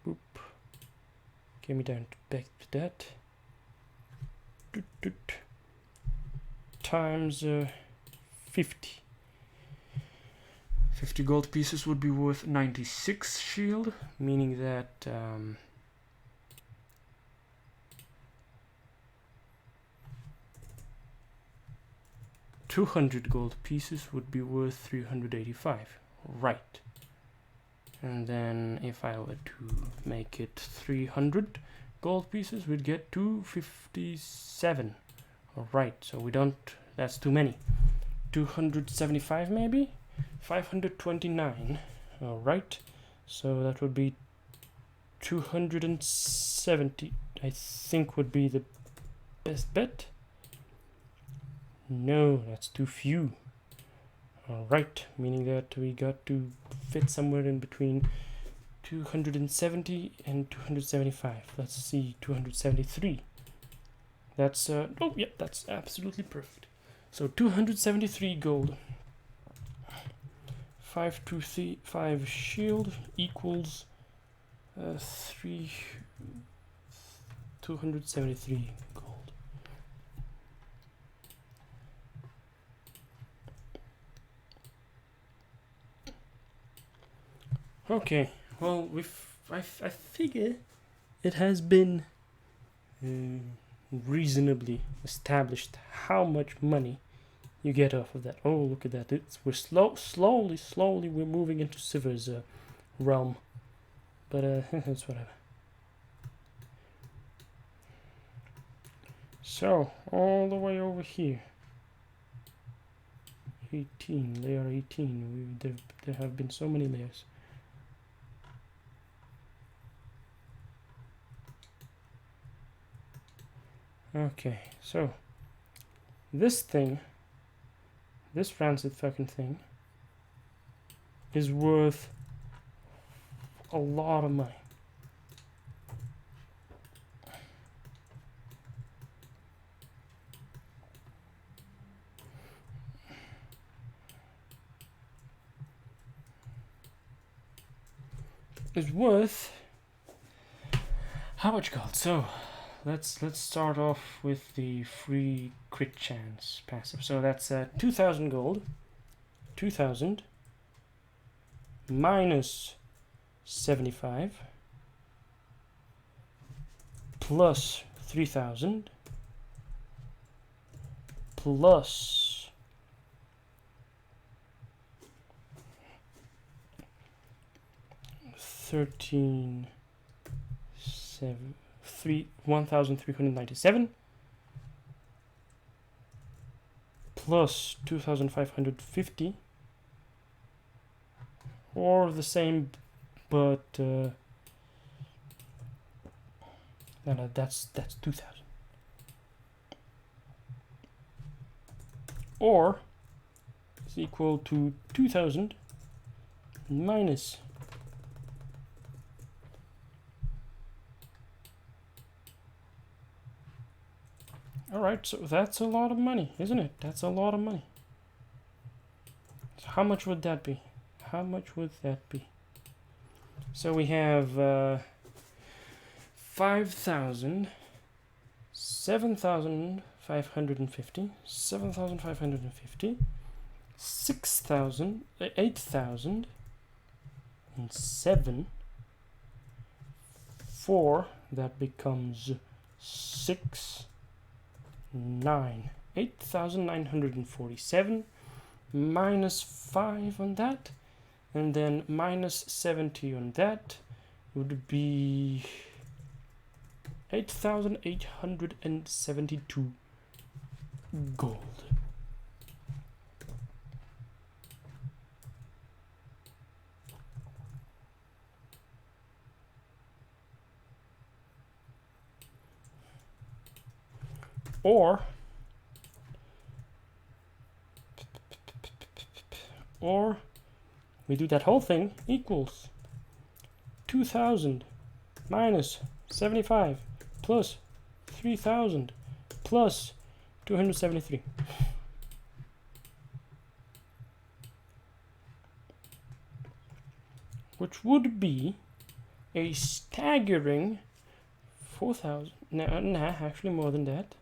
Boop. Get me down back to that. Times 50. 50 gold pieces would be worth 96 shield, meaning that 200 gold pieces would be worth 385. Right. And then if I were to make it 300 gold pieces, we'd get 257. Alright, so we don't, that's too many. 275 maybe? 529. Alright, so that would be 270, I think would be the best bet. No, that's too few. Alright, meaning that we got to fit somewhere in between 270 and 275. Let's see, 273. That's, oh, yep, that's absolutely perfect. So 273 gold. 525 shield equals 273 gold. Okay, well, I figure it has been reasonably established how much money you get off of that. Oh, look at that! We're slowly we're moving into Siver's realm, but it's whatever. So all the way over here, 18 layer 18. There have been so many layers. Okay, so this thing, this rancid fucking thing, is worth a lot of money. Is worth how much gold? So let's start off with the free crit chance passive. So that's 2,000 gold. 2,000 minus 75 plus 3,000 plus 1,397 plus 2,550, or the same, but no, that's 2,000, or is equal to 2,000 minus Alright, so that's a lot of money, isn't it? That's a lot of money. So how much would that be? How much would that be? So we have 5,000, 7,550, 7,550, 6,000, 8,000, and 7, 4, that becomes 6, 9, 8,947, minus 5 on that, and then minus 70 on that would be 8,872 gold. Or we do that whole thing equals 2,000 minus 75 plus 3,000 plus 273. Which would be a staggering 4,000. Nah, actually more than that.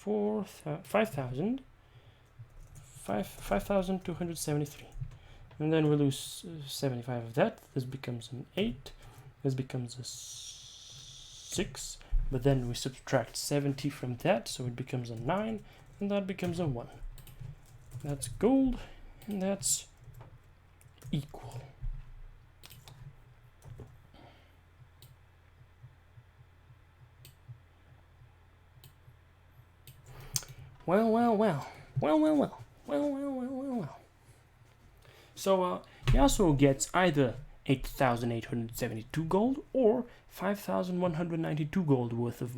5,000. 5,273, and then we lose 75 of that. This becomes an 8, this becomes a 6, but then we subtract 70 from that, so it becomes a 9, and that becomes a 1. That's gold, and that's equal. Well. So Yasuo gets either 8,872 gold or 5,192 gold worth of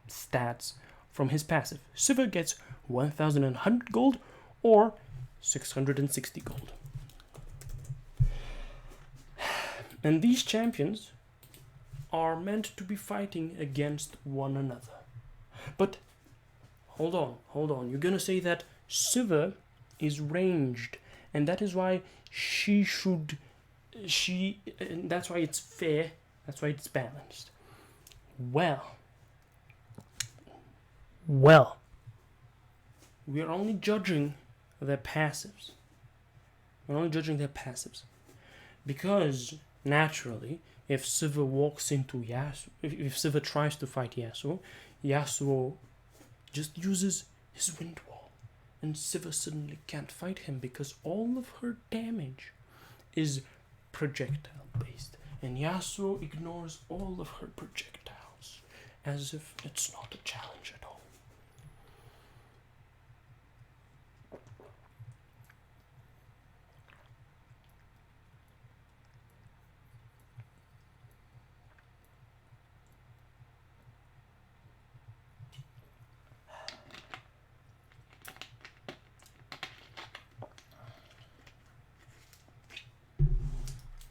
stats from his passive. Sivir gets 1,100 gold or 660 gold. And these champions are meant to be fighting against one another. But hold on. You're gonna say that Sivir is ranged, and that is why that's why it's fair, that's why it's balanced. Well, we are only judging their passives. We're only judging their passives. Because, naturally, if Sivir walks into Yasuo, if Sivir tries to fight Yasuo, Yasuo just uses his wind wall. And Sivir suddenly can't fight him because all of her damage is projectile based. And Yasuo ignores all of her projectiles as if it's not a challenge at all.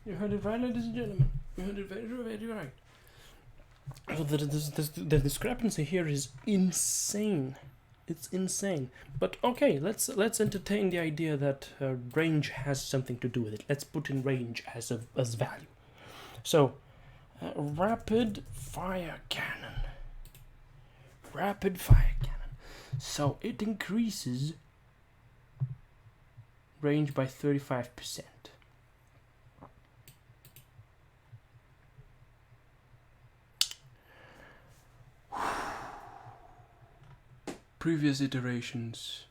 You heard it right, ladies and gentlemen. You heard it very, very right. So the discrepancy here is insane. It's insane. But okay, let's entertain the idea that range has something to do with it. Let's put in range as value. So, rapid fire cannon. Rapid fire cannon. So it increases range by 35%. Previous iterations.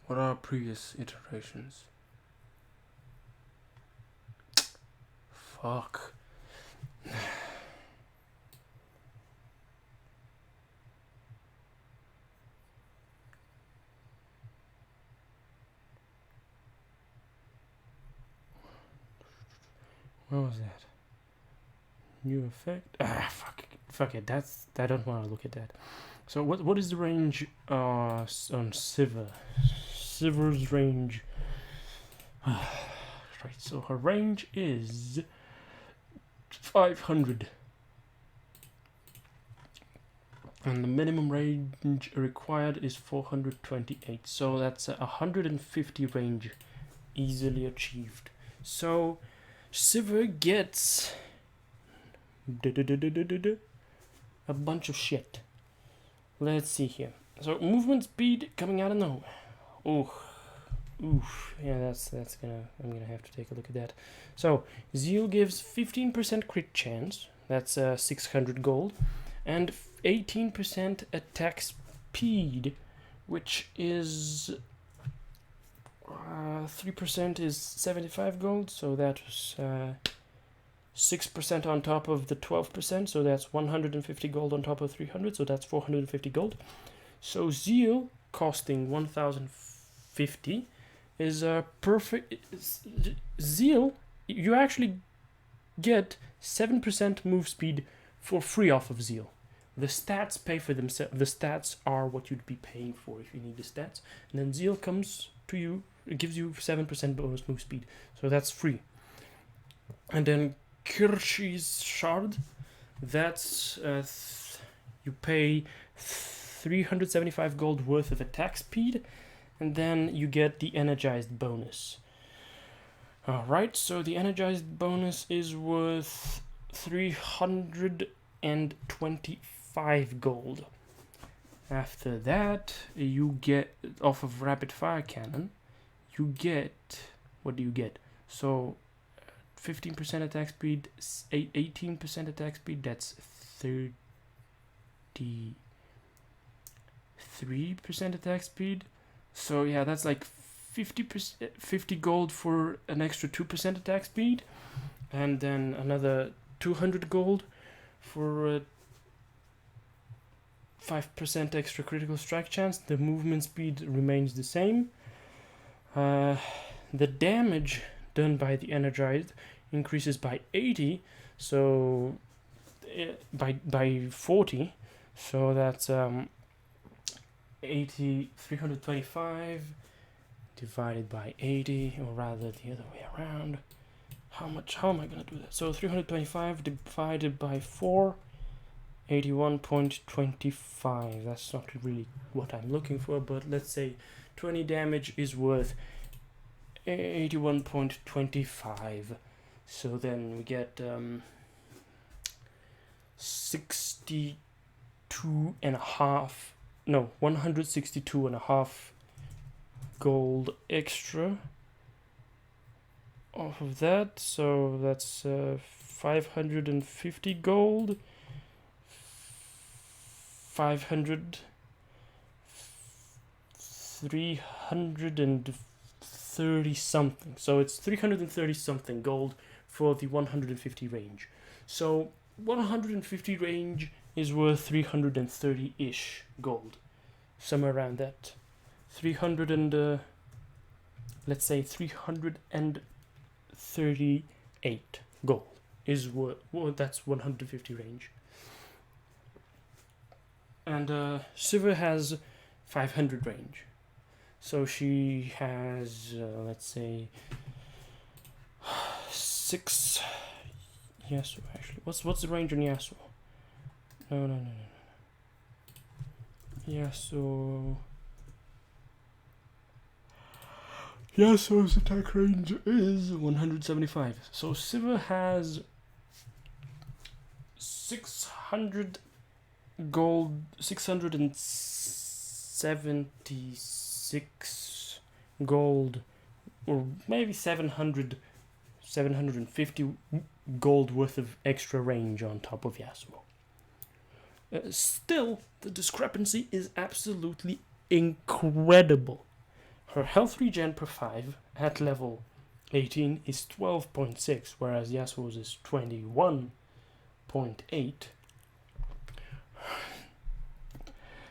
What are previous iterations? Fuck. What was that? New effect? Fuck it. I don't want to look at that. So what is the range on Sivir? Sivir's range. Right. So her range is 500, and the minimum range required is 428. So that's 150 range, easily achieved. So Sivir gets a bunch of shit. Let's see here. So movement speed coming out of nowhere. Oof. Yeah, I'm gonna have to take a look at that. So Zeal gives 15% crit chance. That's 600 gold, and 18% attack speed, which is 3% is 75 gold, so that's 6% on top of the 12%, so that's 150 gold on top of 300, so that's 450 gold. So Zeal, costing 1050, is a perfect... Zeal, you actually get 7% move speed for free off of Zeal. The stats pay for themselves. The stats are what you'd be paying for if you need the stats. And then Zeal comes to you, it gives you 7% bonus move speed, so that's free. And then Kirshi's Shard, that's you pay 375 gold worth of attack speed, and then you get the energized bonus. Alright, so the energized bonus is worth 325 gold. After that, you get, off of rapid fire cannon, you get, what do you get? So 15% attack speed, 18% attack speed, that's 33% attack speed. So yeah, that's like 50 gold for an extra 2% attack speed, and then another 200 gold for 5% extra critical strike chance. The movement speed remains the same. The damage done by the energized increases by 80, so by 40, so that's 325 divided by 80, or rather the other way around. How am I gonna do that? So 325 divided by 4, 81.25. That's not really what I'm looking for, but let's say 20 damage is worth 81.25. So then we get 162.5 gold extra off of that. So that's 550 gold. 500, 330 something. So it's 330 something gold for the 150 range. So 150 range is worth 330-ish gold. Somewhere around that. 300 and let's say 338 gold is worth, well, that's 150 range. And Siva has 500 range. So she has, let's say, 6. Yasuo, actually. What's the range on Yasuo? No. Yasuo's attack range is 175. So Siva has 600 gold, 676 gold, or maybe 750 gold worth of extra range on top of Yasuo. Still, the discrepancy is absolutely incredible. Her health regen per 5 at level 18 is 12.6, whereas Yasuo's is 21.8.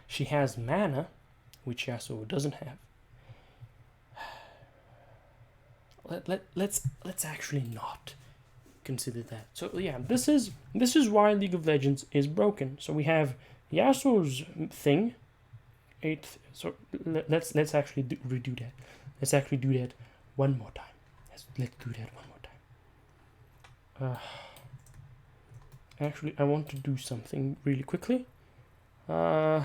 She has mana, which Yasuo doesn't have. Let's actually not consider that. So yeah, this is why League of Legends is broken. So we have Yasuo's thing. 8th. So let's actually redo that. Let's actually do that one more time. Let's do that one more time. Actually, I want to do something really quickly. Boop.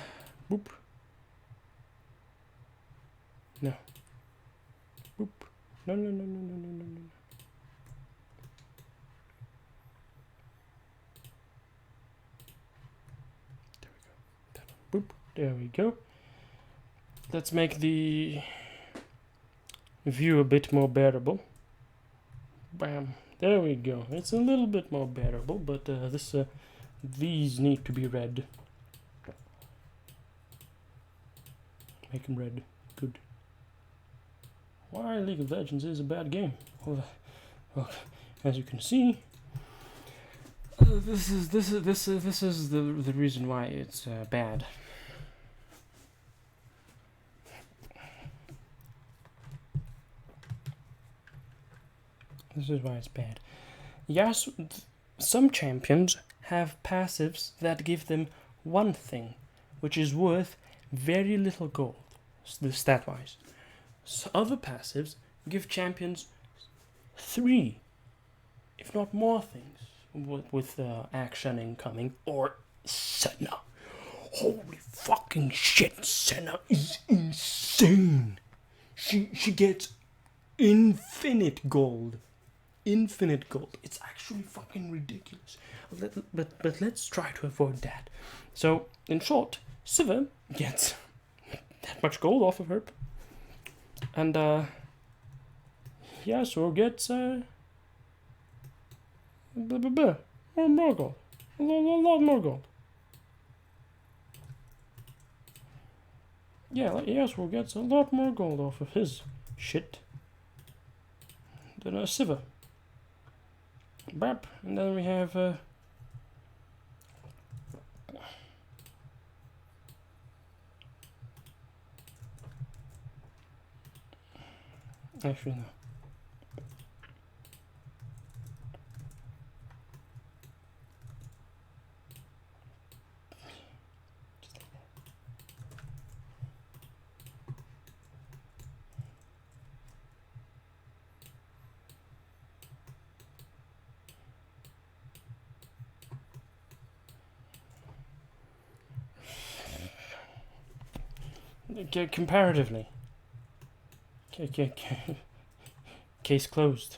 No. Boop. No. There we go. Boop. There we go. Let's make the view a bit more bearable. Bam. There we go. It's a little bit more bearable, but these need to be red. Make them red. Good. Why League of Legends is a bad game? Well, as you can see, this is the reason why it's bad. This is why it's bad. Yes, some champions have passives that give them one thing, which is worth very little gold, stat-wise. So other passives give champions 3, if not more things, with action incoming, or Senna. Holy fucking shit, Senna is insane. She gets infinite gold. It's actually fucking ridiculous. But let's try to avoid that. So, in short, Siva gets that much gold off of her. And, Yasuo gets, more gold. A lot more gold. Yeah, Yasuo gets a lot more gold off of his shit than Siva. Bap, and then we have actually no. Comparatively. Case closed.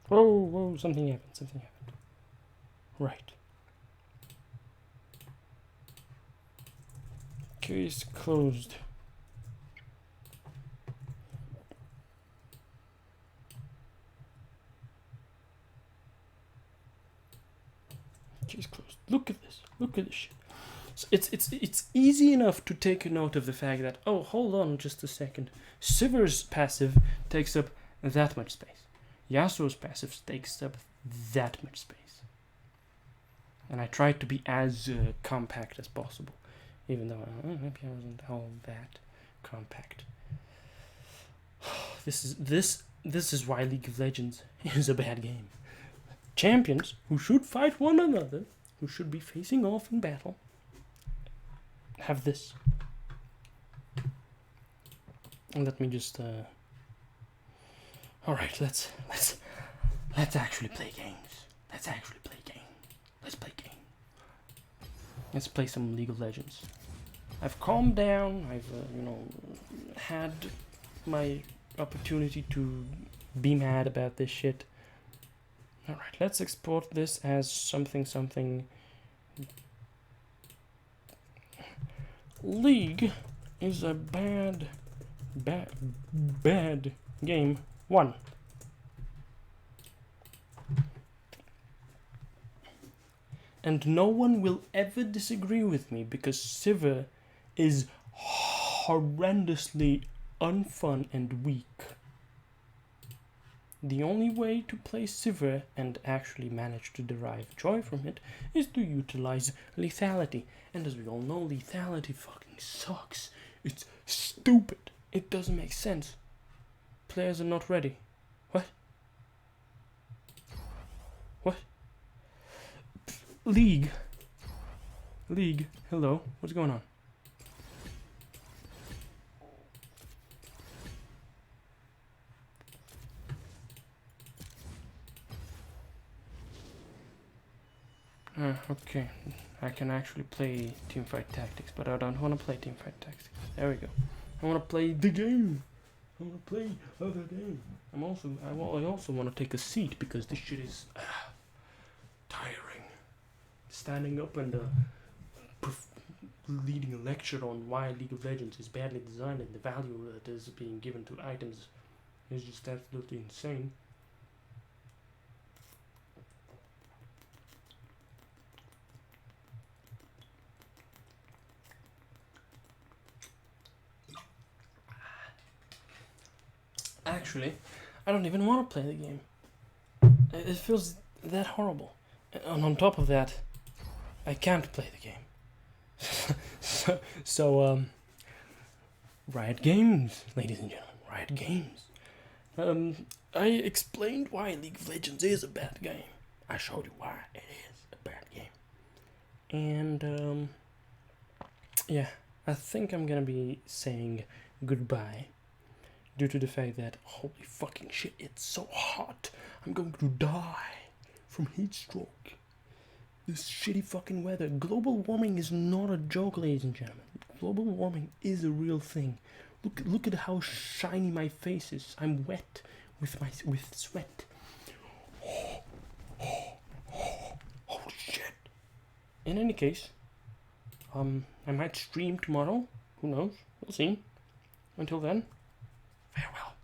Whoa, something happened. Right. Case closed. Case closed. Look at this. Look at this shit. So it's easy enough to take a note of the fact that, oh, hold on just a second. Sivir's passive takes up that much space. Yasuo's passive takes up that much space. And I tried to be as compact as possible, even though maybe I wasn't all that compact. This is why League of Legends is a bad game. Champions who should fight one another, who should be facing off in battle, have this. And let me just all right, let's actually play games. Let's play game. Let's play some League of Legends. I've calmed down. I've had my opportunity to be mad about this shit. All right, let's export this as something. League is a bad game. 1. And no one will ever disagree with me because Sivir is horrendously unfun and weak. The only way to play Sivir and actually manage to derive joy from it is to utilize lethality. And as we all know, lethality fucking sucks. It's stupid. It doesn't make sense. Players are not ready. What? League, hello, what's going on? Okay, I can actually play teamfight tactics, but I don't want to play teamfight tactics. There we go. I want to play the game. I want to play other game. I also want to take a seat because this shit is tiring. Standing up and leading a lecture on why League of Legends is badly designed and the value that is being given to items is just absolutely insane. Actually, I don't even want to play the game. It feels that horrible. And on top of that, I can't play the game. so, Riot Games, ladies and gentlemen, Riot Games. I explained why League of Legends is a bad game. I showed you why it is a bad game. And, yeah, I think I'm gonna be saying goodbye due to the fact that, holy fucking shit, it's so hot. I'm going to die from heat stroke. This shitty fucking weather. Global warming is not a joke, ladies and gentlemen. Global warming is a real thing. Look at how shiny my face is. I'm wet with sweat. Holy shit. In any case, I might stream tomorrow. Who knows? We'll see. Until then, farewell.